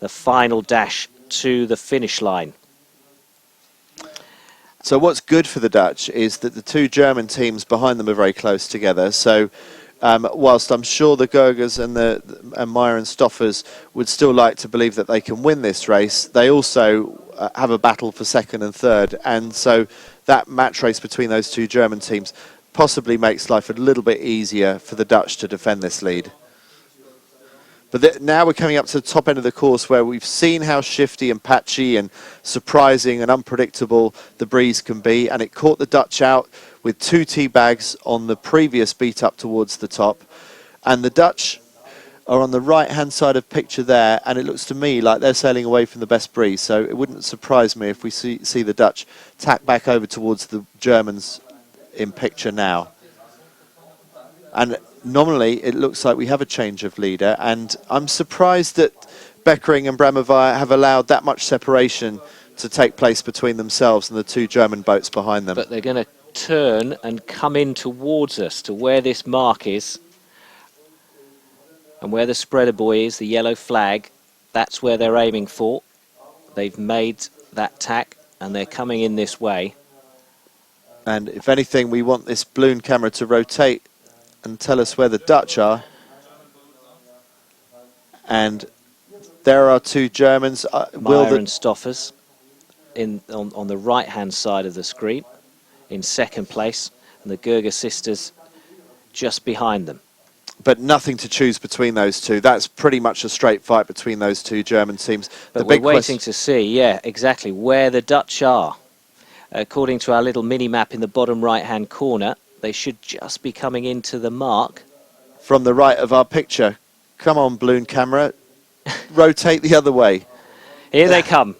the final dash to the finish line. So what's good for the Dutch is that the 2 German teams behind them are very close together. So whilst I'm sure the Gergers and Meyer and Stoffers would still like to believe that they can win this race, they also have a battle for 2nd and 3rd. And so that match race between those 2 German teams possibly makes life a little bit easier for the Dutch to defend this lead. But now we're coming up to the top end of the course, where we've seen how shifty and patchy and surprising and unpredictable the breeze can be. And it caught the Dutch out with 2 tea bags on the previous beat up towards the top. And the Dutch are on the right-hand side of picture there. And it looks to me like they're sailing away from the best breeze. So it wouldn't surprise me if we see the Dutch tack back over towards the Germans in picture now. And nominally, it looks like we have a change of leader, and I'm surprised that Beckering and Brameva have allowed that much separation to take place between themselves and the 2 German boats behind them. But they're going to turn and come in towards us to where this mark is, and where the spreader buoy is, the yellow flag. That's where they're aiming for. They've made that tack, and they're coming in this way. And if anything, we want this balloon camera to rotate and tell us where the Dutch are. And there are two Germans. Meyer and Stoffers on the right-hand side of the screen in second place, and the Gerger sisters just behind them. But nothing to choose between those two. That's pretty much a straight fight between those two German teams. But we're waiting to see, yeah, exactly, where the Dutch are. According to our little mini-map in the bottom right-hand corner, they should just be coming into the mark. From the right of our picture. Come on, balloon camera. Rotate the other way. Here they come.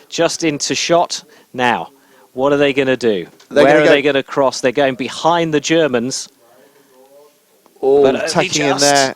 Just into shot. Now, what are they going to do? Where are they going to cross? They're going behind the Germans. Oh, tacking in there.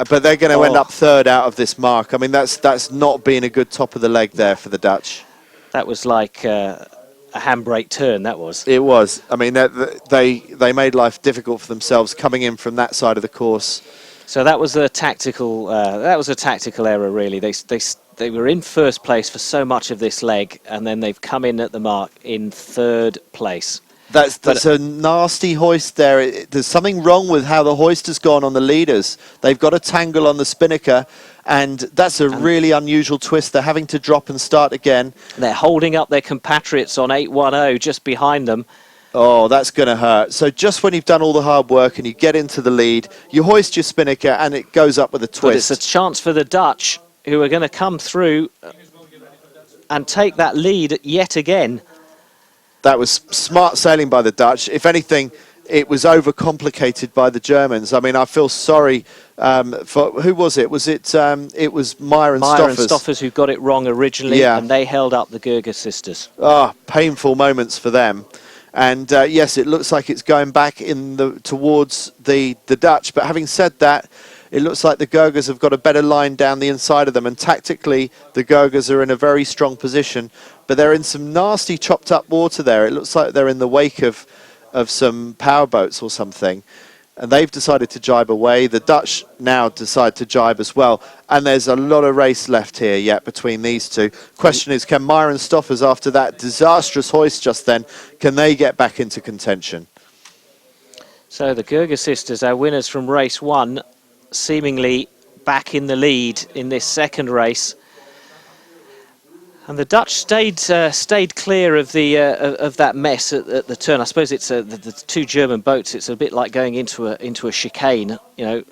But they're going to end up third out of this mark. I mean, that's not being a good top of the leg there for the Dutch. That was like a handbrake turn, that was. It was. I mean, they made life difficult for themselves coming in from that side of the course. So that was a tactical error, really. They were in first place for so much of this leg, and then they've come in at the mark in third place. That's a nasty hoist there. There's something wrong with how the hoist has gone on the leaders. They've got a tangle on the spinnaker, and that's a really unusual twist. They're having to drop and start again. They're holding up their compatriots on 810 just behind them. Oh, that's going to hurt. So just when you've done all the hard work and you get into the lead, you hoist your spinnaker and it goes up with a twist. But it's a chance for the Dutch, who are going to come through and take that lead yet again. That was smart sailing by the Dutch. If anything, it was overcomplicated by the Germans. I mean, I feel sorry for, who was it? Was it Meyer and Stoffers? Meyer and Stoffers who got it wrong originally, and they held up the Gerger sisters. Ah, painful moments for them. And yes, it looks like it's going back towards the Dutch. But having said that, it looks like the Gergers have got a better line down the inside of them. And tactically, the Gergers are in a very strong position. But they're in some nasty chopped up water there. It looks like they're in the wake of some power boats or something. And they've decided to jibe away. The Dutch now decide to jibe as well. And there's a lot of race left here yet between these two. Question is, can Meyer and Stoffers, after that disastrous hoist just then, can they get back into contention? So the Gerger sisters, our winners from race 1, seemingly back in the lead in this second race. And the Dutch stayed clear of that mess at the turn. I suppose it's the two German boats. It's a bit like going into a chicane, you know,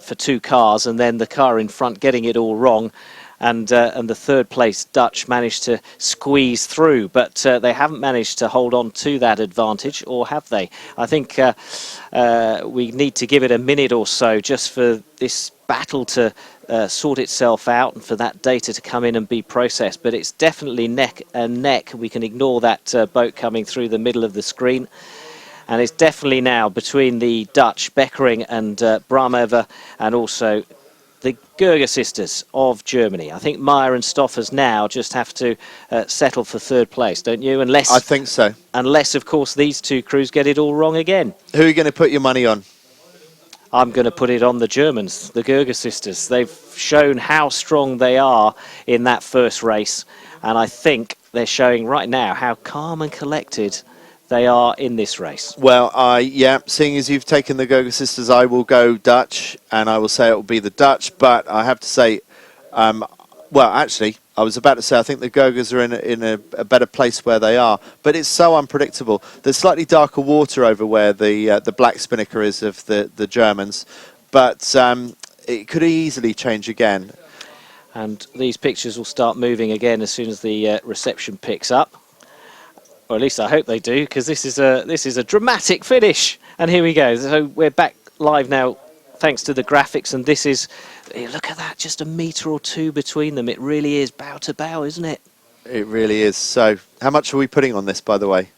for two cars, and then the car in front getting it all wrong, and the third place Dutch managed to squeeze through, but they haven't managed to hold on to that advantage, or have they? I think we need to give it a minute or so just for this battle to sort itself out and for that data to come in and be processed. But it's definitely neck and neck. We can ignore that boat coming through the middle of the screen. And it's definitely now between the Dutch, Beckering and Bramever, and also the Gerger sisters of Germany. I think Meyer and Stoffers now just have to settle for third place, don't you? Unless, I think so. Unless, of course, these two crews get it all wrong again. Who are you going to put your money on? I'm going to put it on the Germans, the Gerger sisters. They've shown how strong they are in that first race, and I think they're showing right now how calm and collected they are in this race. Well, yeah, seeing as you've taken the Gerger sisters, I will go Dutch, and I will say it will be the Dutch, but I have to say, well, actually, I was about to say I think the Gergers are in a better place where they are, but it's so unpredictable. There's slightly darker water over where the black spinnaker is of the Germans, but it could easily change again. And these pictures will start moving again as soon as the reception picks up. Or at least I hope they do, because this is a dramatic finish. And here we go. So we're back live now, thanks to the graphics, and this is, look at that, just a metre or two between them. It really is bow to bow, isn't it? It really is. So how much are we putting on this, by the way?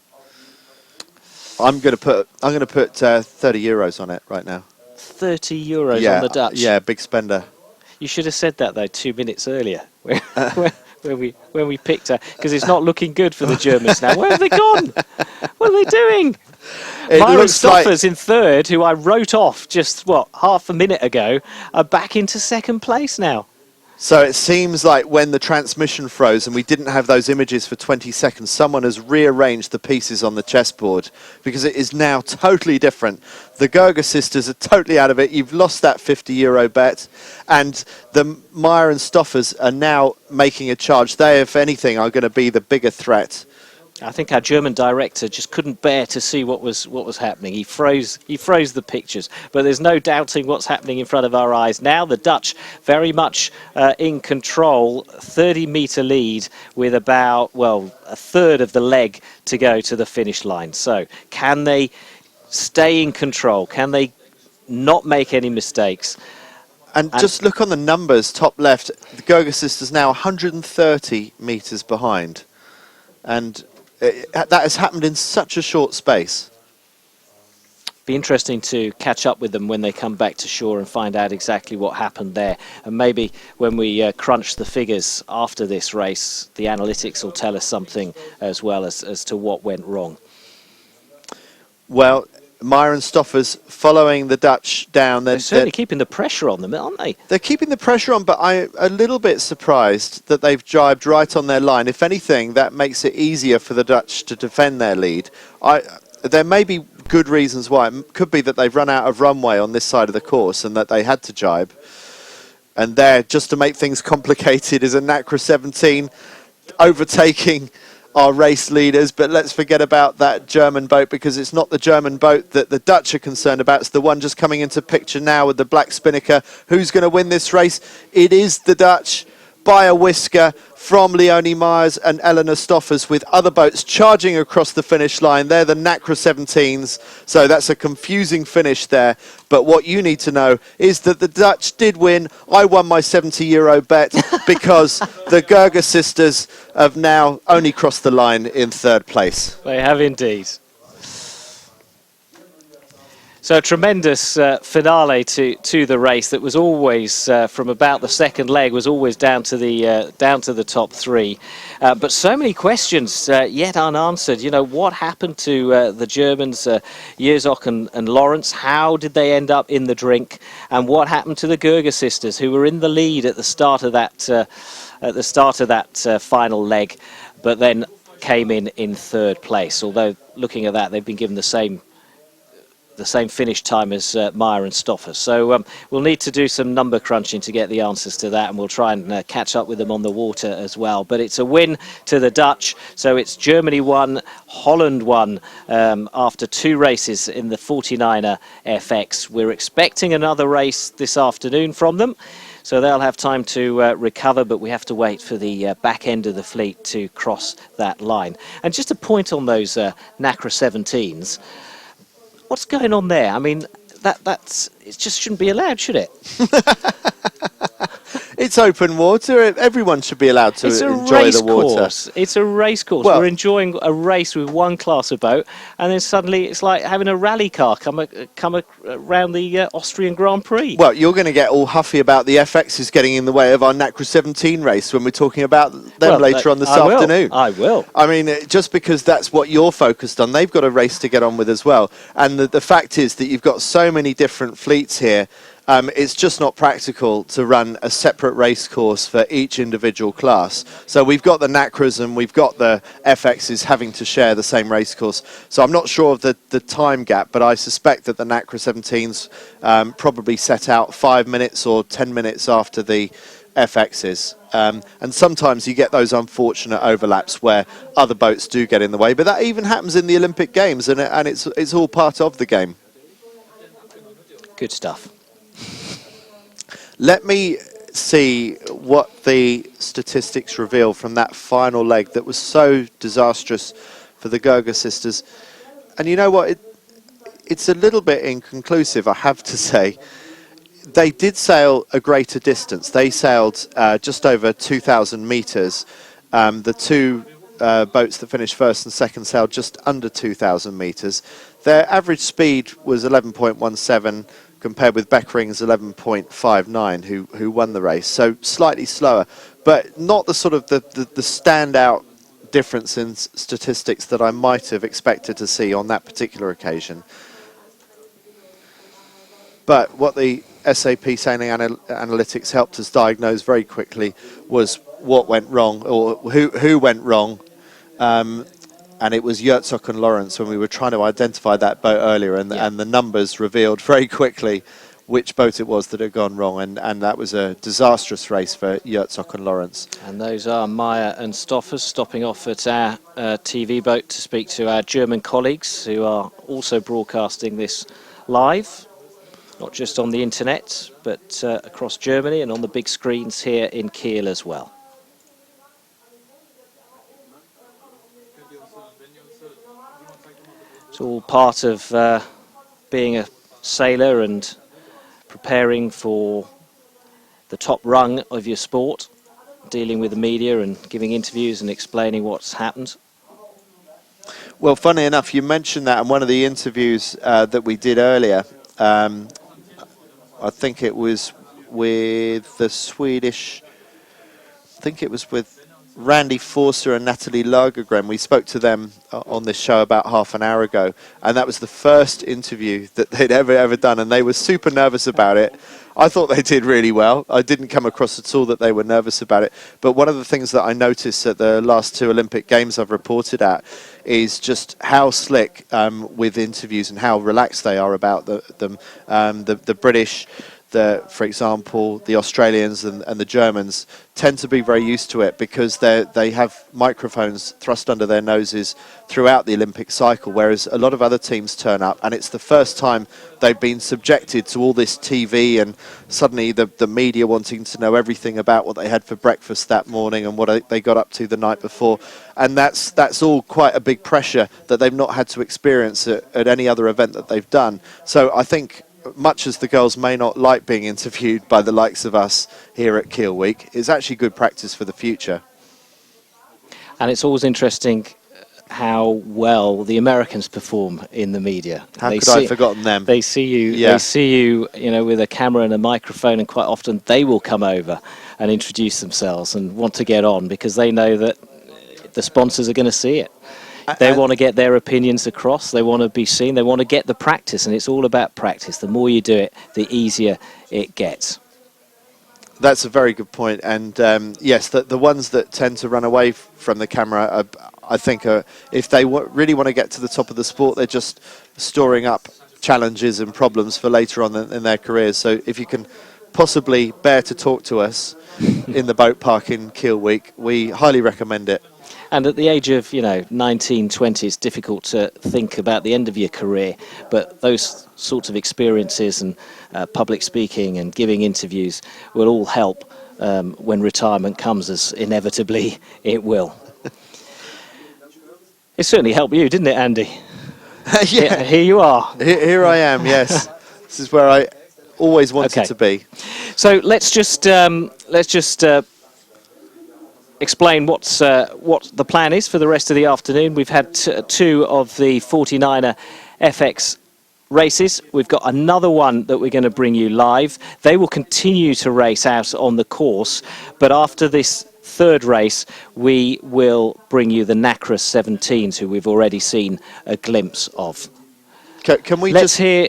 I'm going to put 30 euros on it right now. 30 euros on the Dutch. Yeah, big spender. You should have said that though 2 minutes earlier when we picked her, because it's not looking good for the Germans now. Where have they gone? What are they doing? Myron Stoffers in third, who I wrote off just half a minute ago, are back into second place now. So it seems like when the transmission froze and we didn't have those images for 20 seconds, someone has rearranged the pieces on the chessboard because it is now totally different. The Gerger sisters are totally out of it. You've lost that €50 bet, and the Meyer and Stoffers are now making a charge. They, if anything, are going to be the bigger threat. I think our German director just couldn't bear to see what was happening. He froze the pictures, but there's no doubting what's happening in front of our eyes. Now the Dutch very much in control, 30-metre lead with about, well, a third of the leg to go to the finish line. So can they stay in control? Can they not make any mistakes? And just look on the numbers, top left, the Gerger sisters now 130 metres behind. And that has happened in such a short space. Be interesting to catch up with them when they come back to shore and find out exactly what happened there. And maybe when we crunch the figures after this race, the analytics will tell us something as well as to what went wrong. Well, Meyer and Stoffers following the Dutch down. They're certainly keeping the pressure on them, aren't they? They're keeping the pressure on, but I'm a little bit surprised that they've jibed right on their line. If anything, that makes it easier for the Dutch to defend their lead. There may be good reasons why. It could be that they've run out of runway on this side of the course and that they had to jibe. And there, just to make things complicated, is a NACRA 17 overtaking our race leaders, but let's forget about that German boat, because it's not the German boat that the Dutch are concerned about. It's the one just coming into picture now with the black spinnaker. Who's going to win this race? It is the Dutch by a whisker from Leonie Myers and Eleanor Stoffers, with other boats charging across the finish line. They're the NACRA 17s, so that's a confusing finish there. But what you need to know is that the Dutch did win. I won my €70 bet because the Gerger sisters have now only crossed the line in third place. They have indeed. So a tremendous finale to the race that was always from about the second leg was always down to the top three, but so many questions yet unanswered. You know, what happened to the Germans, Jerzok and Lawrence? How did they end up in the drink? And what happened to the Gerger sisters, who were in the lead at the start of that final leg, but then came in third place? Although looking at that, they've been given the same finish time as Meyer and Stoffers. So we'll need to do some number crunching to get the answers to that, and we'll try and catch up with them on the water as well. But it's a win to the Dutch. So it's Germany 1, Holland 1 after 2 races in the 49er FX. We're expecting another race this afternoon from them, so they'll have time to recover, but we have to wait for the back end of the fleet to cross that line. And just a point on those NACRA 17s. What's going on there? I mean, it just shouldn't be allowed, should it? It's open water. Everyone should be allowed to enjoy the water. It's a race course. Well, we're enjoying a race with one class of boat, and then suddenly it's like having a rally car come around the Austrian Grand Prix. Well, you're going to get all huffy about the FXs getting in the way of our NACRA 17 race when we're talking about them later on this afternoon. I will. I mean, just because that's what you're focused on, they've got a race to get on with as well. And the fact is that you've got so many different fleets here. It's just not practical to run a separate race course for each individual class. So we've got the NACRAs and we've got the FXs having to share the same race course. So I'm not sure of the time gap, but I suspect that the NACRA 17s probably set out 5 minutes or 10 minutes after the FXs. And sometimes you get those unfortunate overlaps where other boats do get in the way. But that even happens in the Olympic Games, and it's all part of the game. Good stuff. Let me see what the statistics reveal from that final leg that was so disastrous for the Gerger sisters. And you know what? It's a little bit inconclusive, I have to say. They did sail a greater distance. They sailed just over 2,000 metres. The two boats that finished first and second sailed just under 2,000 metres. Their average speed was 11.17. compared with Beckering's 11.59, who won the race. So slightly slower, but not the sort of the standout difference in statistics that I might have expected to see on that particular occasion. But what the SAP Sailing Analytics helped us diagnose very quickly was what went wrong, or who went wrong. And it was Herzog and Lawrence when we were trying to identify that boat earlier, and the numbers revealed very quickly which boat it was that had gone wrong, and that was a disastrous race for Herzog and Lawrence. And those are Meyer and Stoffers stopping off at our TV boat to speak to our German colleagues who are also broadcasting this live, not just on the internet, but across Germany and on the big screens here in Kiel as well. It's all part of being a sailor and preparing for the top rung of your sport, dealing with the media and giving interviews and explaining what's happened. Well, funny enough, you mentioned that in one of the interviews that we did earlier. I think it was with the Swedish, I think it was with Randy Forster and Natalie Lagergren. We spoke to them on this show about half an hour ago, and that was the first interview that they'd ever done, and they were super nervous about it. I thought they did really well. I didn't come across at all that they were nervous about it. But one of the things that I noticed at the last 2 Olympic Games I've reported at is just how slick with interviews and how relaxed they are about them. The British, for example, the Australians and the Germans tend to be very used to it because they have microphones thrust under their noses throughout the Olympic cycle, whereas a lot of other teams turn up and it's the first time they've been subjected to all this TV and suddenly the media wanting to know everything about what they had for breakfast that morning and what they got up to the night before. And that's all quite a big pressure that they've not had to experience at any other event that they've done. So I think, much as the girls may not like being interviewed by the likes of us here at Kiel Week, it's actually good practice for the future. And it's always interesting how well the Americans perform in the media. How could I have forgotten them? They see you, they see you, with a camera and a microphone, and quite often they will come over and introduce themselves and want to get on because they know that the sponsors are going to see it. They want to get their opinions across, they want to be seen, they want to get the practice, and it's all about practice. The more you do it, the easier it gets. That's a very good point. And yes, the ones that tend to run away from the camera, I think, if they really want to get to the top of the sport, they're just storing up challenges and problems for later on in their careers. So if you can possibly bear to talk to us in the boat park in Kiel Week, we highly recommend it. And at the age of, 19, 20, it's difficult to think about the end of your career. But those sorts of experiences and public speaking and giving interviews will all help when retirement comes, as inevitably it will. It certainly helped you, didn't it, Andy? Yeah. Here you are. Here I am, yes. This is where I always wanted to be. So let's just explain what the plan is for the rest of the afternoon. We've had 2 of the 49er FX races. We've got another one that we're going to bring you live. They will continue to race out on the course, but after this 3rd race, we will bring you the Nacra 17s, who we've already seen a glimpse of. Can we Let's hear,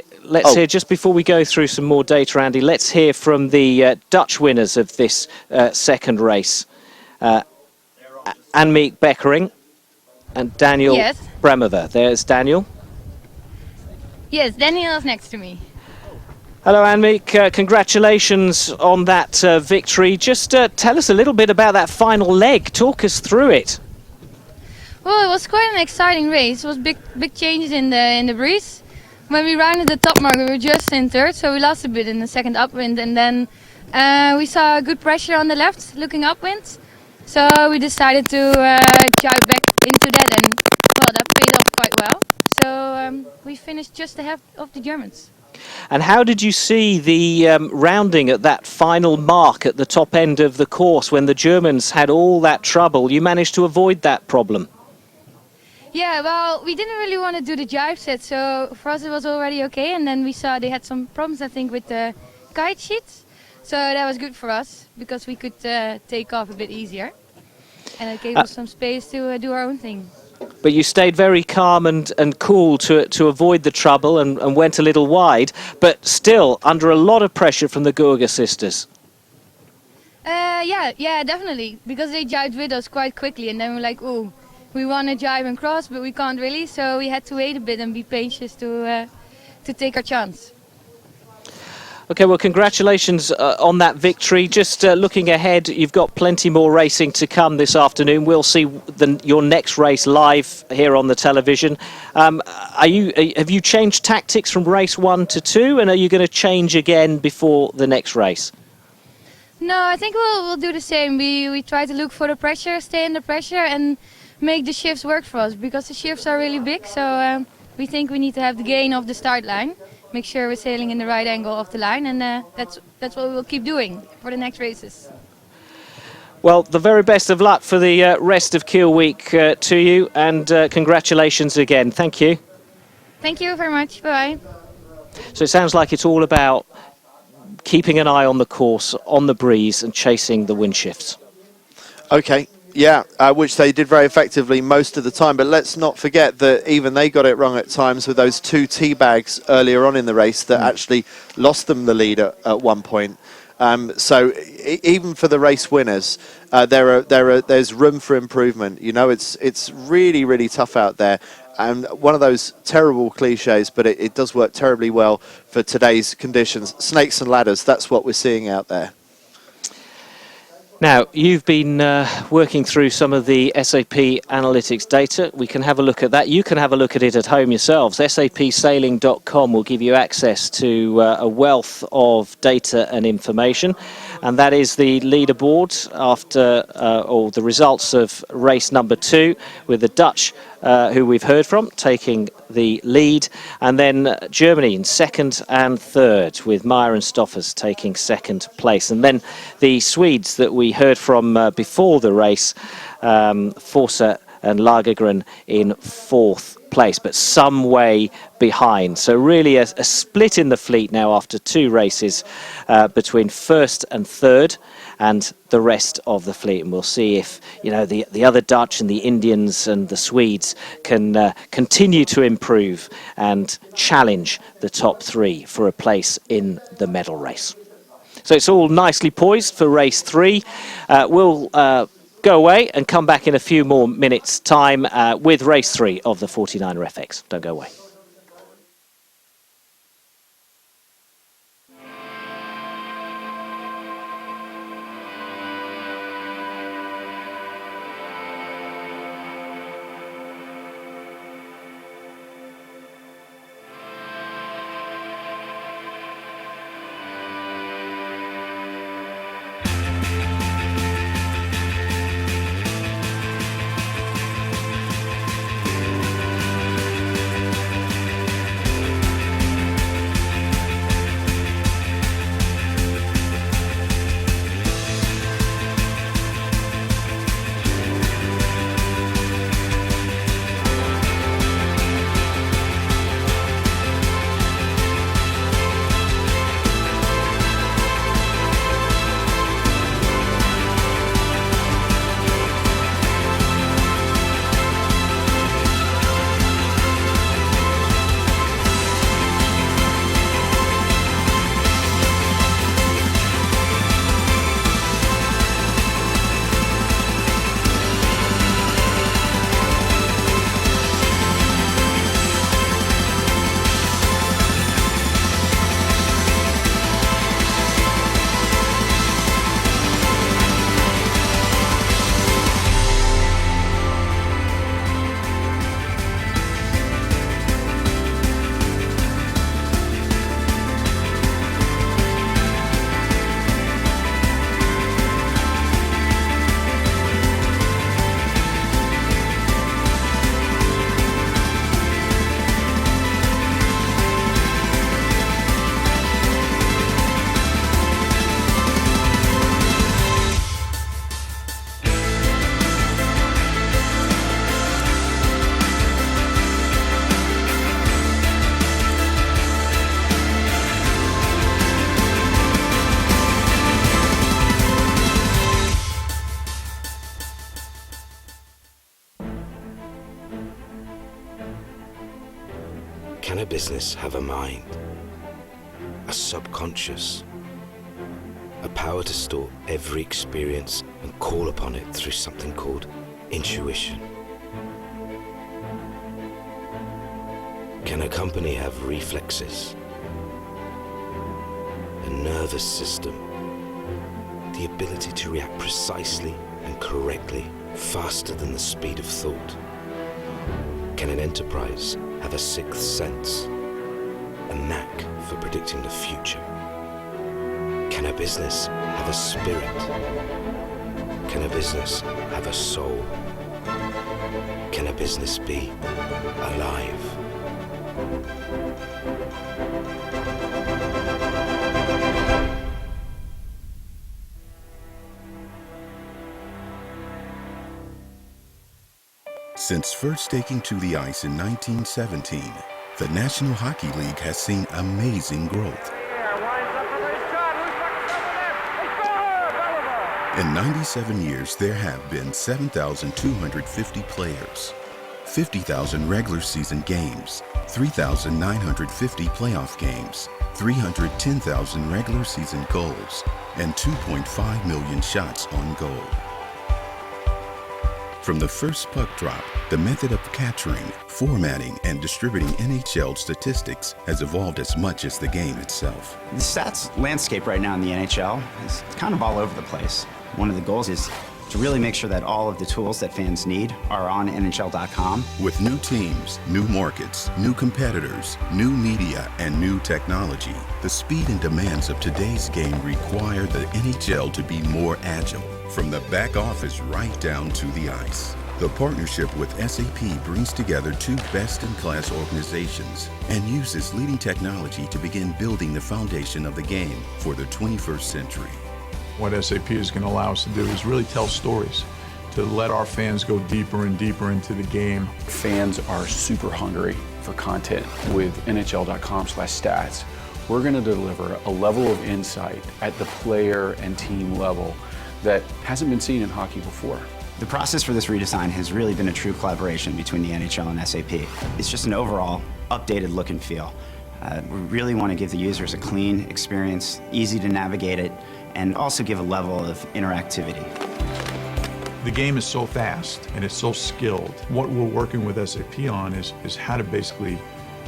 just before we go through some more data, Andy, let's hear from the Dutch winners of this 2nd race. Annemiek Beckering and Daniel Bremover. There's Daniel. Yes, Daniel is next to me. Hello, Annemiek. Congratulations on that victory. Just tell us a little bit about that final leg. Talk us through it. Well, it was quite an exciting race. It was big changes in the breeze. When we rounded the top mark, we were just in 3rd, so we lost a bit in the 2nd upwind, and then we saw good pressure on the left, looking upwind. So we decided to jibe back into that, and well, that paid off quite well. So we finished just ahead of the Germans. And how did you see the rounding at that final mark at the top end of the course when the Germans had all that trouble? You managed to avoid that problem. Yeah, well, we didn't really want to do the jibe set, so for us it was already okay. And then we saw they had some problems, I think, with the kite sheets. So that was good for us because we could take off a bit easier. And it gave us some space to do our own thing. but you stayed very calm and cool to avoid the trouble and went a little wide, but still under a lot of pressure from the Gurga sisters. Yeah, definitely, because they jibed with us quite quickly, and then we're like, oh, we want to jibe and cross, but we can't really, so we had to wait a bit and be patient to take our chance. Okay, well, congratulations on that victory. Just looking ahead, you've got plenty more racing to come this afternoon. We'll see your next race live here on the television. Have you changed tactics from race 1 to 2, and are you going to change again before the next race? No, I think we'll do the same. We try to look for the pressure, stay under pressure, and make the shifts work for us, because the shifts are really big. So we think we need to have the gain of the start line, make sure we're sailing in the right angle of the line, and that's what we will keep doing for the next races. Well, the very best of luck for the rest of Kiel Week to you, and congratulations again. Thank you. Thank you very much. Bye-bye. So it sounds like it's all about keeping an eye on the course, on the breeze, and chasing the wind shifts. Okay. Yeah, which they did very effectively most of the time. But let's not forget that even they got it wrong at times with those 2 tea bags earlier on in the race that actually lost them the lead at one point. So even for the race winners, there's room for improvement. You know, it's really, really tough out there. And one of those terrible cliches, but it does work terribly well for today's conditions. Snakes and ladders, that's what we're seeing out there. Now, you've been working through some of the SAP analytics data. We can have a look at that. You can have a look at it at home yourselves. sapsailing.com will give you access to a wealth of data and information. And that is the leaderboard after or the results of race number 2, with the Dutch, who we've heard from, taking the lead, and then Germany in 2nd and 3rd, with Meyer and Stoffers taking 2nd place, and then the Swedes that we heard from before the race, Forsa and Lagergren in 4th place, but some way behind. So really a split in the fleet now after 2 races between 1st and 3rd and the rest of the fleet, and we'll see if the other Dutch and the Indians and the Swedes can continue to improve and challenge the top 3 for a place in the medal race. So it's all nicely poised for race 3. We'll go away and come back in a few more minutes' time with race 3 of the 49er FX. Don't go away. Can a business have a mind, a subconscious, a power to store every experience and call upon it through something called intuition? Can a company have reflexes, a nervous system, the ability to react precisely and correctly, faster than the speed of thought? Can an enterprise have a sixth sense, a knack for predicting the future? Can a business have a spirit? Can a business have a soul? Can a business be alive? Since first taking to the ice in 1917, the National Hockey League has seen amazing growth. In 97 years, there have been 7,250 players, 50,000 regular season games, 3,950 playoff games, 310,000 regular season goals, and 2.5 million shots on goal. From the first puck drop, the method of capturing, formatting, and distributing NHL statistics has evolved as much as the game itself. The stats landscape right now in the NHL is kind of all over the place. One of the goals is to really make sure that all of the tools that fans need are on NHL.com. With new teams, new markets, new competitors, new media, and new technology, the speed and demands of today's game require the NHL to be more agile, from the back office right down to the ice. The partnership with SAP brings together two best-in-class organizations and uses leading technology to begin building the foundation of the game for the 21st century. What SAP is going to allow us to do is really tell stories, to let our fans go deeper and deeper into the game. Fans are super hungry for content. With NHL.com/stats, we're going to deliver a level of insight at the player and team level that hasn't been seen in hockey before. The process for this redesign has really been a true collaboration between the NHL and SAP. It's just an overall updated look and feel. We really want to give the users a clean experience, easy to navigate it, and also give a level of interactivity. The game is so fast and it's so skilled. What we're working with SAP on is how to basically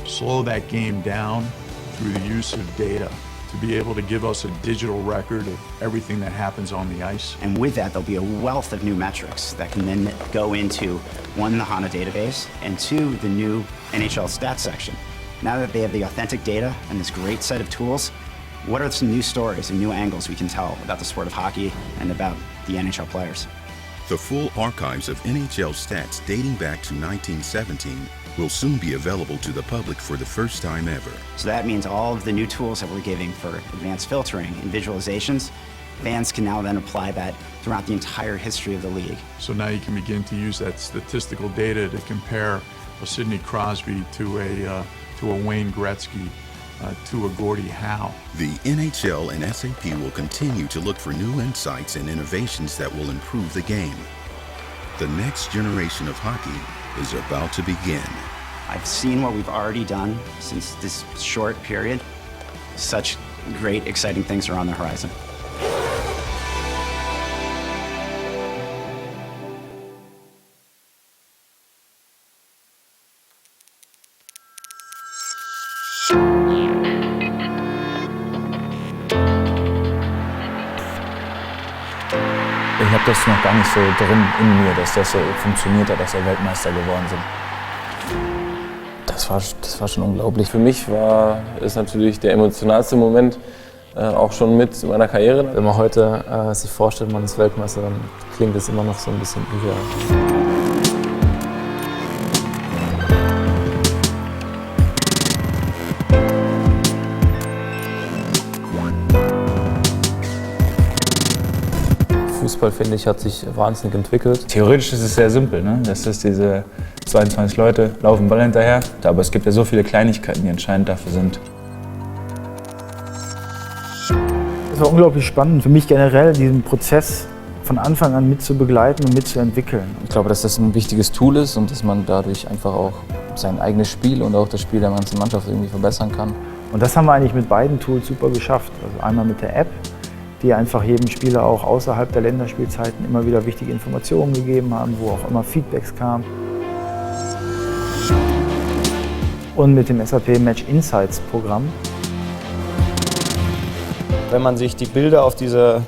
slow that game down through the use of data to be able to give us a digital record of everything that happens on the ice. And with that, there'll be a wealth of new metrics that can then go into, one, the HANA database, and two, the new NHL stats section. Now that they have the authentic data and this great set of tools, what are some new stories and new angles we can tell about the sport of hockey and about the NHL players? The full archives of NHL stats dating back to 1917 will soon be available to the public for the first time ever. So that means all of the new tools that we're giving for advanced filtering and visualizations, fans can now then apply that throughout the entire history of the league. So now you can begin to use that statistical data to compare a Sidney Crosby to a Wayne Gretzky, to a Gordie Howe. The NHL and SAP will continue to look for new insights and innovations that will improve the game. The next generation of hockey is about to begin. I've seen what we've already done since this short period. Such great, exciting things are on the horizon. Ich habe das noch gar nicht so drin in mir, dass das so funktioniert hat, dass wir Weltmeister geworden sind. Das war schon unglaublich. Für mich ist natürlich der emotionalste Moment auch schon mit meiner Karriere. Wenn man heute sich vorstellt, man ist Weltmeister, dann klingt es immer noch so ein bisschen irreal. Fußball, finde ich, hat sich wahnsinnig entwickelt. Theoretisch ist es sehr simpel, ne? Das ist diese 22 Leute laufen Ball hinterher, aber es gibt ja so viele Kleinigkeiten, die entscheidend dafür sind. Es war unglaublich spannend für mich generell, diesen Prozess von Anfang an mit zu begleiten und mitzuentwickeln. Ich glaube, dass das ein wichtiges Tool ist und dass man dadurch einfach auch sein eigenes Spiel und auch das Spiel der ganzen Mannschaft irgendwie verbessern kann. Und das haben wir eigentlich mit beiden Tools super geschafft. Also einmal mit der App, die einfach jedem Spieler auch außerhalb der Länderspielzeiten immer wieder wichtige Informationen gegeben haben, wo auch immer Feedbacks kamen. Und mit dem SAP Match Insights Programm. Wenn man sich die Bilder auf diesem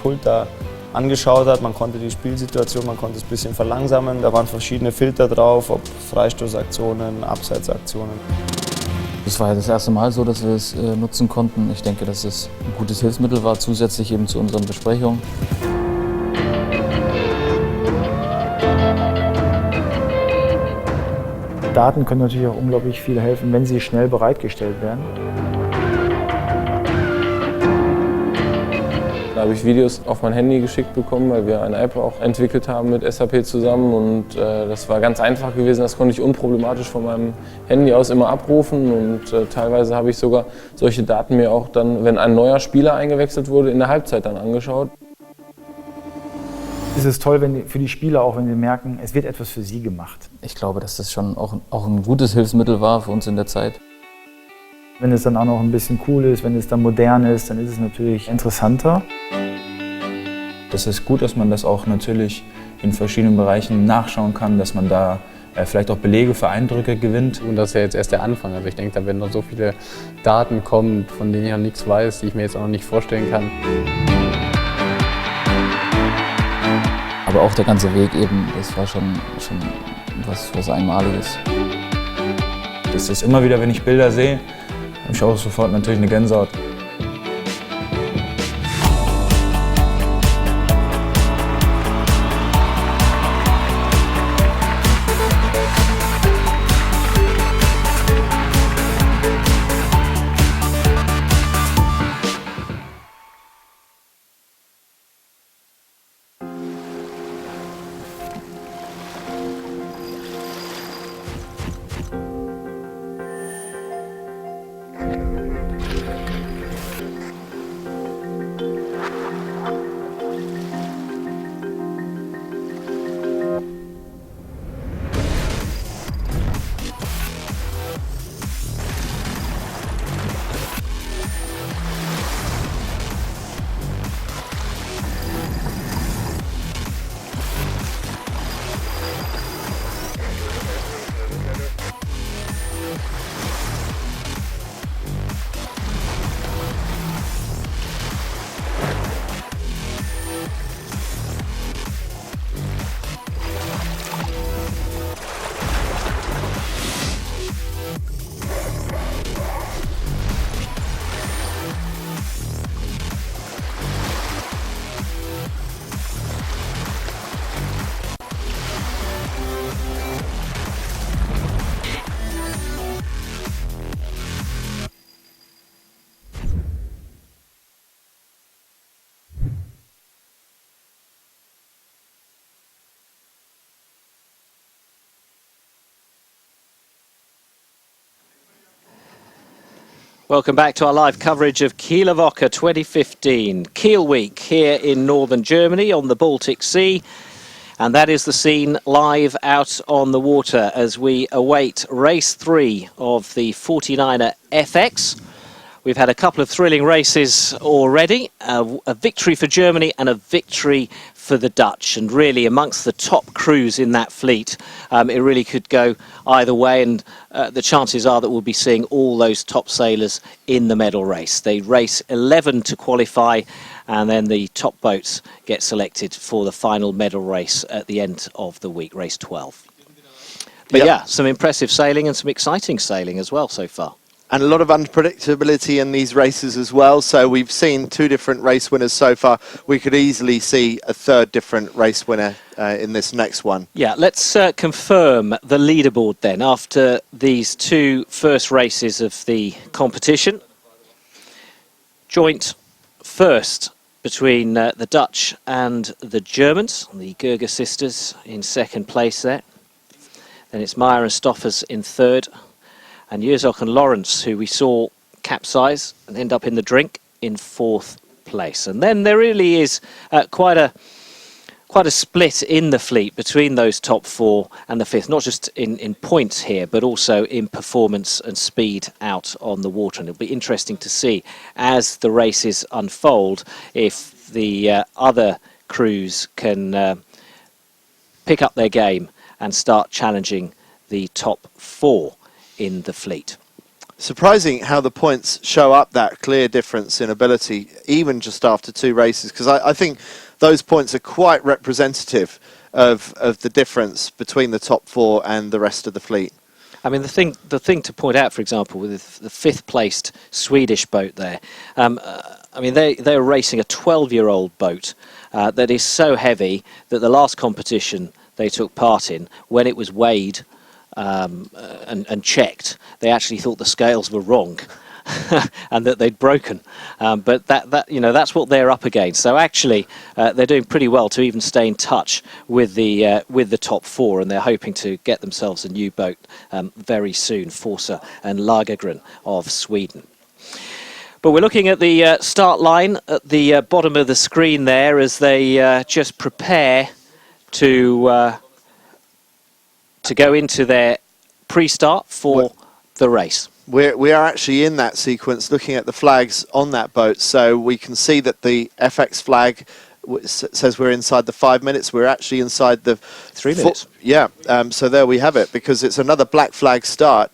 Pult da angeschaut hat, man konnte die Spielsituation, man konnte es ein bisschen verlangsamen, da waren verschiedene Filter drauf, ob Freistoßaktionen, Abseitsaktionen. Das war ja das erste Mal so, dass wir es nutzen konnten. Ich denke, dass es ein gutes Hilfsmittel war, zusätzlich eben zu unseren Besprechungen. Daten können natürlich auch unglaublich viel helfen, wenn sie schnell bereitgestellt werden. Da habe ich Videos auf mein Handy geschickt bekommen, weil wir eine App auch entwickelt haben mit SAP zusammen und das war ganz einfach gewesen, das konnte ich unproblematisch von meinem Handy aus immer abrufen und teilweise habe ich sogar solche Daten mir auch dann, wenn ein neuer Spieler eingewechselt wurde, in der Halbzeit dann angeschaut. Es ist toll für die Spieler auch, wenn sie merken, es wird etwas für sie gemacht. Ich glaube, dass das schon auch ein gutes Hilfsmittel war für uns in der Zeit. Wenn es dann auch noch ein bisschen cool ist, wenn es dann modern ist, dann ist es natürlich interessanter. Das ist gut, dass man das auch natürlich in verschiedenen Bereichen nachschauen kann, dass man da vielleicht auch Belege für Eindrücke gewinnt. Und das ist ja jetzt erst der Anfang. Also ich denke, da werden noch so viele Daten kommen, von denen ich noch nichts weiß, die ich mir jetzt auch noch nicht vorstellen kann. Aber auch der ganze Weg eben, das war schon was Einmaliges. Das ist immer wieder, wenn ich Bilder sehe, habe ich auch sofort natürlich eine Gänsehaut. Welcome back to our live coverage of Kieler Woche 2015, Kiel Week here in northern Germany on the Baltic Sea. And that is the scene live out on the water as we await race 3 of the 49er FX. We've had a couple of thrilling races already, a victory for Germany and a victory for the Dutch, and really amongst the top crews in that fleet. It really could go either way, and the chances are that we'll be seeing all those top sailors in the medal race. They race 11 to qualify, and then the top boats get selected for the final medal race at the end of the week, race 12. But yeah, some impressive sailing and some exciting sailing as well so far. And a lot of unpredictability in these races as well. So we've seen 2 different race winners so far. We could easily see a 3rd different race winner in this next one. Yeah, let's confirm the leaderboard then after these 2 first races of the competition. Joint first between the Dutch and the Germans, the Gerger sisters in 2nd place there. Then it's Meyer and Stoffers in 3rd. And Yerzok and Lawrence, who we saw capsize and end up in the drink, in 4th place. And then there really is quite a quite a split in the fleet between those top four and the fifth, not just in points here, but also in performance and speed out on the water. And it'll be interesting to see as the races unfold if the other crews can pick up their game and start challenging the top four in the fleet. Surprising how the points show up that clear difference in ability, even just after 2 races, because I think those points are quite representative of the difference between the top 4 and the rest of the fleet. I mean, the thing to point out, for example, with the 5th placed Swedish boat there, I mean, they're racing a 12-year-old boat that is so heavy that the last competition they took part in, when it was weighed and checked, they actually thought the scales were wrong and that they'd broken. But that's what they're up against. So actually, they're doing pretty well to even stay in touch with the top 4, and they're hoping to get themselves a new boat very soon. Forsa and Lagergren of Sweden. But we're looking at the start line at the bottom of the screen there as they just prepare to go into their pre-start for the race. We are actually in that sequence looking at the flags on that boat, so we can see that the FX flag says we're inside the 5 minutes. We're actually inside the 3 minutes. Yeah, so there we have it, because it's another black flag start.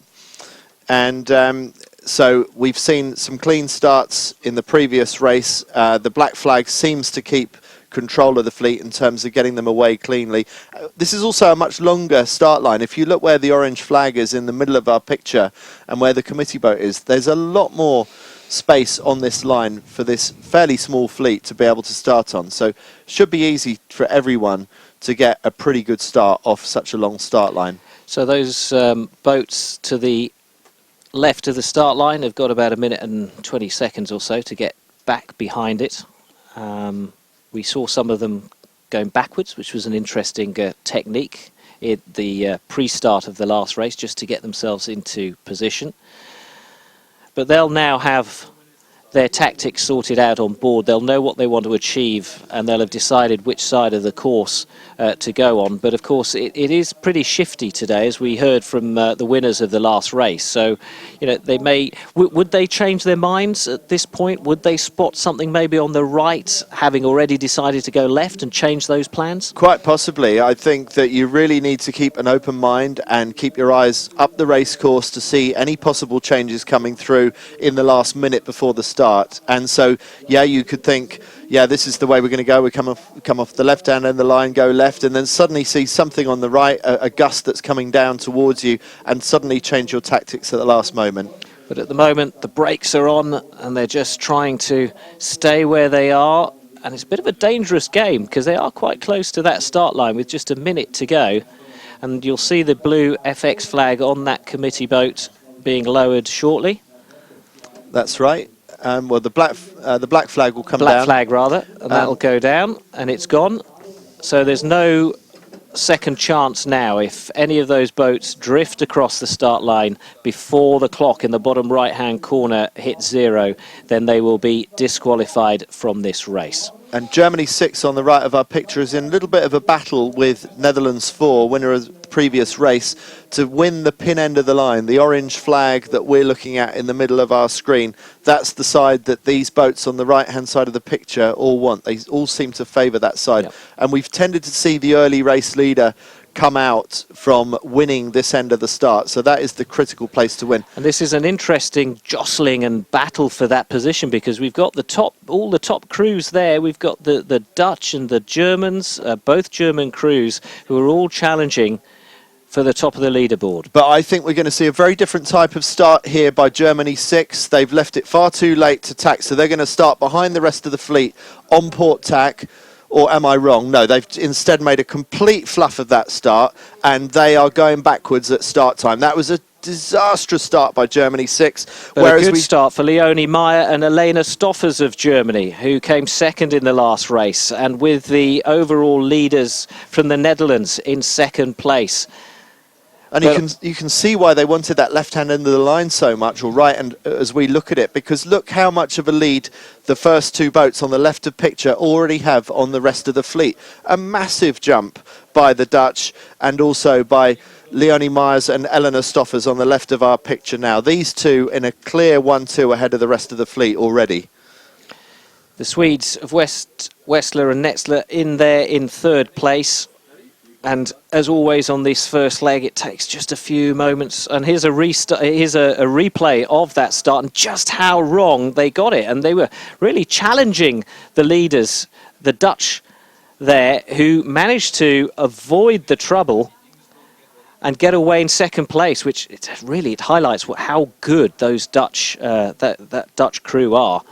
And so we've seen some clean starts in the previous race. The black flag seems to keep control of the fleet in terms of getting them away cleanly. This is also a much longer start line. If you look where the orange flag is in the middle of our picture and where the committee boat is, there's a lot more space on this line for this fairly small fleet to be able to start on. So should be easy for everyone to get a pretty good start off such a long start line. So those boats to the left of the start line have got about 1 minute and 20 seconds or so to get back behind it. We saw some of them going backwards, which was an interesting technique at the pre-start of the last race, just to get themselves into position. But they'll now have their tactics sorted out on board. They'll know what they want to achieve, and they'll have decided which side of the course to go on. But of course, it is pretty shifty today, as we heard from the winners of the last race. So, you know, they may would they change their minds at this point? Would they spot something maybe on the right, having already decided to go left, and change those plans? Quite possibly. I think that you really need to keep an open mind and keep your eyes up the race course to see any possible changes coming through in the last minute before the start. And so, yeah, you could think, yeah, this is the way we're going to go. We come off the left hand end of the line, go left, and then suddenly see something on the right, a gust that's coming down towards you, and suddenly change your tactics at the last moment. But at the moment, the brakes are on, and they're just trying to stay where they are. And it's a bit of a dangerous game, because they are quite close to that start line with just 1 minute to go. And you'll see the blue FX flag on that committee boat being lowered shortly. That's right. Well, the black flag will come down. Black flag, rather, and that'll go down, and it's gone. So there's no second chance now. If any of those boats drift across the start line before the clock in the bottom right-hand corner hits 0, then they will be disqualified from this race. And Germany 6 on the right of our picture is in a little bit of a battle with Netherlands 4, winner of the previous race, to win the pin end of the line. The orange flag that we're looking at in the middle of our screen, that's the side that these boats on the right-hand side of the picture all want. They all seem to favour that side. Yep. And we've tended to see the early race leader come out from winning this end of the start, so that is the critical place to win. And this is an interesting jostling and battle for that position, because we've got all the top crews there. We've got the Dutch and the Germans, both German crews, who are all challenging for the top of the leaderboard. But I think we're going to see a very different type of start here by Germany 6. They've left it far too late to tack, so they're going to start behind the rest of the fleet on port tack. Or am I wrong? No, they've instead made a complete fluff of that start, and they are going backwards at start time. That was a disastrous start by Germany 6. But whereas a good start for Leonie Meyer and Elena Stoffers of Germany, who came second in the last race, and with the overall leaders from the Netherlands in second place. And you can see why they wanted that left-hand end of the line so much, or right, and as we look at it, because look how much of a lead the first two boats on the left of picture already have on the rest of the fleet. A massive jump by the Dutch, and also by Leonie Myers and Eleanor Stoffers on the left of our picture now. These two in a clear 1-2 ahead of the rest of the fleet already. The Swedes of Wessler and Netzler in there in third place. And as always on this first leg, it takes just a few moments. And here's a replay of that start and just how wrong they got it. And they were really challenging the leaders, the Dutch there, who managed to avoid the trouble and get away in second place, which it highlights how good those Dutch that Dutch crew are.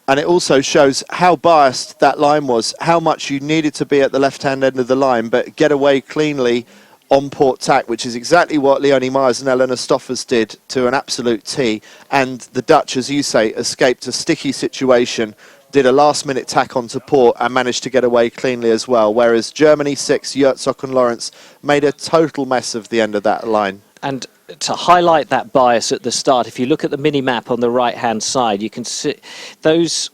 And it also shows how biased that line was, how much you needed to be at the left-hand end of the line, but get away cleanly on port tack, which is exactly what Leonie Myers and Eleanor Stoffers did to an absolute tee. And the Dutch, as you say, escaped a sticky situation, did a last-minute tack onto port and managed to get away cleanly as well, whereas Germany 6, Herzog and Lawrence made a total mess of the end of that line. And to highlight that bias at the start, if you look at the mini-map on the right-hand side, you can see those...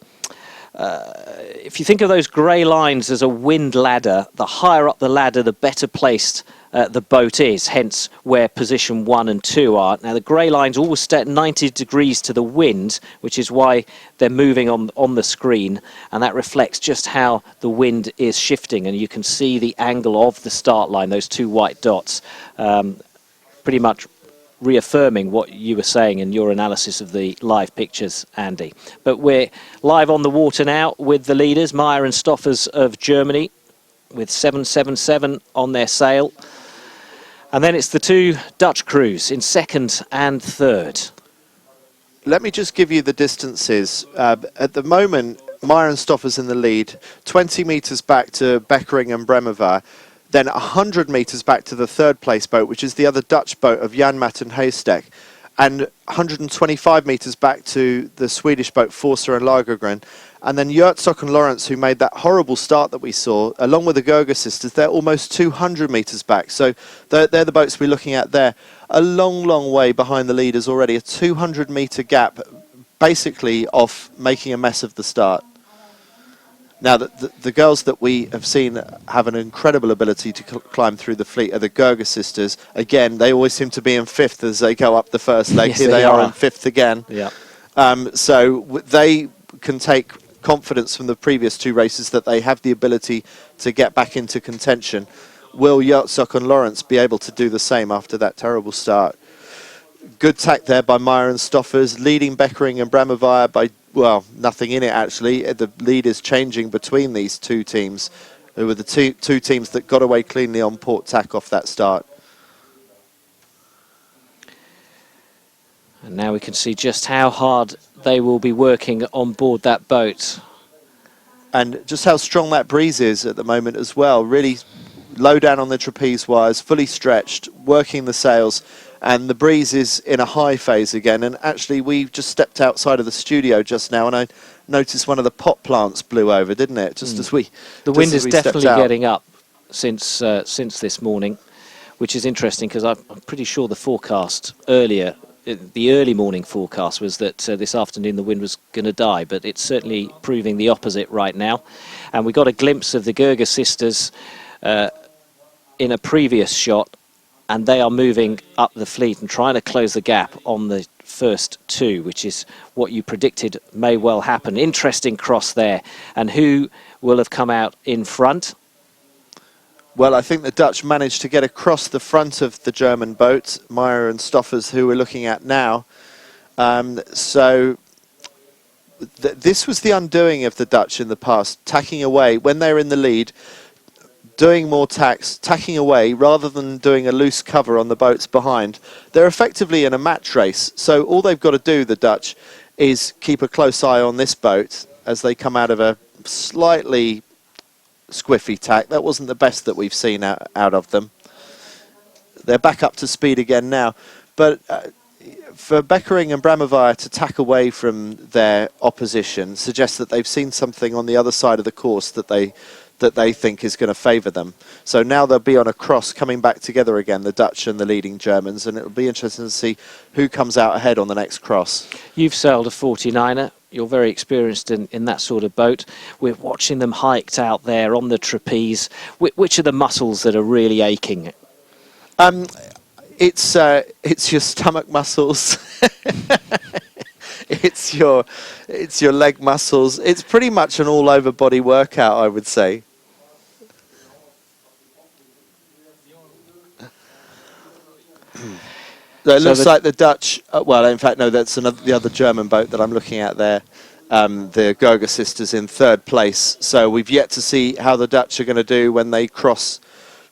if you think of those grey lines as a wind ladder, the higher up the ladder, the better placed the boat is, hence where position 1 and 2 are. Now, the grey lines always stay at 90 degrees to the wind, which is why they're moving on the screen, and that reflects just how the wind is shifting, and you can see the angle of the start line, those two white dots, pretty much reaffirming what you were saying in your analysis of the live pictures, Andy. But we're live on the water now with the leaders, Meyer and Stoffers of Germany, with 777 on their sail. And then it's the two Dutch crews in second and third. Let me just give you the distances. At the moment, Meyer and Stoffers in the lead, 20 metres back to Beckering and Bremervaar, then 100 metres back to the third place boat, which is the other Dutch boat of Janmaat and Heystek, and 125 metres back to the Swedish boat Forster and Lagergren. And then Herzog and Lawrence, who made that horrible start that we saw, along with the Gerger sisters, they're almost 200 metres back. So they're the boats we're looking at there. A long, long way behind the leaders already, a 200-metre gap, basically off making a mess of the start. Now, the girls that we have seen have an incredible ability to climb through the fleet are the Gerger sisters. Again, they always seem to be in fifth as they go up the first leg. Yes, here they are in fifth again. Yeah. So they can take confidence from the previous two races that they have the ability to get back into contention. Will Herzog and Lawrence be able to do the same after that terrible start? Good tack there by Meyer and Stoffers, leading Beckering and Bremervaar by, well, nothing in it actually. The lead is changing between these two teams, who were the two teams that got away cleanly on port tack off that start. And now we can see just how hard they will be working on board that boat. And just how strong that breeze is at the moment as well. Really low down on the trapeze wires, fully stretched, working the sails. And the breeze is in a high phase again. And actually, we've just stepped outside of the studio just now, and I noticed one of the pot plants blew over, didn't it? Just as we the wind is definitely getting up since this morning, which is interesting because I'm pretty sure the forecast earlier, the early morning forecast, was that this afternoon the wind was going to die, but it's certainly proving the opposite right now. And we got a glimpse of the Gerger sisters in a previous shot. And they are moving up the fleet and trying to close the gap on the first two, which is what you predicted may well happen. Interesting cross there. And who will have come out in front? Well, I think the Dutch managed to get across the front of the German boat, Meyer and Stoffers, who we're looking at now. This was the undoing of the Dutch in the past, tacking away when they're in the lead, doing more tacks, tacking away, rather than doing a loose cover on the boats behind. They're effectively in a match race, so all they've got to do, the Dutch, is keep a close eye on this boat as they come out of a slightly squiffy tack. That wasn't the best that we've seen out of them. They're back up to speed again now, but for Beckering and Bremervaar to tack away from their opposition suggests that they've seen something on the other side of the course that they that they think is going to favour them. So now they'll be on a cross coming back together again, the Dutch and the leading Germans, and it'll be interesting to see who comes out ahead on the next cross. You've sailed a 49er. You're very experienced in that sort of boat. We're watching them hiked out there on the trapeze. Which are the muscles that are really aching? It's your stomach muscles. It's your leg muscles. It's pretty much an all-over body workout, I would say. So it looks like the Dutch, well, in fact, no, that's the other German boat that I'm looking at there, the Gerger sisters in third place. So we've yet to see how the Dutch are going to do when they cross,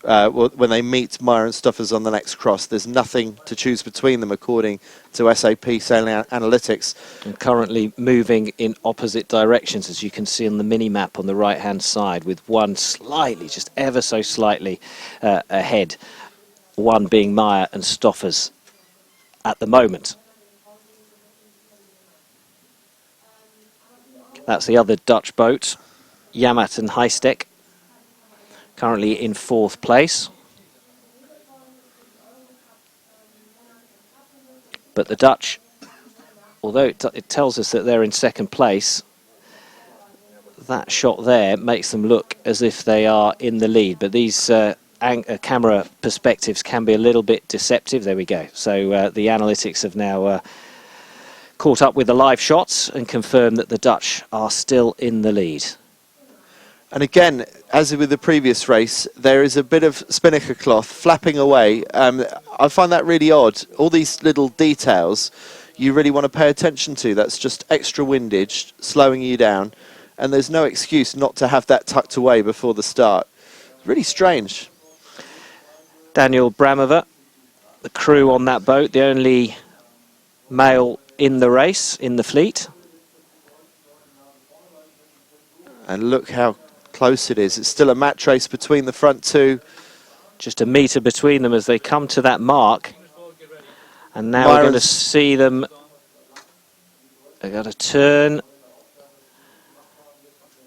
when they meet Meyer and Stoffers on the next cross. There's nothing to choose between them, according to SAP Sailing Analytics. And currently moving in opposite directions, as you can see on the mini-map on the right-hand side, with one slightly, just ever so slightly ahead, one being Meyer and Stoffers at the moment. That's the other Dutch boat, Yamat and Heistek, currently in fourth place. But the Dutch, although it tells us that they're in second place, that shot there makes them look as if they are in the lead. But these camera perspectives can be a little bit deceptive. There we go. So the analytics have now caught up with the live shots and confirmed that the Dutch are still in the lead. And again, as with the previous race, there is a bit of spinnaker cloth flapping away. I find that really odd. All these little details you really want to pay attention to. That's just extra windage slowing you down, and there's no excuse not to have that tucked away before the start. Really strange. Daniel Bramover, the crew on that boat, the only male in the race, in the fleet. And look how close it is. It's still a match race between the front two. Just a metre between them as they come to that mark. And now we're going to see them. They've got a turn.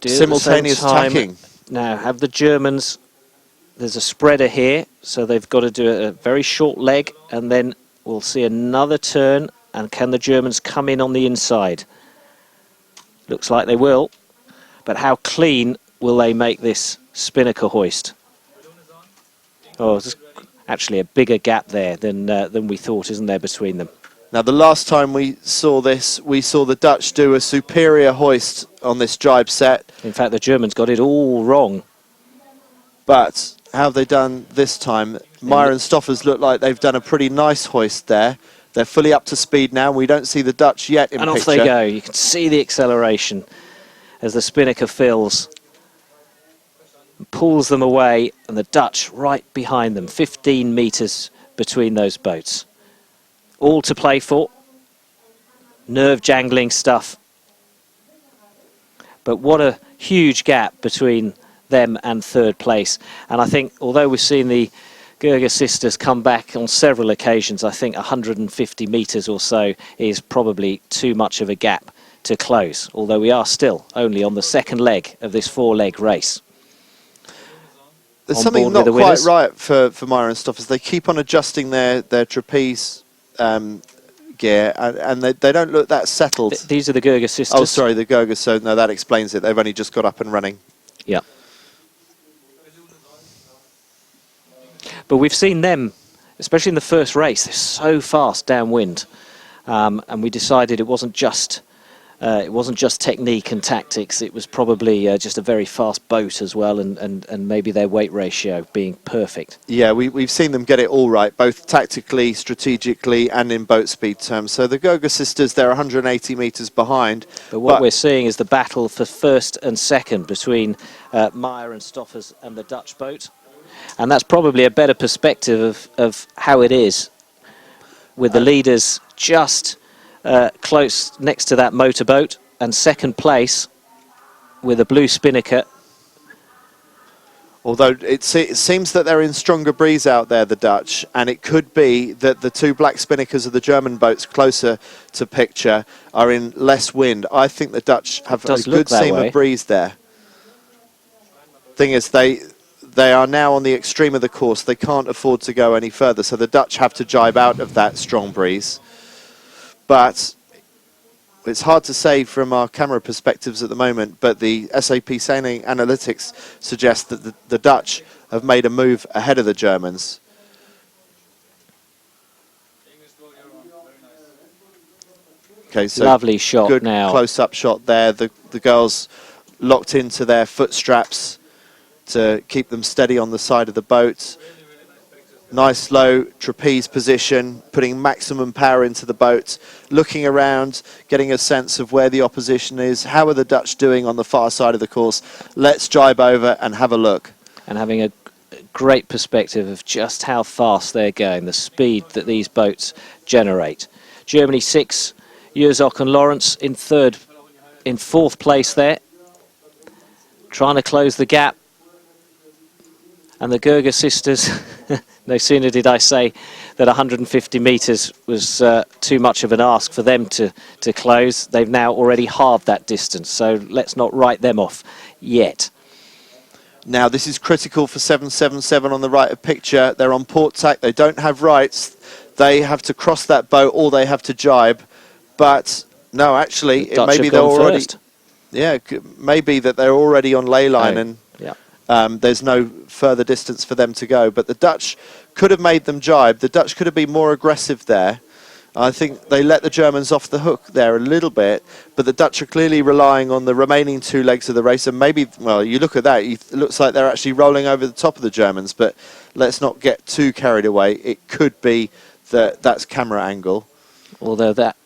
Simultaneous tacking. Now have the Germans. There's a spreader here, so they've got to do a very short leg, and then we'll see another turn. And can the Germans come in on the inside? Looks like they will. But how clean will they make this spinnaker hoist? Oh, there's actually a bigger gap there than we thought, isn't there, between them? Now, the last time we saw this, we saw the Dutch do a superior hoist on this jibe set. In fact, the Germans got it all wrong. But how have they done this time? Meyer and Stoffers look like they've done a pretty nice hoist there. They're fully up to speed now. We don't see the Dutch yet in and picture. Off they go. You can see the acceleration as the spinnaker fills. Pulls them away, and the Dutch right behind them. 15 metres between those boats. All to play for. Nerve-jangling stuff. But what a huge gap between them and third place. And I think, although we've seen the Gerger sisters come back on several occasions, I think 150 metres or so is probably too much of a gap to close, although we are still only on the second leg of this four-leg race. There's something not quite right for Meyer and Stoffers. They keep on adjusting their trapeze gear, and they don't look that settled. These are the Gerger sisters. Oh, sorry, the Gerger. So, no, that explains it. They've only just got up and running. Yeah. But we've seen them, especially in the first race, they're so fast downwind. And we decided it wasn't just technique and tactics, it was probably just a very fast boat as well, and maybe their weight ratio being perfect. Yeah, we've seen them get it all right, both tactically, strategically, and in boat speed terms. So the Gerger sisters, they're 180 metres behind. But what we're seeing is the battle for first and second between Meyer and Stoffers and the Dutch boat. And that's probably a better perspective of how it is, with the leaders just close next to that motorboat, and second place with a blue spinnaker. Although it seems that they're in stronger breeze out there, the Dutch, and it could be that the two black spinnakers of the German boats closer to picture are in less wind. I think the Dutch have a good seam of breeze there. thing is, they are now on the extreme of the course. They can't afford to go any further, so the Dutch have to jibe out of that strong breeze. But it's hard to say from our camera perspectives at the moment, but the SAP Sailing Analytics suggest that the Dutch have made a move ahead of the Germans. Okay, so lovely shot good now. Close-up shot there. The girls locked into their foot straps to keep them steady on the side of the boat. Nice low trapeze position, putting maximum power into the boat, looking around, getting a sense of where the opposition is. How are the Dutch doing on the far side of the course? Let's jibe over and have a look. And having a great perspective of just how fast they're going, the speed that these boats generate. Germany 6, Jurzok and Lawrence in fourth place there, trying to close the gap. And the Gerger sisters, no sooner did I say that 150 metres was too much of an ask for them to close, they've now already halved that distance, so let's not write them off yet. Now this is critical for 777 on the right of picture. They're on port tack, they don't have rights, they have to cross that boat or they have to jibe. But no, actually, it may be they're already. First. Yeah, maybe that they're already on ley line and there's no further distance for them to go. But the Dutch could have made them jibe. The Dutch could have been more aggressive there. I think they let the Germans off the hook there a little bit, but the Dutch are clearly relying on the remaining two legs of the race. And maybe, well, you look at that, it looks like they're actually rolling over the top of the Germans, but let's not get too carried away. It could be that that's camera angle. Although that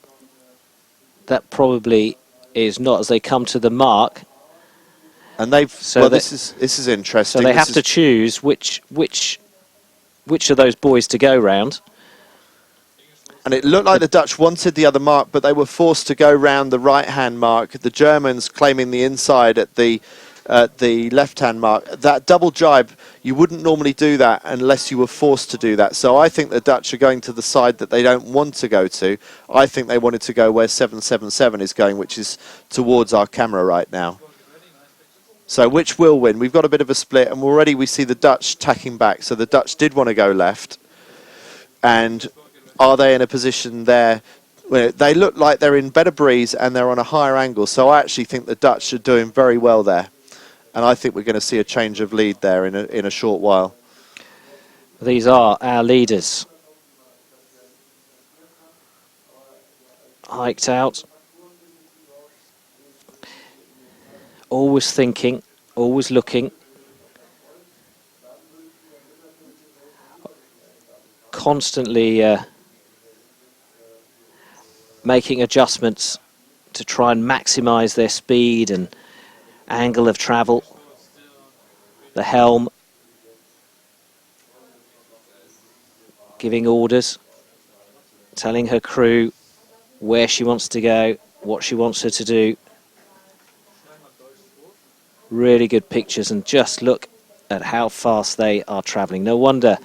probably is not, as they come to the mark. And they've, well, this is interesting. So they have to choose which of those boys to go round. And it looked like the Dutch wanted the other mark, but they were forced to go round the right-hand mark. The Germans claiming the inside at the left-hand mark. That double jibe, you wouldn't normally do that unless you were forced to do that. So I think the Dutch are going to the side that they don't want to go to. I think they wanted to go where 777 is going, which is towards our camera right now. So which will win? We've got a bit of a split, and already we see the Dutch tacking back. So the Dutch did want to go left. And are they in a position there where they look like they're in better breeze and they're on a higher angle? So I actually think the Dutch are doing very well there. And I think we're going to see a change of lead there in a short while. These are our leaders. Hiked out. Always thinking, always looking. Constantly making adjustments to try and maximise their speed and angle of travel. The helm giving orders, telling her crew where she wants to go, what she wants her to do. Really good pictures, and just look at how fast they are travelling. No wonder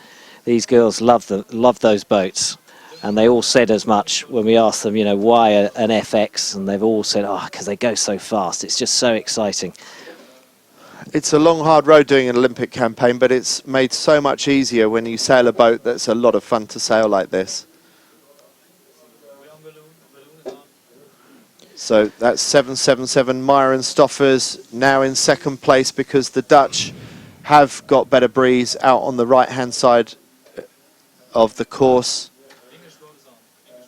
these girls love those boats. And they all said as much when we asked them, you know, why an FX? And they've all said, oh, because they go so fast. It's just so exciting. It's a long, hard road doing an Olympic campaign, but it's made so much easier when you sail a boat that's a lot of fun to sail like this. So that's 777. Myron Stoffers now in second place because the Dutch have got better breeze out on the right-hand side of the course.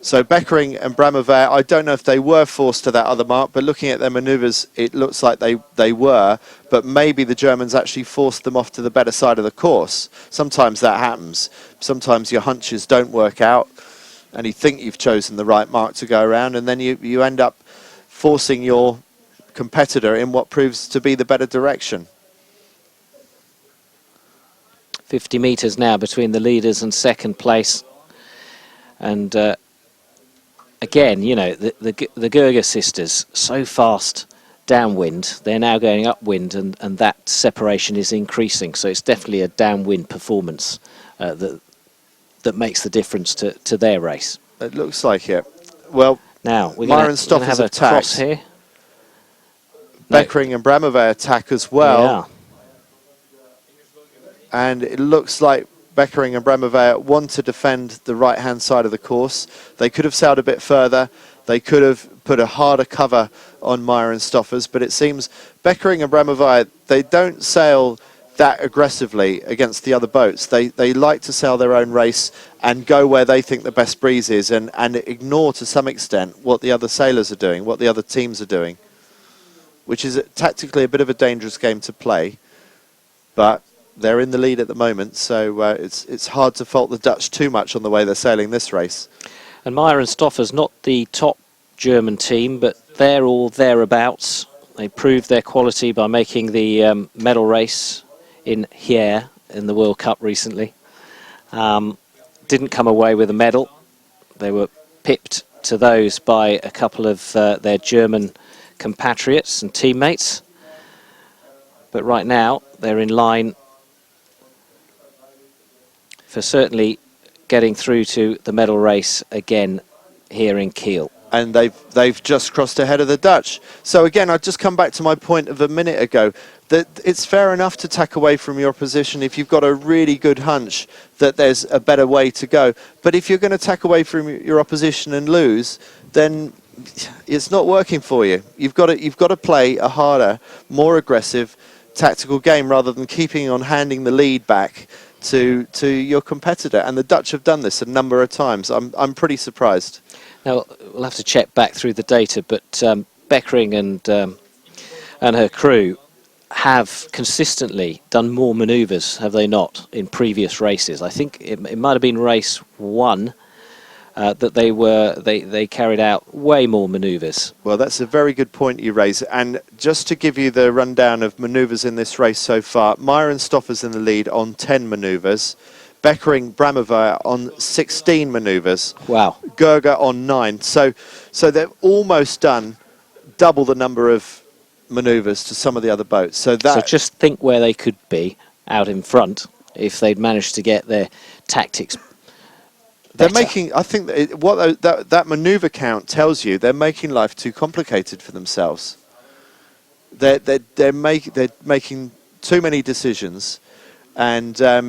So Beckering and Bramover, I don't know if they were forced to that other mark, but looking at their manoeuvres, it looks like they were. But maybe the Germans actually forced them off to the better side of the course. Sometimes that happens. Sometimes your hunches don't work out, and you think you've chosen the right mark to go around, and then you end up forcing your competitor in what proves to be the better direction. 50 metres now between the leaders and second place. And again, you know, the Gerger sisters, so fast downwind, they're now going upwind, and that separation is increasing. So it's definitely a downwind performance that makes the difference to their race. It looks like it. Well, now we're Myron going to Stoffers have a attacked. cross here. Beckering and Bramover attack as well. Yeah. and it looks like Beckering and Bremerwehr want to defend the right-hand side of the course. They could have sailed a bit further. They could have put a harder cover on Meyer and Stoffers, but it seems Beckering and Bremerwehr, they don't sail that aggressively against the other boats. They like to sail their own race and go where they think the best breeze is, and ignore to some extent what the other sailors are doing, what the other teams are doing, which is tactically a bit of a dangerous game to play. But they're in the lead at the moment, so it's hard to fault the Dutch too much on the way they're sailing this race. And Meyer and Stoffers, not the top German team, but they're all thereabouts. They proved their quality by making the medal race in here in the World Cup recently. Didn't come away with a medal. They were pipped to those by a couple of their German compatriots and teammates. But right now they're in line for certainly getting through to the medal race again here in Kiel. And they've just crossed ahead of the Dutch. So again, I'd just come back to my point of a minute ago, that it's fair enough to tack away from your position if you've got a really good hunch that there's a better way to go. But if you're going to tack away from your opposition and lose, then it's not working for you. You've got to play a harder, more aggressive tactical game rather than keeping on handing the lead back to your competitor. And the Dutch have done this a number of times. I'm pretty surprised. Now, we'll have to check back through the data, but Beckering and her crew have consistently done more manoeuvres, have they not, in previous races? I think it might have been race 1 that they carried out way more manoeuvres. Well, that's a very good point you raise. And just to give you the rundown of manoeuvres in this race so far, Meyer and Stoffers in the lead on 10 manoeuvres. Beckering, Bremerwehr on 16 manoeuvres. Wow. Gerger on 9. So they've almost done double the number of manoeuvres to some of the other boats. So just think where they could be out in front if they'd managed to get their tactics better. They're making, I think that manoeuvre count tells you they're making life too complicated for themselves. They're making too many decisions. And they're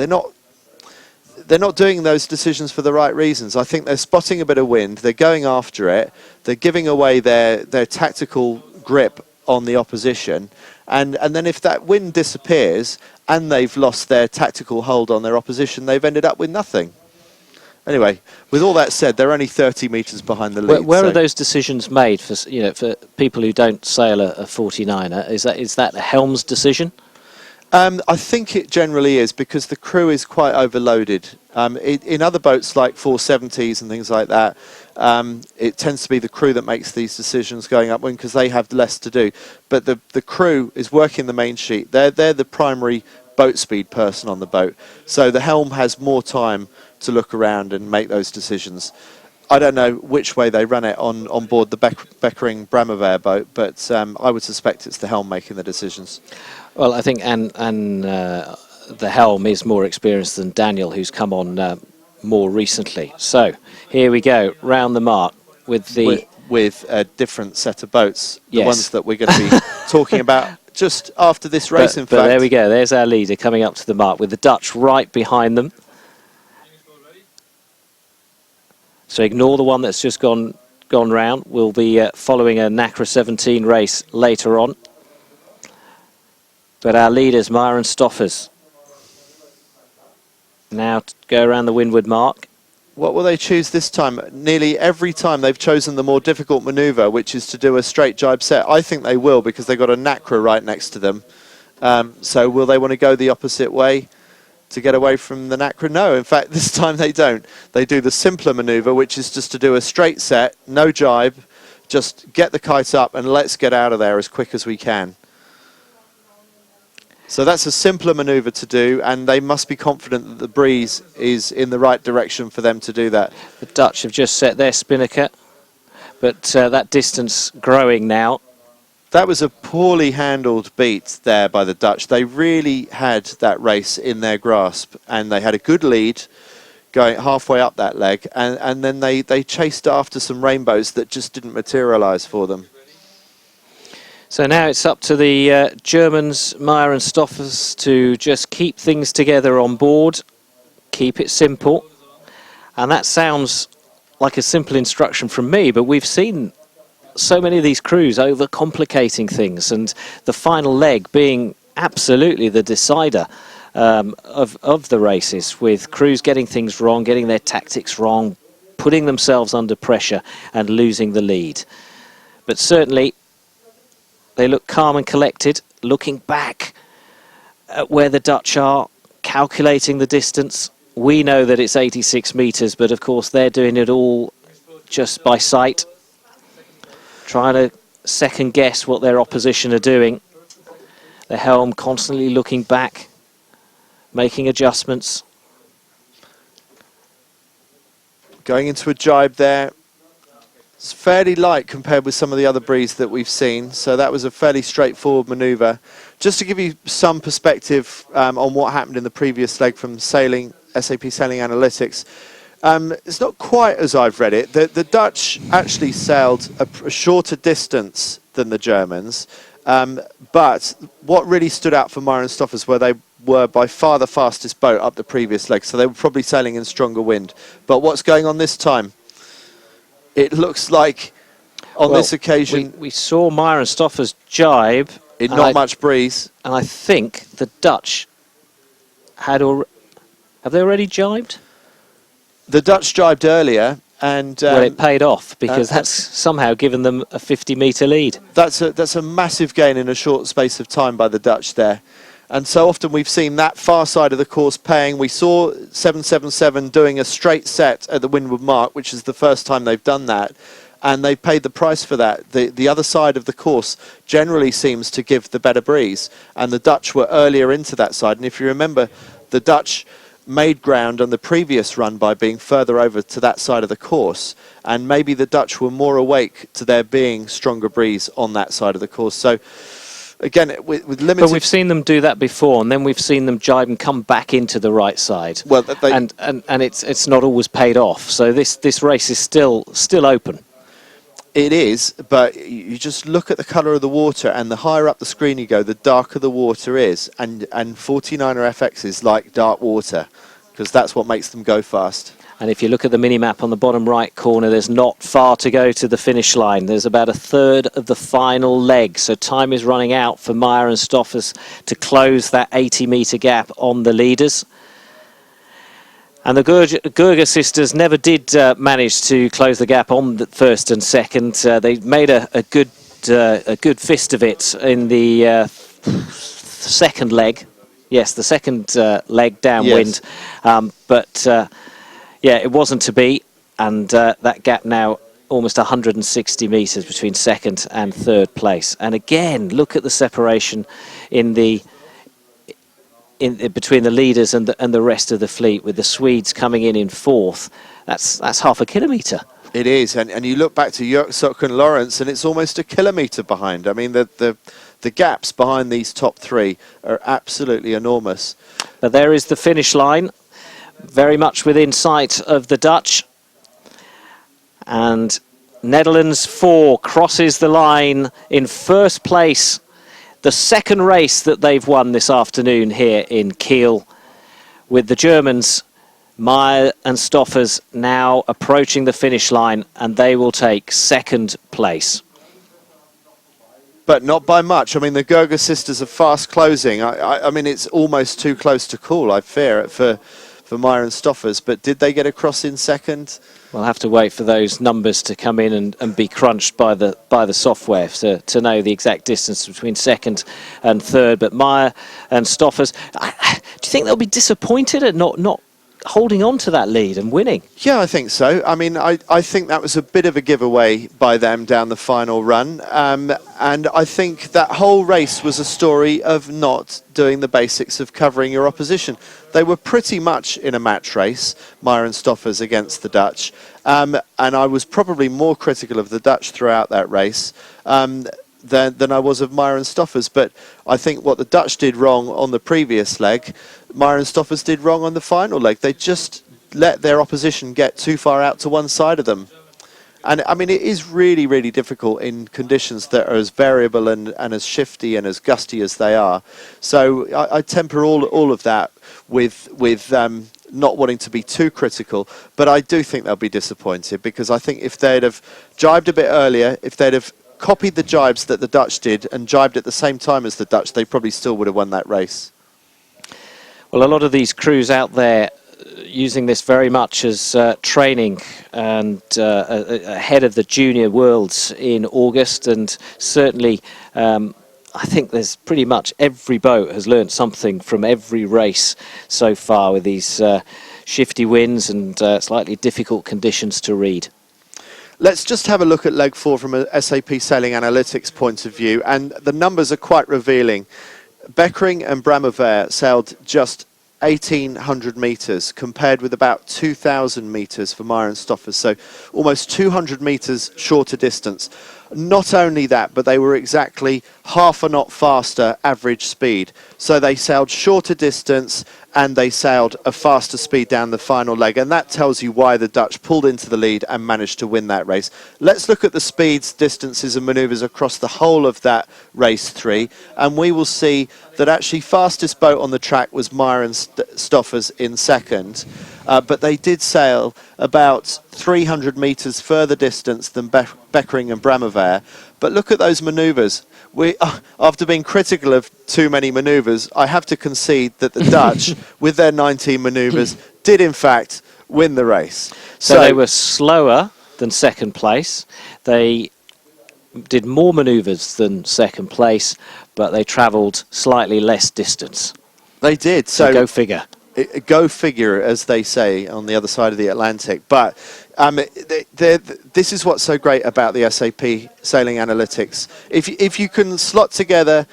not doing those decisions for the right reasons. I think they're spotting a bit of wind. They're going after it. They're giving away their tactical grip on the opposition. And then if that wind disappears and they've lost their tactical hold on their opposition, they've ended up with nothing. Anyway, with all that said, they're only 30 metres behind the lead. Where are those decisions made for people who don't sail a 49er? Is that a helm's decision? I think it generally is, because the crew is quite overloaded. In other boats like 470s and things like that, it tends to be the crew that makes these decisions going upwind because they have less to do. But the crew is working the main sheet. They're the primary boat speed person on the boat. So the helm has more time to look around and make those decisions. I don't know which way they run it on board the Beckering Bremerwehr boat, but I would suspect it's the helm making the decisions. Well, I think and the helm is more experienced than Daniel, who's come on more recently. So here we go, round the mark with a different set of boats, the yes. ones that we're going to be talking about just after this race. In fact, but there we go. There's our leader coming up to the mark with the Dutch right behind them. So ignore the one that's just gone round. We'll be following a NACRA 17 race later on. But our leaders, Meyer and Stoffers, now to go around the windward mark. What will they choose this time? Nearly every time they've chosen the more difficult manoeuvre, which is to do a straight jibe set. I think they will, because they've got a NACRA right next to them. So will they want to go the opposite way to get away from the NACRA? No, in fact, this time they don't. They do the simpler manoeuvre, which is just to do a straight set, no jibe, just get the kite up and let's get out of there as quick as we can. So that's a simpler manoeuvre to do, and they must be confident that the breeze is in the right direction for them to do that. The Dutch have just set their spinnaker, but that distance growing now. That was a poorly handled beat there by the Dutch. They really had that race in their grasp, and they had a good lead going halfway up that leg, and then they chased after some rainbows that just didn't materialise for them. So now it's up to the Germans, Meyer and Stoffers, to just keep things together on board, keep it simple. And that sounds like a simple instruction from me, but we've seen so many of these crews overcomplicating things, and the final leg being absolutely the decider of the races, with crews getting things wrong, getting their tactics wrong, putting themselves under pressure and losing the lead. But certainly they look calm and collected, looking back at where the Dutch are, calculating the distance. We know that it's 86 metres, but of course they're doing it all just by sight, trying to second guess what their opposition are doing. The helm constantly looking back, making adjustments. Going into a jibe there. It's fairly light compared with some of the other breeze that we've seen, so that was a fairly straightforward manoeuvre. Just to give you some perspective on what happened in the previous leg from sailing, SAP Sailing Analytics, it's not quite as I've read it. The Dutch actually sailed a shorter distance than the Germans, but what really stood out for Meyer and Stoffers were they were by far the fastest boat up the previous leg, so they were probably sailing in stronger wind. But what's going on this time? It looks like on this occasion we saw Meyer and Stoffers jibe in not much breeze, and I think the Dutch had have they already jibed? The Dutch jibed earlier, and well, it paid off because that's somehow given them a 50-metre lead. That's a massive gain in a short space of time by the Dutch there. And so often we've seen that far side of the course paying. We saw 777 doing a straight set at the windward mark, which is the first time they've done that, and they've paid the price for that. The other side of the course generally seems to give the better breeze, and the Dutch were earlier into that side. And if you remember, the Dutch made ground on the previous run by being further over to that side of the course, and maybe the Dutch were more awake to there being stronger breeze on that side of the course. So again, with limited... But we've seen them do that before, and then we've seen them jibe and come back into the right side. Well, and it's not always paid off. So this race is still open. It is, but you just look at the colour of the water, and the higher up the screen you go, the darker the water is. And 49er FXs like dark water, because that's what makes them go fast. And if you look at the mini-map on the bottom right corner, there's not far to go to the finish line. There's about a third of the final leg, so time is running out for Meyer and Stoffers to close that 80-metre gap on the leaders. And the Gurger sisters never did manage to close the gap on the first and second. They made a good fist of it in the second leg. Yes, the second leg downwind. Yes. Yeah, it wasn't to be, and that gap now almost 160 metres between second and third place. And again, look at the separation between the leaders and the rest of the fleet, with the Swedes coming in fourth. That's half a kilometre. It is, and you look back to Jörg and Lawrence, and it's almost a kilometre behind. I mean, the gaps behind these top three are absolutely enormous. But there is the finish line, very much within sight of the Dutch. And Netherlands 4 crosses the line in first place. The second race that they've won this afternoon here in Kiel, with the Germans, Meyer and Stoffers, now approaching the finish line, and they will take second place. But not by much. I mean, the Gurger sisters are fast closing. I mean, it's almost too close to call, I fear, for Meyer and Stoffers. But did they get across in second? We'll have to wait for those numbers to come in and be crunched by the software to know the exact distance between second and third. But Meyer and Stoffers, do you think they'll be disappointed at not holding on to that lead and winning? Yeah, I think so. I mean, I think that was a bit of a giveaway by them down the final run. And I think that whole race was a story of not doing the basics of covering your opposition. They were pretty much in a match race, Meyer and Stoffers against the Dutch. And I was probably more critical of the Dutch throughout that race than I was of Meyer and Stoffers. But I think what the Dutch did wrong on the previous leg, Meyer and Stoffers did wrong on the final leg. They just let their opposition get too far out to one side of them. And I mean, it is really, really difficult in conditions that are as variable and as shifty and as gusty as they are. So I temper all of that with not wanting to be too critical, but I do think they'll be disappointed, because I think if they'd have jibed a bit earlier, if they'd have copied the jibes that the Dutch did and jibed at the same time as the Dutch, they probably still would have won that race. Well, a lot of these crews out there using this very much as training and ahead of the Junior Worlds in August, and certainly I think there's pretty much every boat has learnt something from every race so far with these shifty winds and slightly difficult conditions to read. Let's just have a look at leg 4 from a SAP Sailing Analytics point of view, and the numbers are quite revealing. Beckering and Bramevair sailed just 1,800 metres, compared with about 2,000 metres for Meyer and Stoffers, so almost 200 metres shorter distance. Not only that, but they were exactly half a knot faster average speed. So they sailed shorter distance and they sailed a faster speed down the final leg, and that tells you why the Dutch pulled into the lead and managed to win that race. Let's look at the speeds, distances and manoeuvres across the whole of that race 3, and we will see that actually fastest boat on the track was Meyer and Stoffers in second, but they did sail about 300 metres further distance than Beckering and Bramevair. But look at those manoeuvres. After being critical of too many manoeuvres, I have to concede that the Dutch, with their 19 manoeuvres, did in fact win the race. So they were slower than second place. They did more manoeuvres than second place, but they travelled slightly less distance. They did. So go figure. Go figure, as they say on the other side of the Atlantic. But this is what's so great about the SAP Sailing Analytics. If you can slot together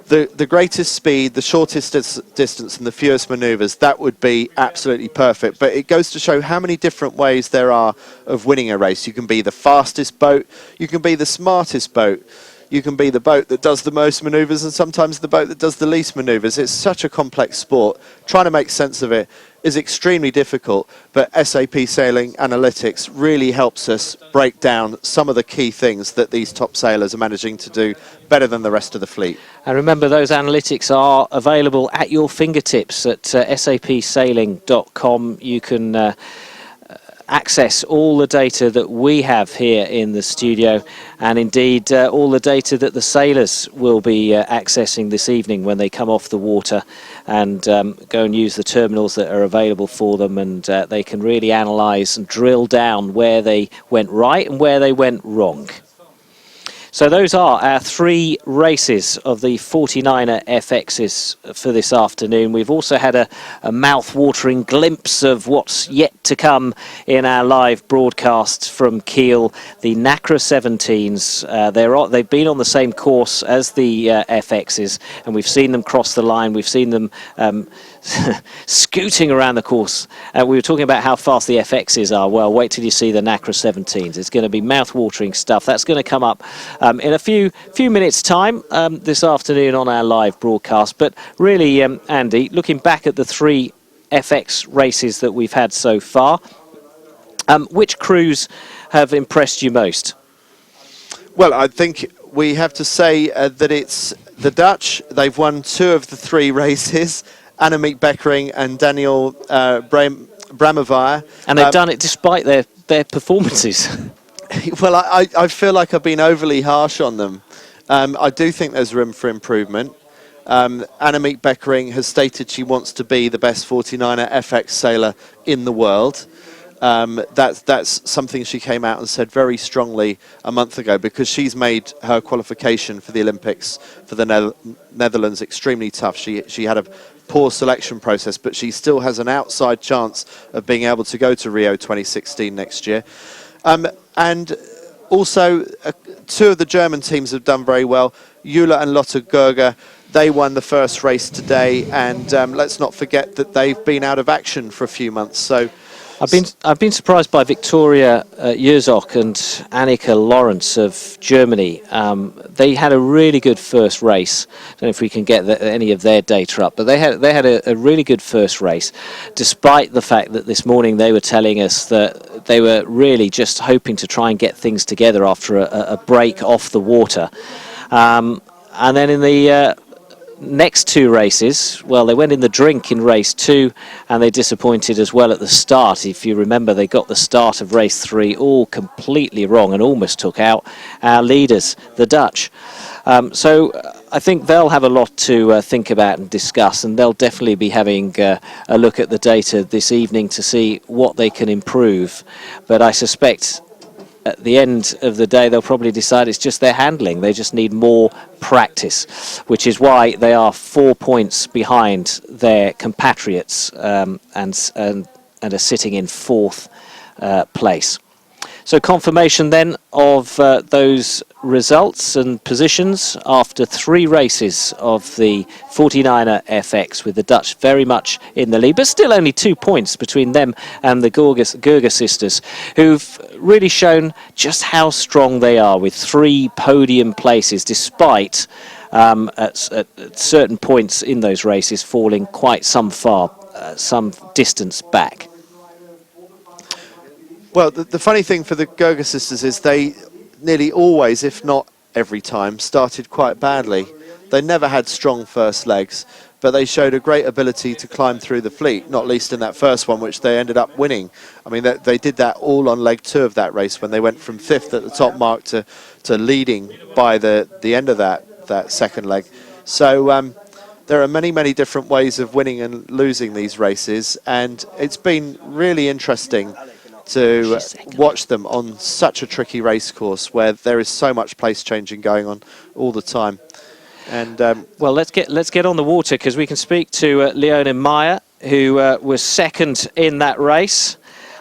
the greatest speed, the shortest distance and the fewest manoeuvres, that would be absolutely perfect. But it goes to show how many different ways there are of winning a race. You can be the fastest boat, you can be the smartest boat, you can be the boat that does the most manoeuvres, and sometimes the boat that does the least manoeuvres. It's such a complex sport. Trying to make sense of it is extremely difficult, but SAP Sailing Analytics really helps us break down some of the key things that these top sailors are managing to do better than the rest of the fleet. And remember, those analytics are available at your fingertips at sapsailing.com. You can access all the data that we have here in the studio, and indeed all the data that the sailors will be accessing this evening when they come off the water and go and use the terminals that are available for them, and they can really analyse and drill down where they went right and where they went wrong. So those are our 3 races of the 49er FXs for this afternoon. We've also had a mouth-watering glimpse of what's yet to come in our live broadcast from Kiel. The NACRA 17s, they've been on the same course as the FXs, and we've seen them cross the line. We've seen them scooting around the course. We were talking about how fast the FXs are. Well, wait till you see the NACRA 17s. It's going to be mouth-watering stuff. That's going to come up in a few minutes' time this afternoon on our live broadcast. But really, Andy, looking back at the 3 FX races that we've had so far, which crews have impressed you most? Well, I think we have to say that it's the Dutch. They've won 2 of the 3 races. Annemiek Beckering and Daniel Bramevair. And they've done it despite their performances. Well, I feel like I've been overly harsh on them. I do think there's room for improvement. Annemiek Beckering has stated she wants to be the best 49er FX sailor in the world. That's something she came out and said very strongly a month ago, because she's made her qualification for the Olympics for the Netherlands extremely tough. She had a poor selection process, but she still has an outside chance of being able to go to Rio 2016 next year. And also, 2 of the German teams have done very well. Euler and Lotte Gerger, they won the first race today, and let's not forget that they've been out of action for a few months. So I've been surprised by Victoria Yerzok and Annika Lawrence of Germany. They had a really good first race. I don't know if we can get any of their data up, but they had a really good first race, despite the fact that this morning they were telling us that they were really just hoping to try and get things together after a break off the water. And then in the next two races, well, they went in the drink in race 2 and they disappointed as well at the start. If you remember, they got the start of race 3 all completely wrong and almost took out our leaders, the Dutch. So I think they'll have a lot to think about and discuss, and they'll definitely be having a look at the data this evening to see what they can improve. But I suspect at the end of the day, they'll probably decide it's just their handling. They just need more practice, which is why they are 4 points behind their compatriots and are sitting in 4th place. So confirmation then of those results and positions after 3 races of the 49er FX, with the Dutch very much in the lead, but still only 2 points between them and the Gerger sisters, who've really shown just how strong they are with 3 podium places, despite at certain points in those races falling quite some distance back. Well, the funny thing for the Gerger sisters is they nearly always, if not every time, started quite badly. They never had strong first legs, but they showed a great ability to climb through the fleet, not least in that first one, which they ended up winning. I mean, they did that all on leg 2 of that race, when they went from 5th at the top mark to leading by the end of that second leg. So there are many, many different ways of winning and losing these races, and it's been really interesting to watch them on such a tricky race course where there is so much place changing going on all the time. And well, let's get on the water, because we can speak to Leonie Meyer, who was 2nd in that race.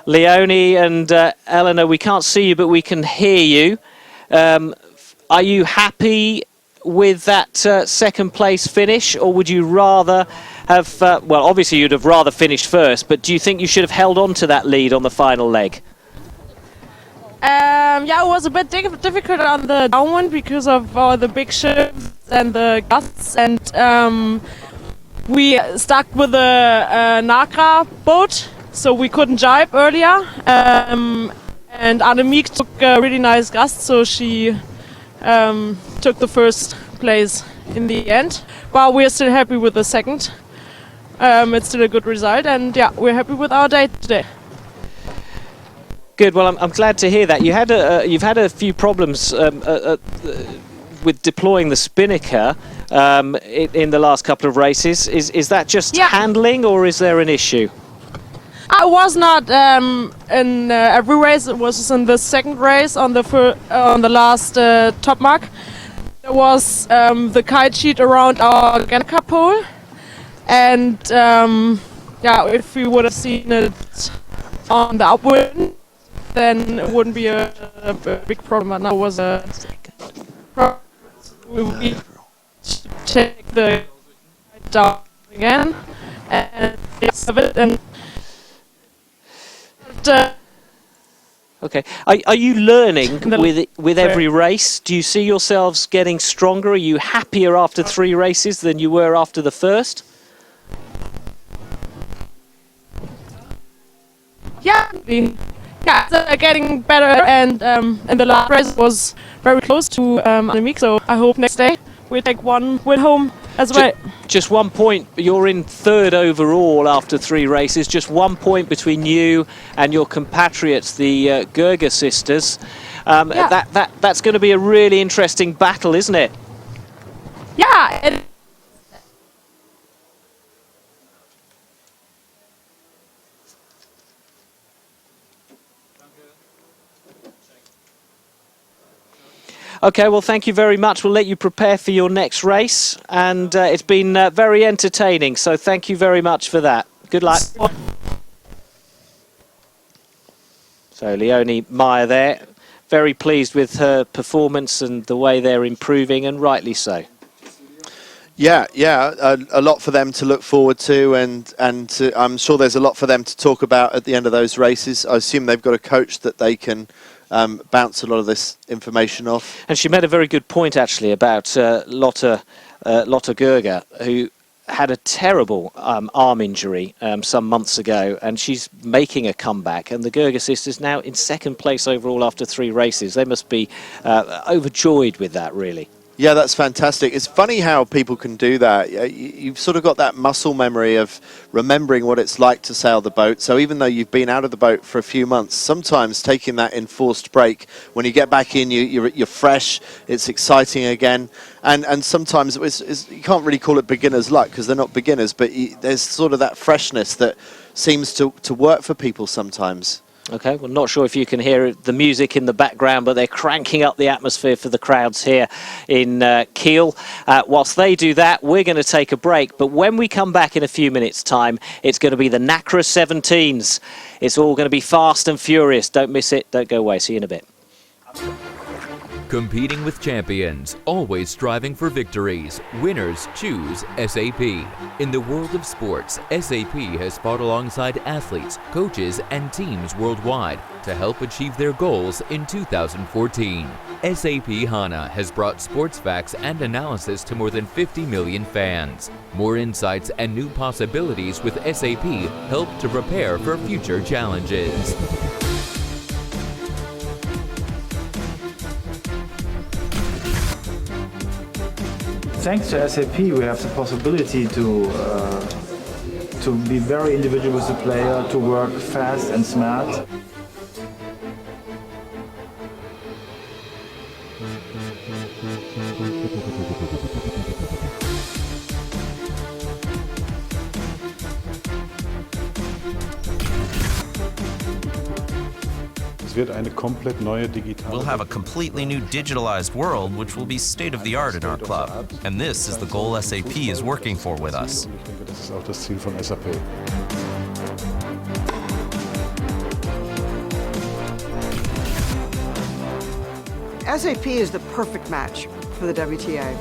Leonie and Eleanor, we can't see you, but we can hear you. Are you happy with that 2nd place finish, or would you rather have, well, obviously you'd have rather finished first, but do you think you should have held on to that lead on the final leg? Yeah, it was a bit difficult on the downwind because of the big shifts and the gusts, and we stuck with the Nagra boat, so we couldn't jibe earlier. And Annemiek took a really nice gust, so she took the 1st place in the end. But we're still happy with the 2nd. It's still a good result, and yeah, we're happy with our day today. Good. Well, I'm glad to hear that. You've had a few problems with deploying the spinnaker in the last couple of races. Is that just handling, or is there an issue? I was not in every race. It was in the 2nd race on the last top mark. There was the kite sheet around our Genka pole. And yeah, if we would have seen it on the upwind, then it wouldn't be a big problem. But now it was a problem. We take the down again and have it. And okay, are you learning with every race? Do you see yourselves getting stronger? Are you happier after 3 races than you were after the first? Yeah, it's getting better, and the last race was very close to Annemiek, so I hope next day we take one win home as well. Just 1 point. You're in 3rd overall after 3 races. Just 1 point between you and your compatriots, the Gerger sisters. That's going to be a really interesting battle, isn't it? Yeah. Okay, well, thank you very much. We'll let you prepare for your next race, and it's been very entertaining, so thank you very much for that. Good luck. So Leonie Meyer there, very pleased with her performance and the way they're improving, and rightly so. Yeah, a lot for them to look forward to, and I'm sure there's a lot for them to talk about at the end of those races. I assume they've got a coach that they can bounce a lot of this information off. And she made a very good point, actually, about Lotte Gerger, who had a terrible arm injury some months ago, and she's making a comeback. And the Gerger sisters now in second place overall after 3 races. They must be overjoyed with that, really. Yeah, that's fantastic. It's funny how people can do that. You've sort of got that muscle memory of remembering what it's like to sail the boat. So even though you've been out of the boat for a few months, sometimes taking that enforced break, when you get back in, you're fresh, it's exciting again. And sometimes you can't really call it beginner's luck because they're not beginners, but there's sort of that freshness that seems to work for people sometimes. Okay, well, not sure if you can hear the music in the background, but they're cranking up the atmosphere for the crowds here in Kiel. Whilst they do that, we're going to take a break. But when we come back in a few minutes' time, it's going to be the NACRA 17s. It's all going to be fast and furious. Don't miss it. Don't go away. See you in a bit. Competing with champions, always striving for victories. Winners choose SAP. In the world of sports, SAP has fought alongside athletes, coaches, and teams worldwide to help achieve their goals in 2014. SAP HANA has brought sports facts and analysis to more than 50 million fans. More insights and new possibilities with SAP help to prepare for future challenges. Thanks to SAP, we have the possibility to be very individual with the player, to work fast and smart. We'll have a completely new digitalized world which will be state-of-the-art in our club. And this is the goal SAP is working for with us. SAP is the perfect match for the WTA.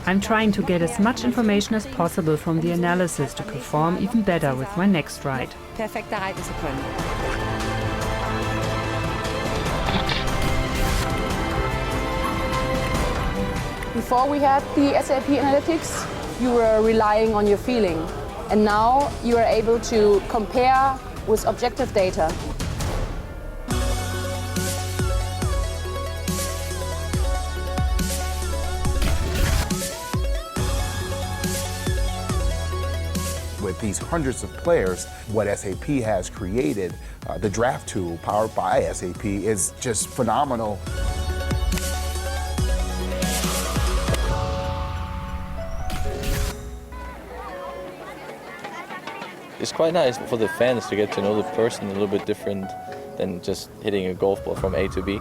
I'm trying to get as much information as possible from the analysis to perform even better with my next ride. Before we had the SAP Analytics, you were relying on your feeling. And now you are able to compare with objective data. With these hundreds of players, what SAP has created, the draft tool powered by SAP, is just phenomenal. It's quite nice for the fans to get to know the person a little bit different than just hitting a golf ball from A to B.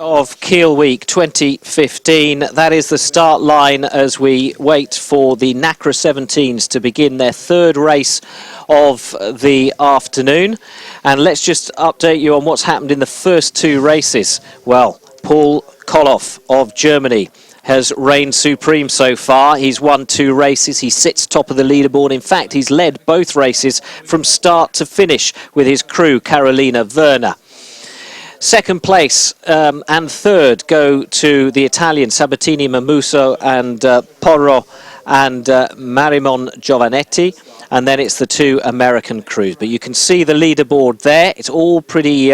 of Kiel Week 2015. That is the start line as we wait for the NACRA 17s to begin their third race of the afternoon. And let's just update you on what's happened in the first two races. Well, Paul Koloff of Germany has reigned supreme so far. He's won 2 races. He sits top of the leaderboard. In fact, he's led both races from start to finish with his crew, Carolina Werner. Second place and third go to the Italians, Sabatini Mamuso and Porro and Marimon Giovanetti. And then it's the 2 American crews. But you can see the leaderboard there. It's all pretty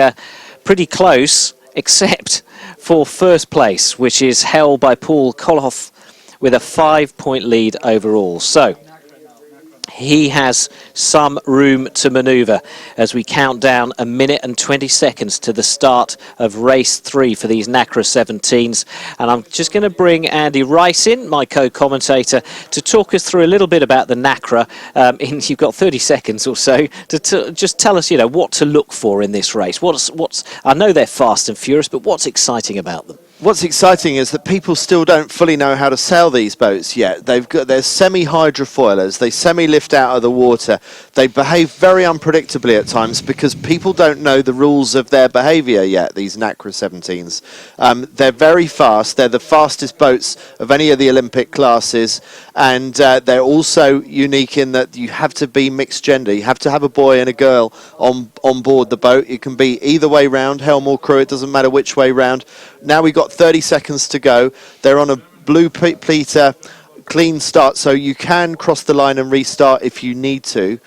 close, except for first place, which is held by Paul Koloff with a 5-point lead overall. So he has some room to manoeuvre as we count down 1 minute and 20 seconds to the start of race 3 for these NACRA 17s. And I'm just going to bring Andy Rice in, my co-commentator, to talk us through a little bit about the NACRA. You've got 30 seconds or so to just tell us, what to look for in this race. I know they're fast and furious, but what's exciting about them? What's exciting is that people still don't fully know how to sail these boats yet. They're semi-hydrofoilers. They semi-lift out of the water. They behave very unpredictably at times because people don't know the rules of their behaviour yet, these NACRA 17s. They're very fast. They're the fastest boats of any of the Olympic classes. And they're also unique in that you have to be mixed gender. You have to have a boy and a girl on board the boat. It can be either way round, helm or crew. It doesn't matter which way round. Now we've got 30 seconds to go. They're on a blue pleater, clean start, so you can cross the line and restart if you need to.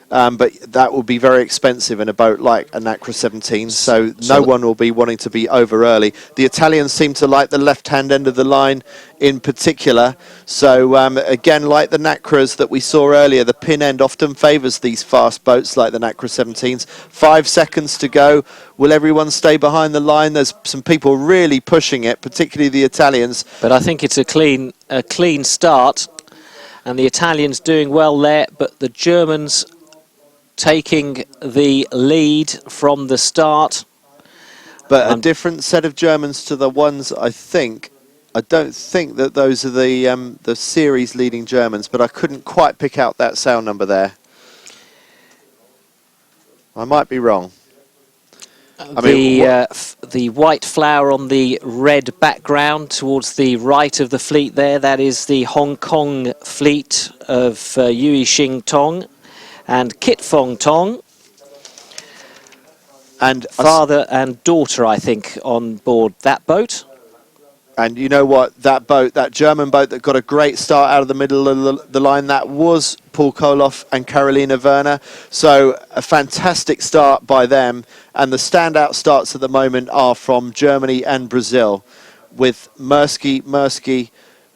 But that will be very expensive in a boat like a NACRA 17, so no one will be wanting to be over early. The Italians seem to like the left-hand end of the line in particular. So again, like the NACRAs that we saw earlier, the pin end often favours these fast boats like the NACRA 17s. 5 seconds to go. Will everyone stay behind the line? There's some people really pushing it, particularly the Italians. But I think it's a clean start, and the Italians doing well there, but the Germans taking the lead from the start. But a different set of Germans to the ones I don't think that those are the series leading Germans, but I couldn't quite pick out that sail number there. I might be wrong. The white flower on the red background towards the right of the fleet there, that is the Hong Kong fleet of Yui Xing Tong and Kit Fong Tong, and father and daughter, I think, on board that boat. And you know what, that German boat that got a great start out of the middle of the line, that was Paul Koloff and Carolina Werner. So a fantastic start by them. And the standout starts at the moment are from Germany and Brazil, with Mirsky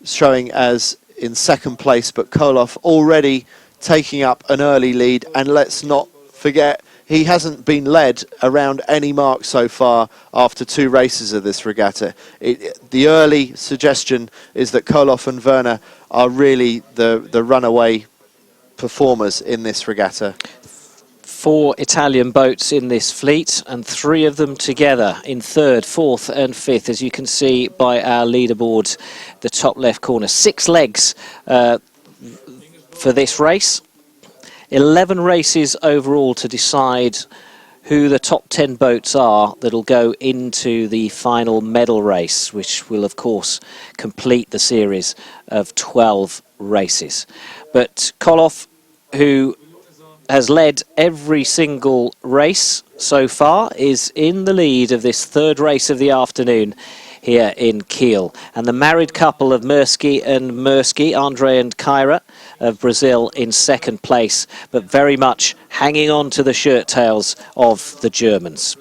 showing as in second place, but Koloff already taking up an early lead. And let's not forget, he hasn't been led around any mark so far after 2 races of this regatta. The early suggestion is that Koloff and Werner are really the runaway performers in this regatta. 4 Italian boats in this fleet, and 3 of them together in 3rd, 4th and 5th, as you can see by our leaderboard, the top left corner. 6 legs for this race. 11 races overall to decide who the top 10 boats are that'll go into the final medal race, which will, of course, complete the series of 12 races. But Koloff, who has led every single race so far, is in the lead of this 3rd race of the afternoon here in Kiel. And the married couple of Mirsky and Mirsky, Andre and Kyra of Brazil, in 2nd place, but very much hanging on to the shirt tails of the Germans.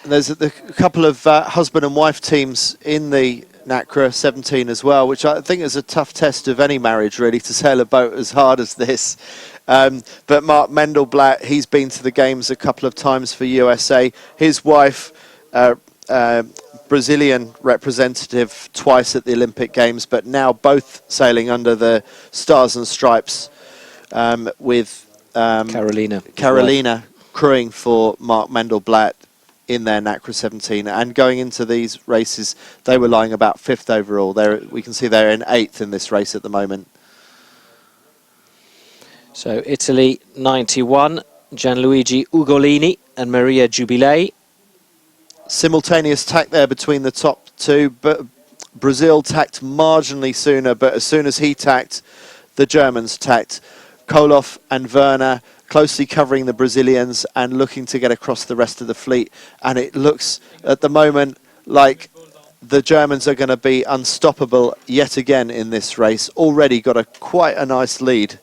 There's a couple of husband and wife teams in the NACRA 17 as well, which I think is a tough test of any marriage, really, to sail a boat as hard as this. But Mark Mendelblatt, he's been to the games a couple of times for USA. His wife, Brazilian representative twice at the Olympic Games, but now both sailing under the Stars and Stripes with Carolina crewing for Mark Mendelblatt in their NACRA 17, and going into these races they were lying about 5th overall. We can see they're in 8th in this race at the moment. So Italy 91, Gianluigi Ugolini and Maria Giubilei. Simultaneous tack there between the top two, but Brazil tacked marginally sooner, but as soon as he tacked, the Germans tacked. Koloff and Werner closely covering the Brazilians and looking to get across the rest of the fleet. And it looks at the moment like the Germans are going to be unstoppable yet again in this race. Already got quite a nice lead.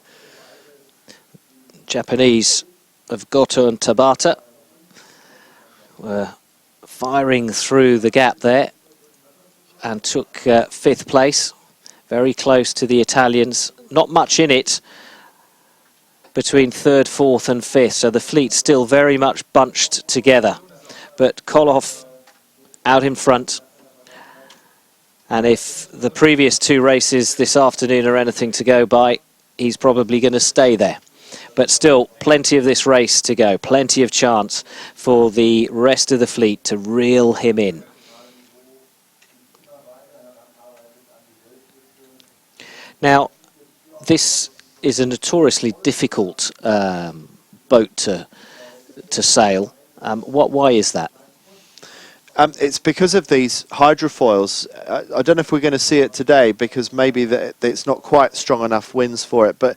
Japanese of Goto and Tabata were firing through the gap there and took 5th place. Very close to the Italians. Not much in it between 3rd, 4th and 5th, so the fleet still very much bunched together. But Koloff out in front, and if the previous 2 races this afternoon are anything to go by, he's probably going to stay there. But still, plenty of this race to go, plenty of chance for the rest of the fleet to reel him in. Now, this is a notoriously difficult boat to sail. Why is that? It's because of these hydrofoils. I don't know if we're going to see it today because maybe it's not quite strong enough winds for it, but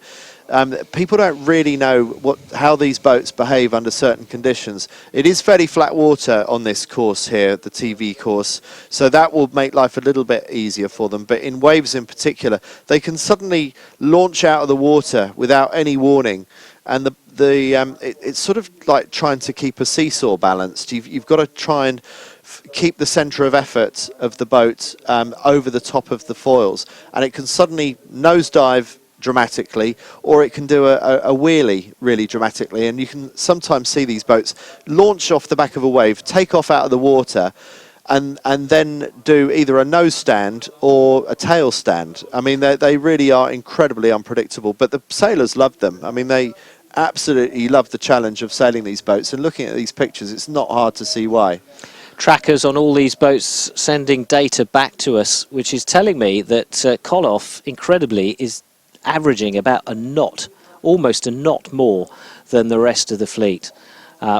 people don't really know how these boats behave under certain conditions. It is fairly flat water on this course here, the TV course, so that will make life a little bit easier for them. But in waves in particular, they can suddenly launch out of the water without any warning, and it's sort of like trying to keep a seesaw balanced. You've got to try and keep the centre of effort of the boat over the top of the foils, and it can suddenly nosedive dramatically, or it can do a wheelie really dramatically, and you can sometimes see these boats launch off the back of a wave, take off out of the water, and then do either a nose stand or a tail stand. I mean, they really are incredibly unpredictable, but the sailors love them. I mean, they absolutely love the challenge of sailing these boats, and looking at these pictures, it's not hard to see why. Trackers on all these boats sending data back to us, which is telling me that Koloff, incredibly, is averaging about a knot, almost a knot more than the rest of the fleet,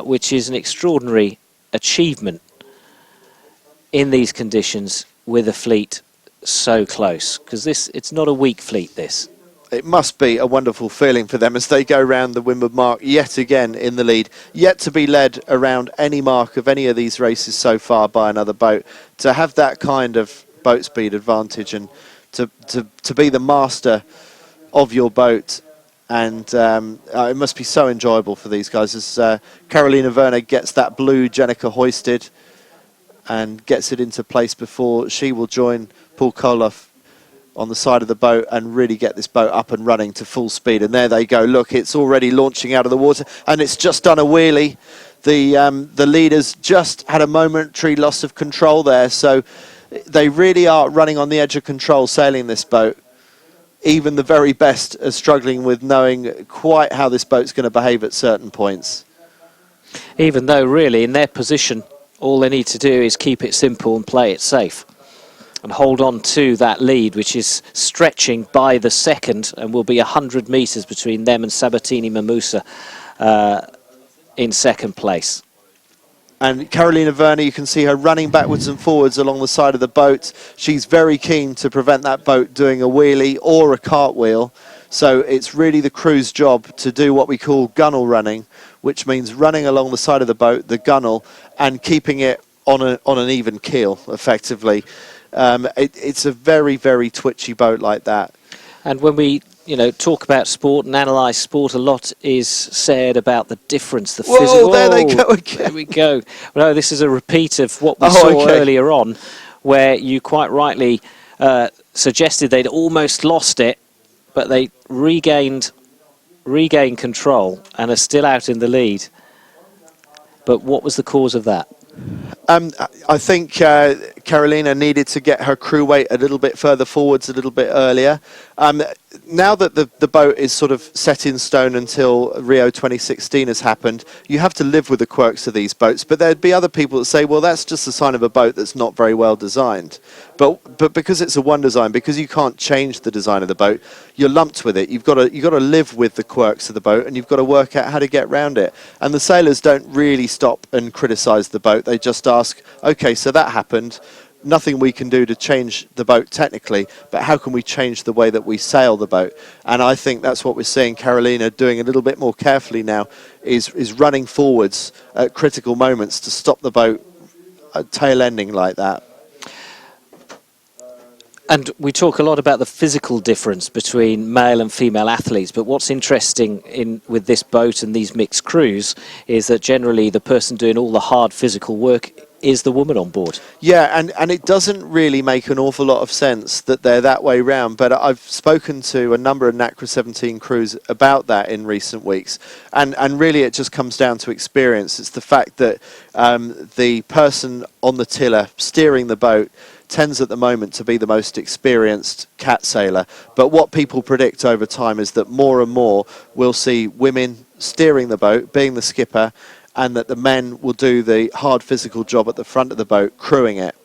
which is an extraordinary achievement in these conditions with a fleet so close, because it's not a weak fleet, this. It must be a wonderful feeling for them as they go round the windward mark yet again in the lead, yet to be led around any mark of any of these races so far by another boat. To have that kind of boat speed advantage and to be the master of your boat, and it must be so enjoyable for these guys as Carolina Werner gets that blue Jenica hoisted and gets it into place before she will join Paul Koloff on the side of the boat and really get this boat up and running to full speed. And there they go. Look, it's already launching out of the water, and it's just done a wheelie. The leaders just had a momentary loss of control there, so they really are running on the edge of control sailing this boat. Even the very best are struggling with knowing quite how this boat's going to behave at certain points. Even though really in their position all they need to do is keep it simple and play it safe and hold on to that lead, which is stretching by the second, and will be 100 metres between them and Sabatini Mamusa in second place. And Carolina Werner, you can see her running backwards and forwards along the side of the boat. She's very keen to prevent that boat doing a wheelie or a cartwheel. So it's really the crew's job to do what we call gunnel running, which means running along the side of the boat, the gunnel, and keeping it on an even keel, effectively. It's a very, very twitchy boat like that. And when we talk about sport and analyse sport, a lot is said about the difference, the physical. There they go again. There we go. No, this is a repeat of what we saw earlier on, where you quite rightly suggested they'd almost lost it, but they regained control and are still out in the lead. But what was the cause of that? I think Carolina needed to get her crew weight a little bit further forwards a little bit earlier. Now that the boat is sort of set in stone until Rio 2016 has happened, you have to live with the quirks of these boats. But there'd be other people that say, well, that's just a sign of a boat that's not very well designed. But because it's a one design, because you can't change the design of the boat, you're lumped with it. You've got to live with the quirks of the boat, and you've got to work out how to get around it. And the sailors don't really stop and criticise the boat. They just ask, okay, so that happened. Nothing we can do to change the boat technically, but how can we change the way that we sail the boat? And I think that's what we're seeing Carolina doing a little bit more carefully now, is running forwards at critical moments to stop the boat tail ending like that. And we talk a lot about the physical difference between male and female athletes, but what's interesting with this boat and these mixed crews is that generally the person doing all the hard physical work is the woman on board. Yeah, and it doesn't really make an awful lot of sense that they're that way round, but I've spoken to a number of NACRA 17 crews about that in recent weeks, and really it just comes down to experience. It's the fact that the person on the tiller steering the boat tends at the moment to be the most experienced cat sailor, but what people predict over time is that more and more we'll see women steering the boat, being the skipper, and that the men will do the hard physical job at the front of the boat, crewing it.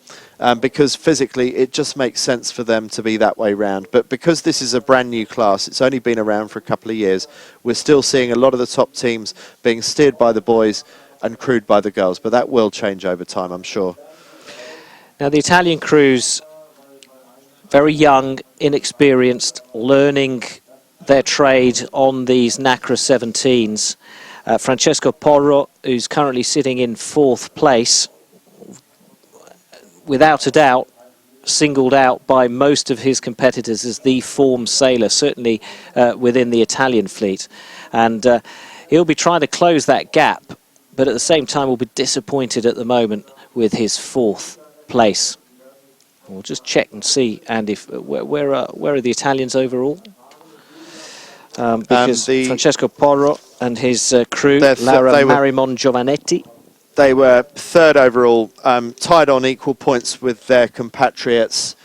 Because physically it just makes sense for them to be that way round. But because this is a brand new class, it's only been around for a couple of years, we're still seeing a lot of the top teams being steered by the boys and crewed by the girls, but that will change over time, I'm sure. Now the Italian crews, very young, inexperienced, learning their trade on these NACRA 17s. Francesco Porro, who's currently sitting in 4th place, without a doubt singled out by most of his competitors as the form sailor, certainly within the Italian fleet. And he'll be trying to close that gap, but at the same time will be disappointed at the moment with his 4th place. We'll just check and see, Andy, where are the Italians overall? Because Francesco Porro and his crew, Laura Marimon Giovanetti, they were 3rd overall, tied on equal points with their compatriots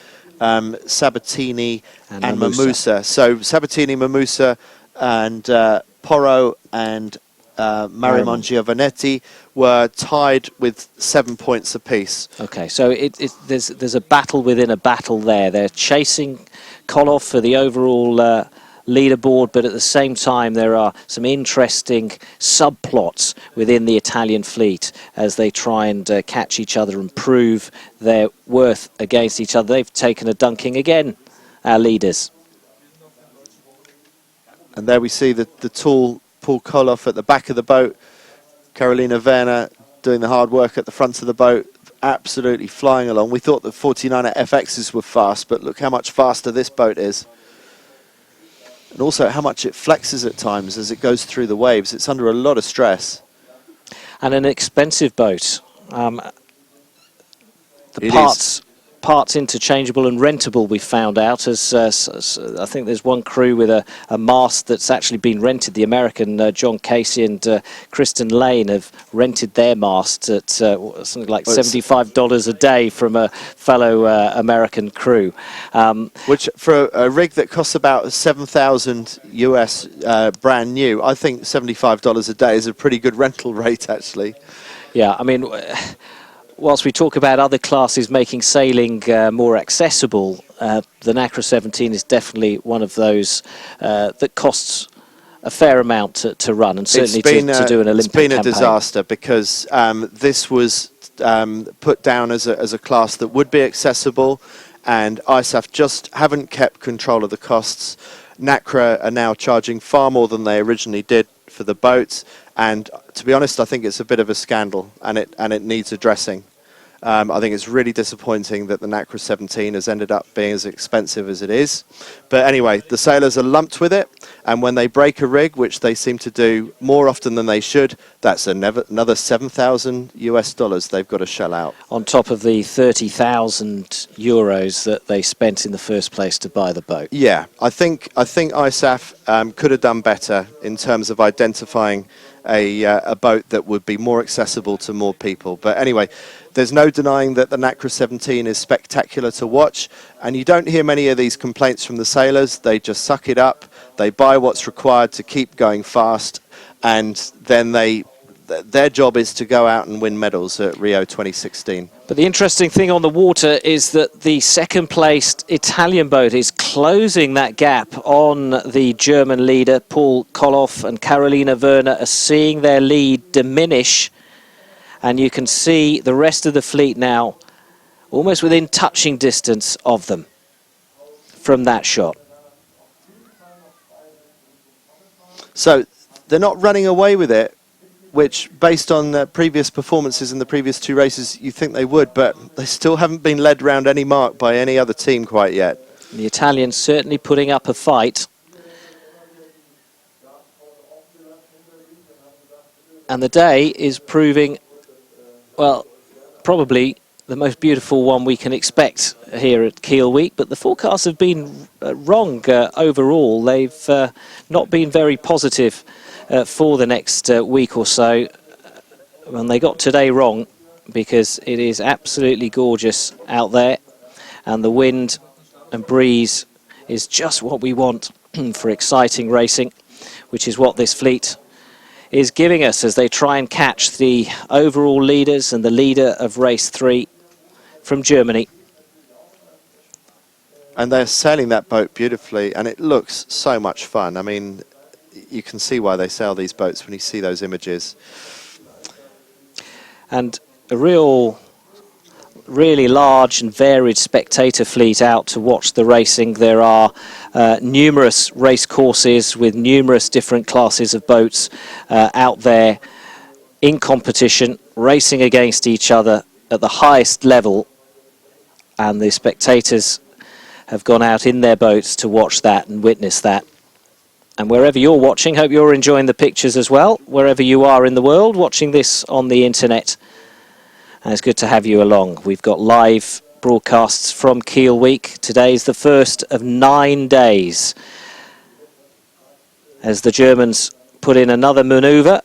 Sabatini and Mamusa. So Sabatini, Mamusa and Porro and Marimon Giovanetti were tied with 7 points apiece. Okay, so there's a battle within a battle there. They're chasing Koloff for the overall leaderboard, but at the same time there are some interesting subplots within the Italian fleet as they try and catch each other and prove their worth against each other. They've taken a dunking again, our leaders. And there we see the tall Paul Koloff at the back of the boat, Carolina Werner doing the hard work at the front of the boat, absolutely flying along. We thought the 49er FXs were fast, but look how much faster this boat is. And also how much it flexes at times as it goes through the waves. It's under a lot of stress. And an expensive boat. The parts interchangeable and rentable, we found out, as I think there's one crew with a mast that's actually been rented. The American John Casey and Kristen Lane have rented their mast at something like $75 a day from a fellow American crew. Which, for a rig that costs about 7,000 US brand new, I think $75 a day is a pretty good rental rate, actually. Yeah, I mean, whilst we talk about other classes making sailing more accessible, the NACRA 17 is definitely one of those that costs a fair amount to run, and certainly to do an Olympic campaign. It's been a disaster because this was put down as a class that would be accessible, and ISAF just haven't kept control of the costs. NACRA are now charging far more than they originally did for the boats, and to be honest, I think it's a bit of a scandal, and it needs addressing. I think it's really disappointing that the NACRA 17 has ended up being as expensive as it is. But anyway, the sailors are lumped with it, and when they break a rig, which they seem to do more often than they should, that's another 7,000 US dollars they've got to shell out. On top of the 30,000 euros that they spent in the first place to buy the boat. Yeah, I think ISAF could have done better in terms of identifying a boat that would be more accessible to more people. But anyway, There's no denying that the NACRA 17 is spectacular to watch, and you don't hear many of these complaints from the sailors. They just suck it up, they buy what's required to keep going fast, and then their job is to go out and win medals at Rio 2016. But the interesting thing on the water is that the second-placed Italian boat is closing that gap on the German leader. Paul Koloff and Carolina Werner are seeing their lead diminish, and you can see the rest of the fleet now almost within touching distance of them from that shot. So they're not running away with it, which, based on previous performances in the previous two races, you think they would, but they still haven't been led round any mark by any other team quite yet. The Italians certainly putting up a fight. And the day is proving, well, probably the most beautiful one we can expect here at Kiel Week, but the forecasts have been wrong overall. They've not been very positive for the next week or so, and they got today wrong because it is absolutely gorgeous out there, and the wind and breeze is just what we want for exciting racing, which is what this fleet is giving us as they try and catch the overall leaders and the leader of race 3 from Germany. And they're sailing that boat beautifully, and it looks so much fun. I mean, you can see why they sail these boats when you see those images. And a really large and varied spectator fleet out to watch the racing. There are numerous race courses with numerous different classes of boats out there in competition, racing against each other at the highest level, and the spectators have gone out in their boats to watch that and witness that. And wherever you're watching, hope you're enjoying the pictures as well, wherever you are in the world, watching this on the internet. And it's good to have you along. We've got live broadcasts from Kiel Week. Today is the first of 9 days as the Germans put in another manoeuvre.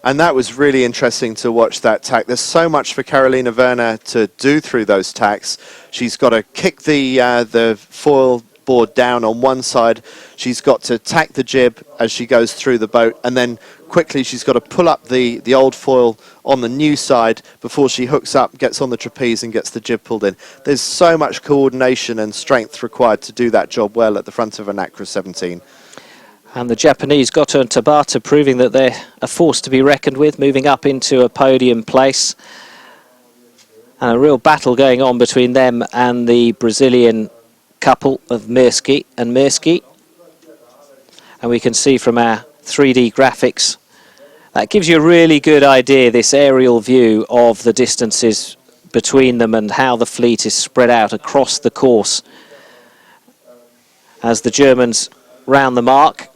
And that was really interesting to watch that tack. There's so much for Carolina Werner to do through those tacks. She's got to kick the foil board down on one side. She's got to tack the jib as she goes through the boat, and then quickly she's got to pull up the old foil on the new side before she hooks up, gets on the trapeze and gets the jib pulled in. There's so much coordination and strength required to do that job well at the front of a NACRA 17. And the Japanese, Goto and Tabata, proving that they're a force to be reckoned with, moving up into a podium place. And a real battle going on between them and the Brazilian couple of Mirsky and Mirsky. And we can see from our 3D graphics, that gives you a really good idea, this aerial view of the distances between them and how the fleet is spread out across the course as the Germans round the mark.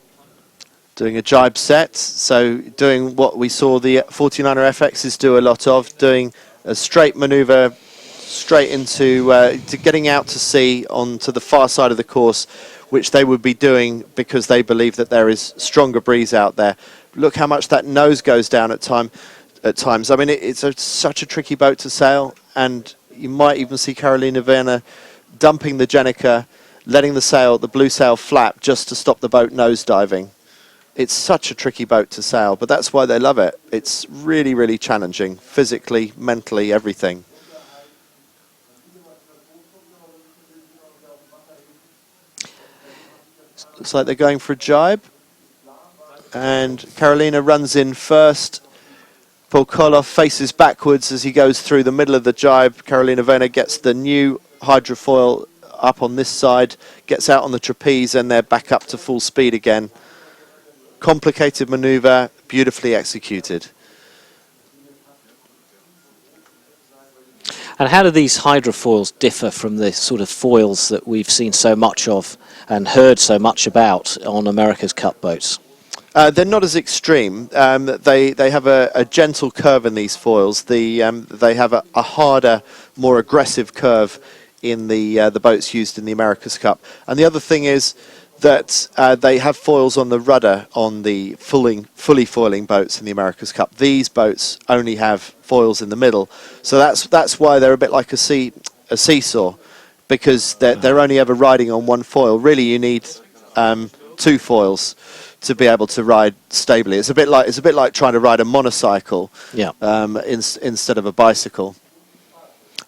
Doing a jibe set, so doing what we saw the 49er FXs do a lot of, doing a straight manoeuvre straight into to getting out to sea onto the far side of the course, which they would be doing because they believe that there is stronger breeze out there. Look how much that nose goes down at times. I mean, it's such a tricky boat to sail, and you might even see Carolina Werner dumping the Jenica, letting the blue sail flap just to stop the boat nose diving. It's such a tricky boat to sail, but that's why they love it. It's really, really challenging, physically, mentally, everything. Looks like they're going for a jibe. And Carolina runs in first. Paul Koloff faces backwards as he goes through the middle of the jibe. Carolina Werner gets the new hydrofoil up on this side, gets out on the trapeze, and they're back up to full speed again. Complicated manoeuvre, beautifully executed. And how do these hydrofoils differ from the sort of foils that we've seen so much of and heard so much about on America's Cup boats? They're not as extreme. They have a gentle curve in these foils. They have a harder, more aggressive curve in the boats used in the America's Cup. And the other thing is that they have foils on the rudder on the fully foiling boats in the America's Cup. These boats only have foils in the middle, so that's why they're a bit like a seesaw, because they're only ever riding on one foil. Really, you need two foils to be able to ride stably. It's a bit like trying to ride a motorcycle, instead of a bicycle.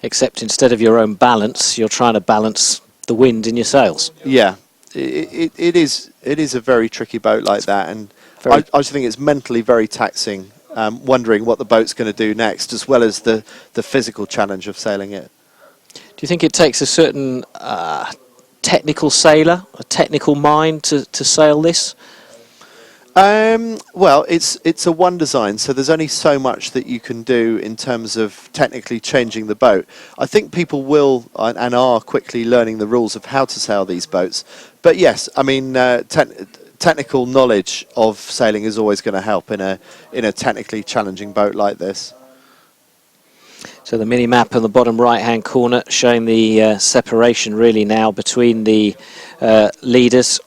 Except instead of your own balance, you're trying to balance the wind in your sails. Yeah, it is a very tricky boat like that, and I just think it's mentally very taxing, wondering what the boat's going to do next, as well as the physical challenge of sailing it. Do you think it takes a certain technical sailor, a technical mind to sail this? Well, it's a one design, so there's only so much that you can do in terms of technically changing the boat. I think people will and are quickly learning the rules of how to sail these boats. But yes, I mean, technical knowledge of sailing is always going to help in a technically challenging boat like this. So the mini map on the bottom right hand corner showing the separation really now between the leaders.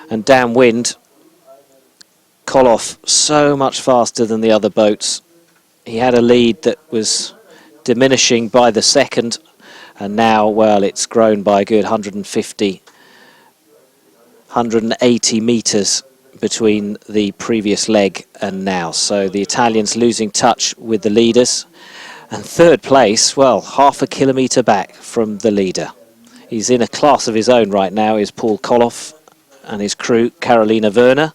And downwind, Koloff so much faster than the other boats. He had a lead that was diminishing by the second, and now, well, it's grown by a good 150, 180 metres between the previous leg and now. So the Italians losing touch with the leaders. And third place, well, half a kilometre back from the leader. He's in a class of his own right now, is Paul Koloff and his crew, Carolina Werner.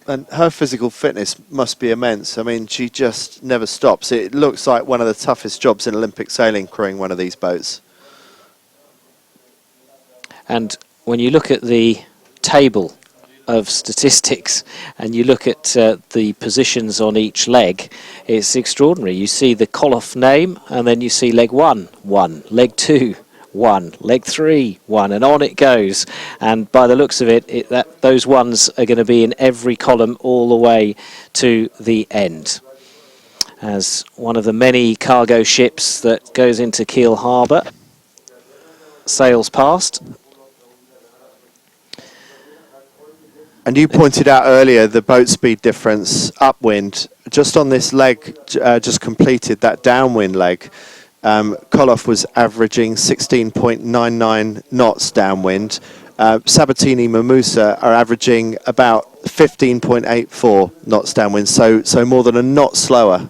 And her physical fitness must be immense. I mean, she just never stops. It looks like one of the toughest jobs in Olympic sailing, crewing one of these boats. And when you look at the table of statistics and you look at the positions on each leg, it's extraordinary. You see the Koloff name, and then you see leg 1, 1, leg 2, 1, leg 3, 1, and on it goes. And by the looks of it, those ones are going to be in every column all the way to the end. As one of the many cargo ships that goes into Kiel Harbour sails past. And you pointed out earlier the boat speed difference upwind. Just on this leg, just completed, that downwind leg, Koloff was averaging 16.99 knots downwind. Sabatini Mamusa are averaging about 15.84 knots downwind, so more than a knot slower.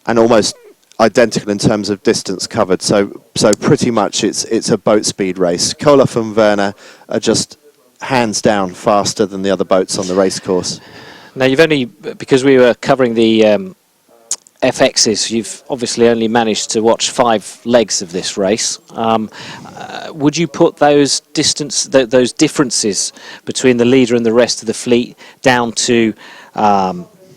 And almost identical in terms of distance covered, so pretty much it's a boat speed race. Koloff and Werner are just hands down faster than the other boats on the race course. Now you've only, because we were covering the FXs, you've obviously only managed to watch 5 legs of this race. Would you put those differences between the leader and the rest of the fleet down to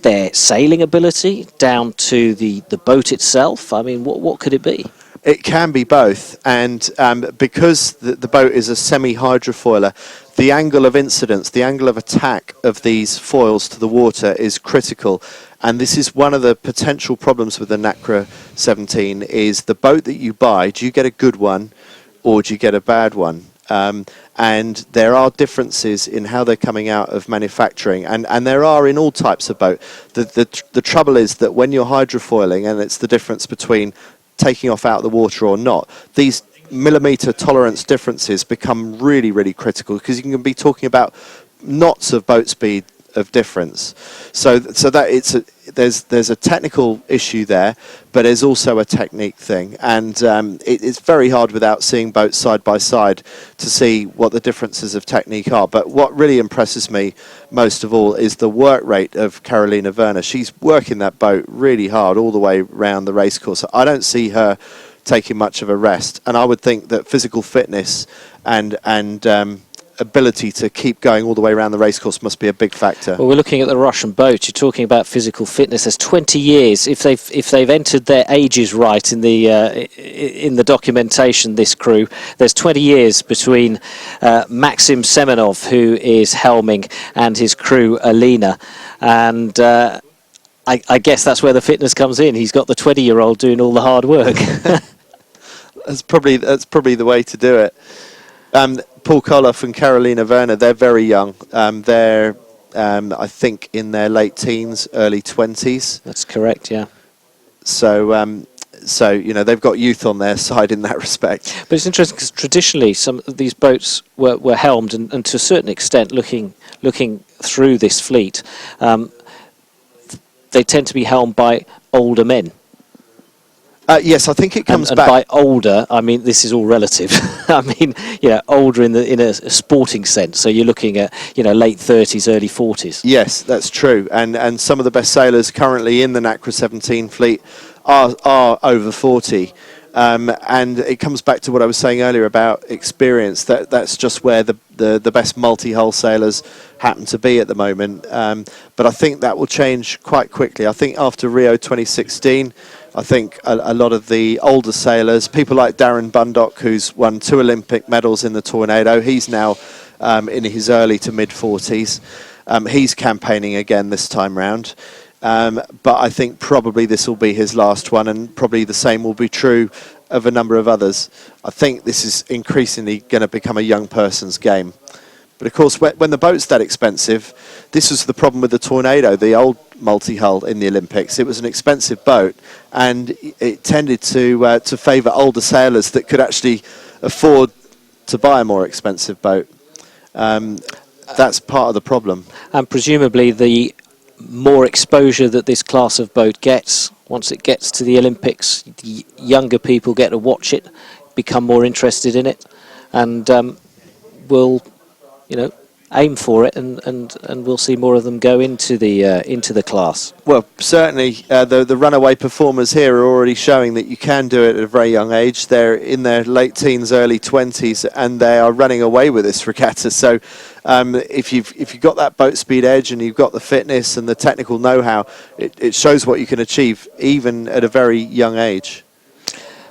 their sailing ability, down to the boat itself? I mean, what could it be? It can be both, and because the boat is a semi-hydrofoiler, the angle of incidence, the angle of attack of these foils to the water is critical. And this is one of the potential problems with the NACRA 17, is the boat that you buy, do you get a good one or do you get a bad one? And there are differences in how they're coming out of manufacturing, and there are in all types of boat. The trouble is that when you're hydrofoiling, and it's the difference between taking off out of the water or not, these millimetre tolerance differences become really, really critical, because you can be talking about knots of boat speed of difference. So that there's a technical issue there, but there's also a technique thing, and it's very hard without seeing boats side by side to see what the differences of technique are. But what really impresses me most of all is the work rate of Carolina Werner. She's working that boat really hard all the way around the racecourse. I don't see her taking much of a rest, and I would think that physical fitness and ability to keep going all the way around the racecourse must be a big factor. Well, we're looking at the Russian boat. You're talking about physical fitness. There's 20 years, if they've entered their ages right in the documentation, this crew. There's 20 years between Maxim Semenov, who is helming, and his crew Alina, and I guess that's where the fitness comes in. He's got the 20-year-old doing all the hard work. That's probably the way to do it. Paul Koloff and Carolina Werner, they're very young. They're I think in their late teens, early 20s. That's correct, yeah. So they've got youth on their side in that respect. But it's interesting because traditionally some of these boats were helmed, and to a certain extent, looking through this fleet, they tend to be helmed by older men. Yes, I think it comes and back. by older, I mean this is all relative. I mean, older in a sporting sense. So you're looking at late 30s, early 40s. Yes, that's true. And some of the best sailors currently in the NACRA 17 fleet are over 40. And it comes back to what I was saying earlier about experience. That's just where the best multi-hull sailors happen to be at the moment. But I think that will change quite quickly. I think after Rio 2016, I think a lot of the older sailors, people like Darren Bundock, who's won 2 Olympic medals in the Tornado, he's now in his early to mid-40s. He's campaigning again this time round. But I think probably this will be his last one, and probably the same will be true of a number of others. I think this is increasingly going to become a young person's game. But of course, when the boat's that expensive, this was the problem with the Tornado, the old multi-hull in the Olympics. It was an expensive boat, and it tended to favour older sailors that could actually afford to buy a more expensive boat. That's part of the problem. And presumably the more exposure that this class of boat gets, once it gets to the Olympics, the younger people get to watch it, become more interested in it, and will aim for it, and we'll see more of them go into the class. Well, certainly the runaway performers here are already showing that you can do it at a very young age. They're in their late teens, early 20s, and they are running away with this regatta. So if you've got that boat speed edge and you've got the fitness and the technical know-how, it shows what you can achieve even at a very young age.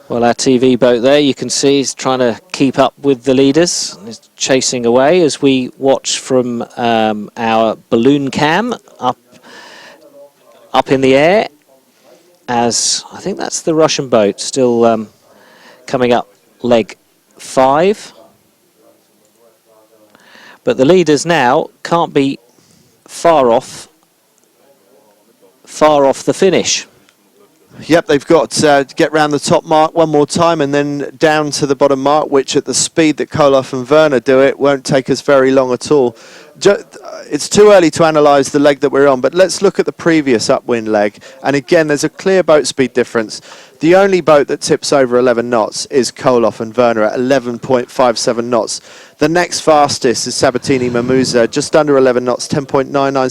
Well, our TV boat there, you can see, is trying to keep up with the leaders. It's chasing away as we watch from our balloon cam up in the air. As I think that's the Russian boat still coming up leg 5. But the leaders now can't be far off the finish. Yep, they've got to get round the top mark one more time and then down to the bottom mark, which at the speed that Koloff and Werner do it won't take us very long at all. It's too early to analyse the leg that we're on, but let's look at the previous upwind leg. And again, there's a clear boat speed difference. The only boat that tips over 11 knots is Koloff and Werner at 11.57 knots. The next fastest is Sabatini Mamuza, just under 11 knots, 10.99.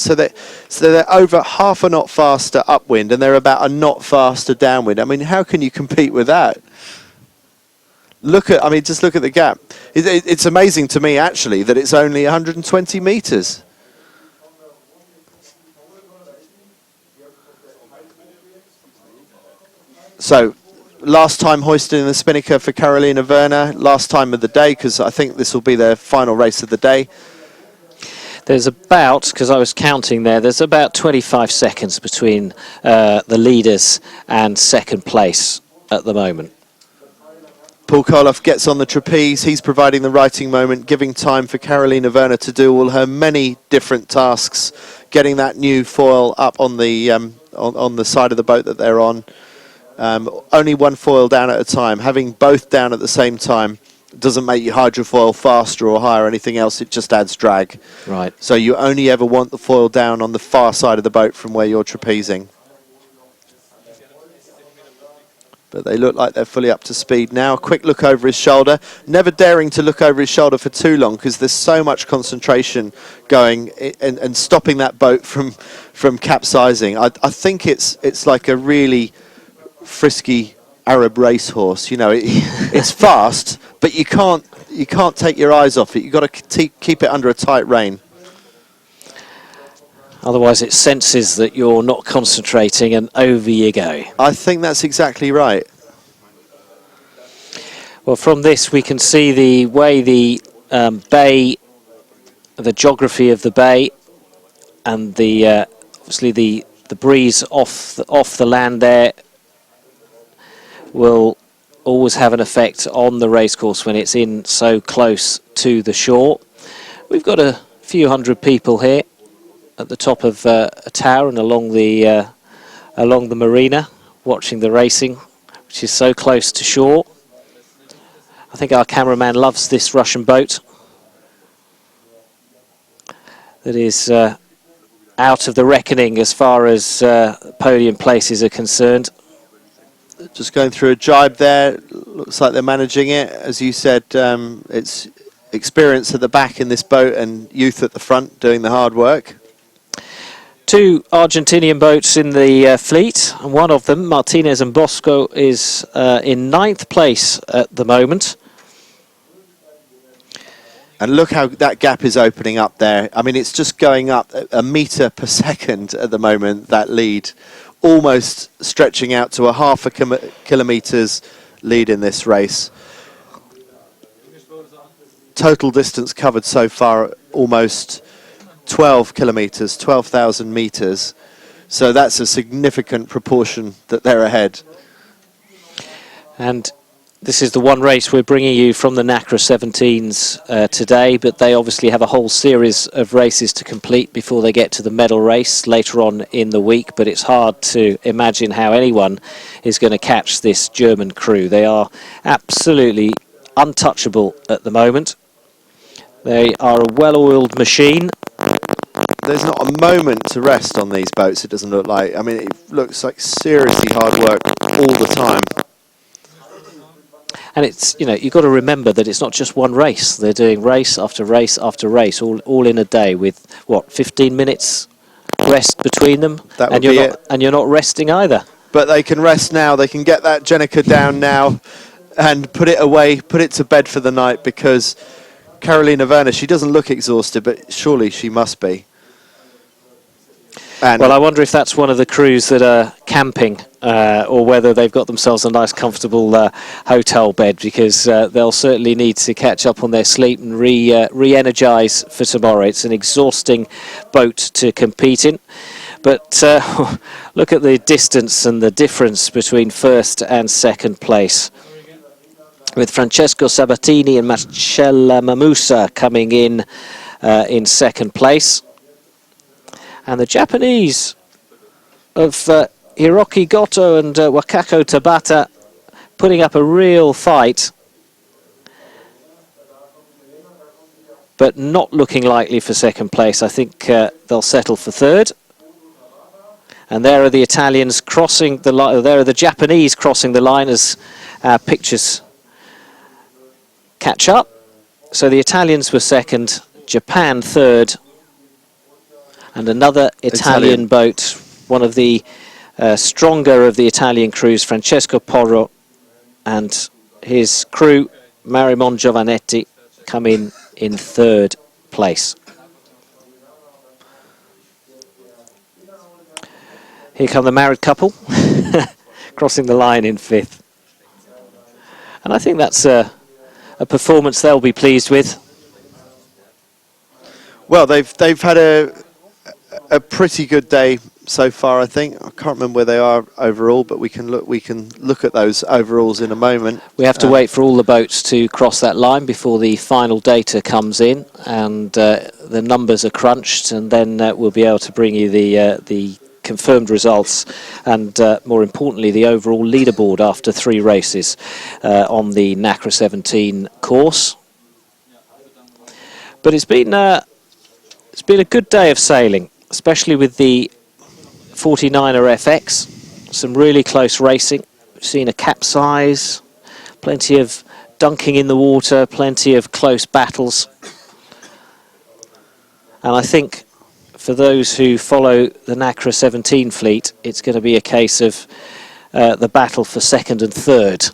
So they're over half a knot faster upwind, and they're about a knot faster downwind. I mean, how can you compete with that? Just look at the gap. It's amazing to me, actually, that it's only 120 metres. So, last time hoisting the spinnaker for Carolina Werner, last time of the day, because I think this will be their final race of the day. There's about, because I was counting there's about 25 seconds between the leaders and second place at the moment. Paul Koloff gets on the trapeze. He's providing the righting moment, giving time for Carolina Werner to do all her many different tasks, getting that new foil up on the side of the boat that they're on. Only one foil down at a time. Having both down at the same time doesn't make you hydrofoil faster or higher or anything else. It just adds drag. Right. So you only ever want the foil down on the far side of the boat from where you're trapezing. But they look like they're fully up to speed now. A quick look over his shoulder. Never daring to look over his shoulder for too long because there's so much concentration going and stopping that boat from capsizing. I think it's like a really frisky Arab racehorse. It's fast, but you can't take your eyes off it. You've got to keep it under a tight rein. Otherwise it senses that you're not concentrating and over you go. I think that's exactly right. Well, from this we can see the way the bay, the geography of the bay, and the obviously the breeze off the land there will always have an effect on the racecourse when it's in so close to the shore. We've got a few hundred people here at the top of a tower and along the marina, watching the racing, which is so close to shore. I think our cameraman loves this Russian boat that is out of the reckoning as far as podium places are concerned. Just going through a jibe there. Looks like they're managing it. As you said, it's experience at the back in this boat and youth at the front doing the hard work. Two Argentinian boats in the fleet, and one of them, Martinez and Bosco, is in 9th place at the moment. And look how that gap is opening up there. I mean, it's just going up a metre per second at the moment, that lead. Almost stretching out to a half a kilometres lead in this race. Total distance covered so far, almost 12 kilometres, 12,000 metres. So that's a significant proportion that they're ahead. And this is the one race we're bringing you from the NACRA 17s today, but they obviously have a whole series of races to complete before they get to the medal race later on in the week. But it's hard to imagine how anyone is going to catch this German crew. They are absolutely untouchable at the moment. They are a well-oiled machine. There's not a moment to rest on these boats, it doesn't look like. I mean, it looks like seriously hard work all the time. And it's, you know, you've got to remember that it's not just one race. They're doing race after race after race, all in a day with, what, 15 minutes rest between them? That would be it. And you're not resting either. But they can rest now. They can get that Jenica down now and put it away, put it to bed for the night, because Carolina Werner, she doesn't look exhausted, but surely she must be. And well, I wonder if that's one of the crews that are camping or whether they've got themselves a nice, comfortable hotel bed, because they'll certainly need to catch up on their sleep and re-energise for tomorrow. It's an exhausting boat to compete in. But look at the distance and the difference between first and second place, with Francesco Sabatini and Marcella Mamusa coming in second place. And the Japanese of Hiroki Goto and Wakako Tabata putting up a real fight, but not looking likely for second place. I think they'll settle for third. And there are the Italians crossing the line. There are the Japanese crossing the line as our pictures catch up. So the Italians were second, Japan third, and another Italian boat, one of the stronger of the Italian crews, Francesco Porro, and his crew, Marimon Giovanetti, come in third place. Here come the married couple, crossing the line in fifth. And I think that's a performance they'll be pleased with. well, they've had a pretty good day so far, I think. I can't remember where they are overall, but we can look at those overalls in a moment. We have to wait for all the boats to cross that line before the final data comes in, and the numbers are crunched, and then we'll be able to bring you the confirmed results and more importantly the overall leaderboard after 3 races on the NACRA 17 course. But it's been a good day of sailing, especially with the 49er FX. Some really close racing. We've seen a capsize, plenty of dunking in the water, plenty of close battles. And I think for those who follow the NACRA 17 fleet, it's going to be a case of the battle for second and third,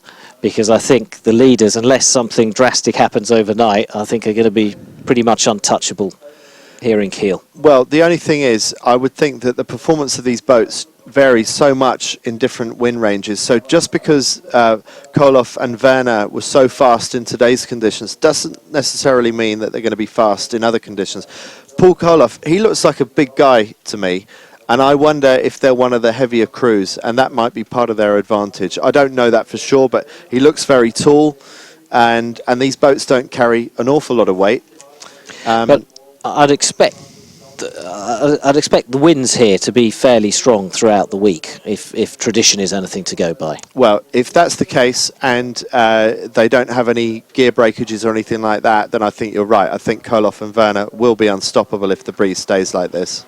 because I think the leaders, unless something drastic happens overnight, I think are going to be pretty much untouchable here in Kiel. Well, the only thing is, I would think that the performance of these boats varies so much in different wind ranges. So just because Koloff and Werner were so fast in today's conditions doesn't necessarily mean that they're going to be fast in other conditions. Paul Koloff, he looks like a big guy to me. And I wonder if they're one of the heavier crews, and that might be part of their advantage. I don't know that for sure, but he looks very tall, and these boats don't carry an awful lot of weight. But I'd expect the winds here to be fairly strong throughout the week, if tradition is anything to go by. Well, if that's the case, and they don't have any gear breakages or anything like that, then I think you're right. I think Koloff and Werner will be unstoppable if the breeze stays like this.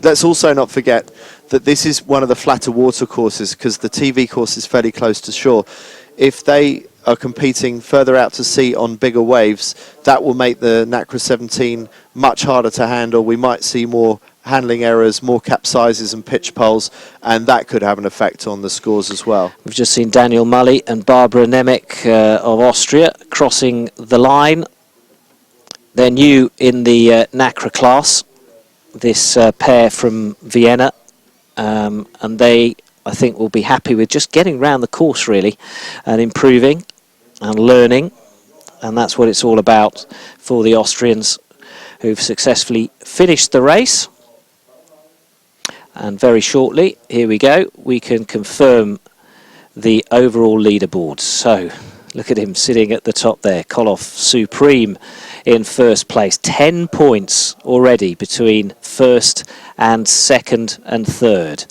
Let's also not forget that this is one of the flatter water courses, because the TV course is fairly close to shore. If they are competing further out to sea on bigger waves, that will make the NACRA 17 much harder to handle. We might see more handling errors, more capsizes and pitch poles, and that could have an effect on the scores as well. We've just seen Daniel Mully and Barbara Nemec of Austria crossing the line. They're new in the NACRA class, this pair from Vienna, and they, I think, will be happy with just getting round the course really and improving and learning, and that's what it's all about for the Austrians, who've successfully finished the race. And very shortly, here we go, we can confirm the overall leaderboard. So look at him sitting at the top there, Koloff supreme in first place. 10 points already between first and second and third.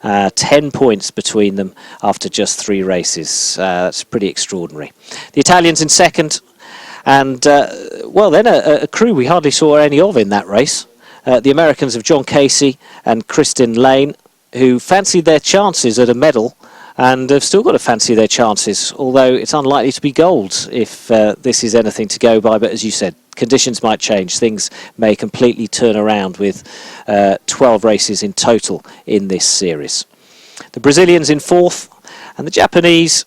10 points between them after just 3 races. That's pretty extraordinary. The Italians in second, and well then a crew we hardly saw any of in that race. The Americans of John Casey and Kristen Lane, who fancied their chances at a medal and have still got to fancy their chances, although it's unlikely to be gold if this is anything to go by. But as you said, conditions might change. Things may completely turn around with 12 races in total in this series. The Brazilians in fourth, and the Japanese,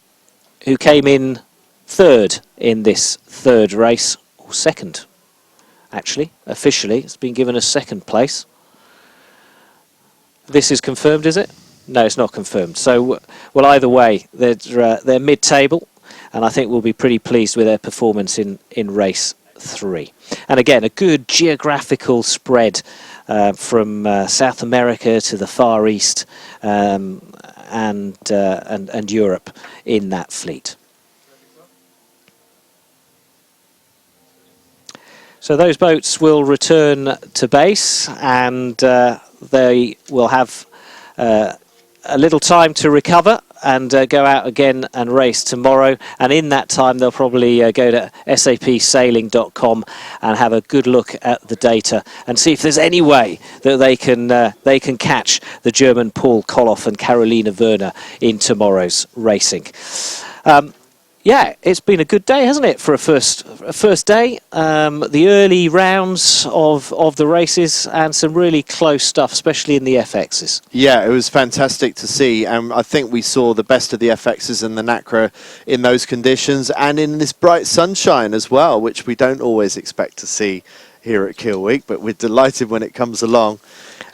who came in third in this third race, or second, actually, officially, it's been given a second place. This is confirmed, is it? No, it's not confirmed. So, well, either way, they're mid-table, and I think we'll be pretty pleased with their performance in race 3. And again, a good geographical spread from South America to the Far East and Europe in that fleet. So those boats will return to base, and they will have a little time to recover and go out again and race tomorrow. And in that time, they'll probably go to sapsailing.com and have a good look at the data and see if there's any way that they can catch the German Paul Koloff and Carolina Werner in tomorrow's racing. Yeah, it's been a good day, hasn't it, for a first day? The early rounds of the races and some really close stuff, especially in the FXs. Yeah, it was fantastic to see. I think we saw the best of the FXs and the NACRA in those conditions and in this bright sunshine as well, which we don't always expect to see here at Kiel Week, but we're delighted when it comes along.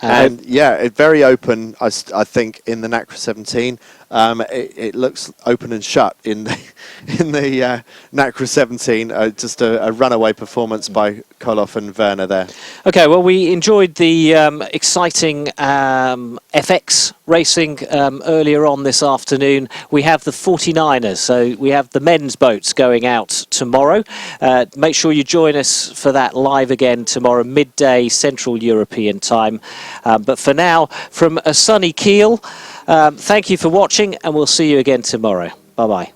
And yeah, it's very open, I think, in the NACRA 17. It looks open and shut in the NACRA 17. Just a runaway performance by Koloff and Werner there. Okay, well, we enjoyed the exciting FX racing earlier on this afternoon. We have the 49ers, so we have the men's boats going out tomorrow. Make sure you join us for that live again tomorrow, midday Central European time. But for now, from a sunny Kiel, thank you for watching, and we'll see you again tomorrow. Bye-bye.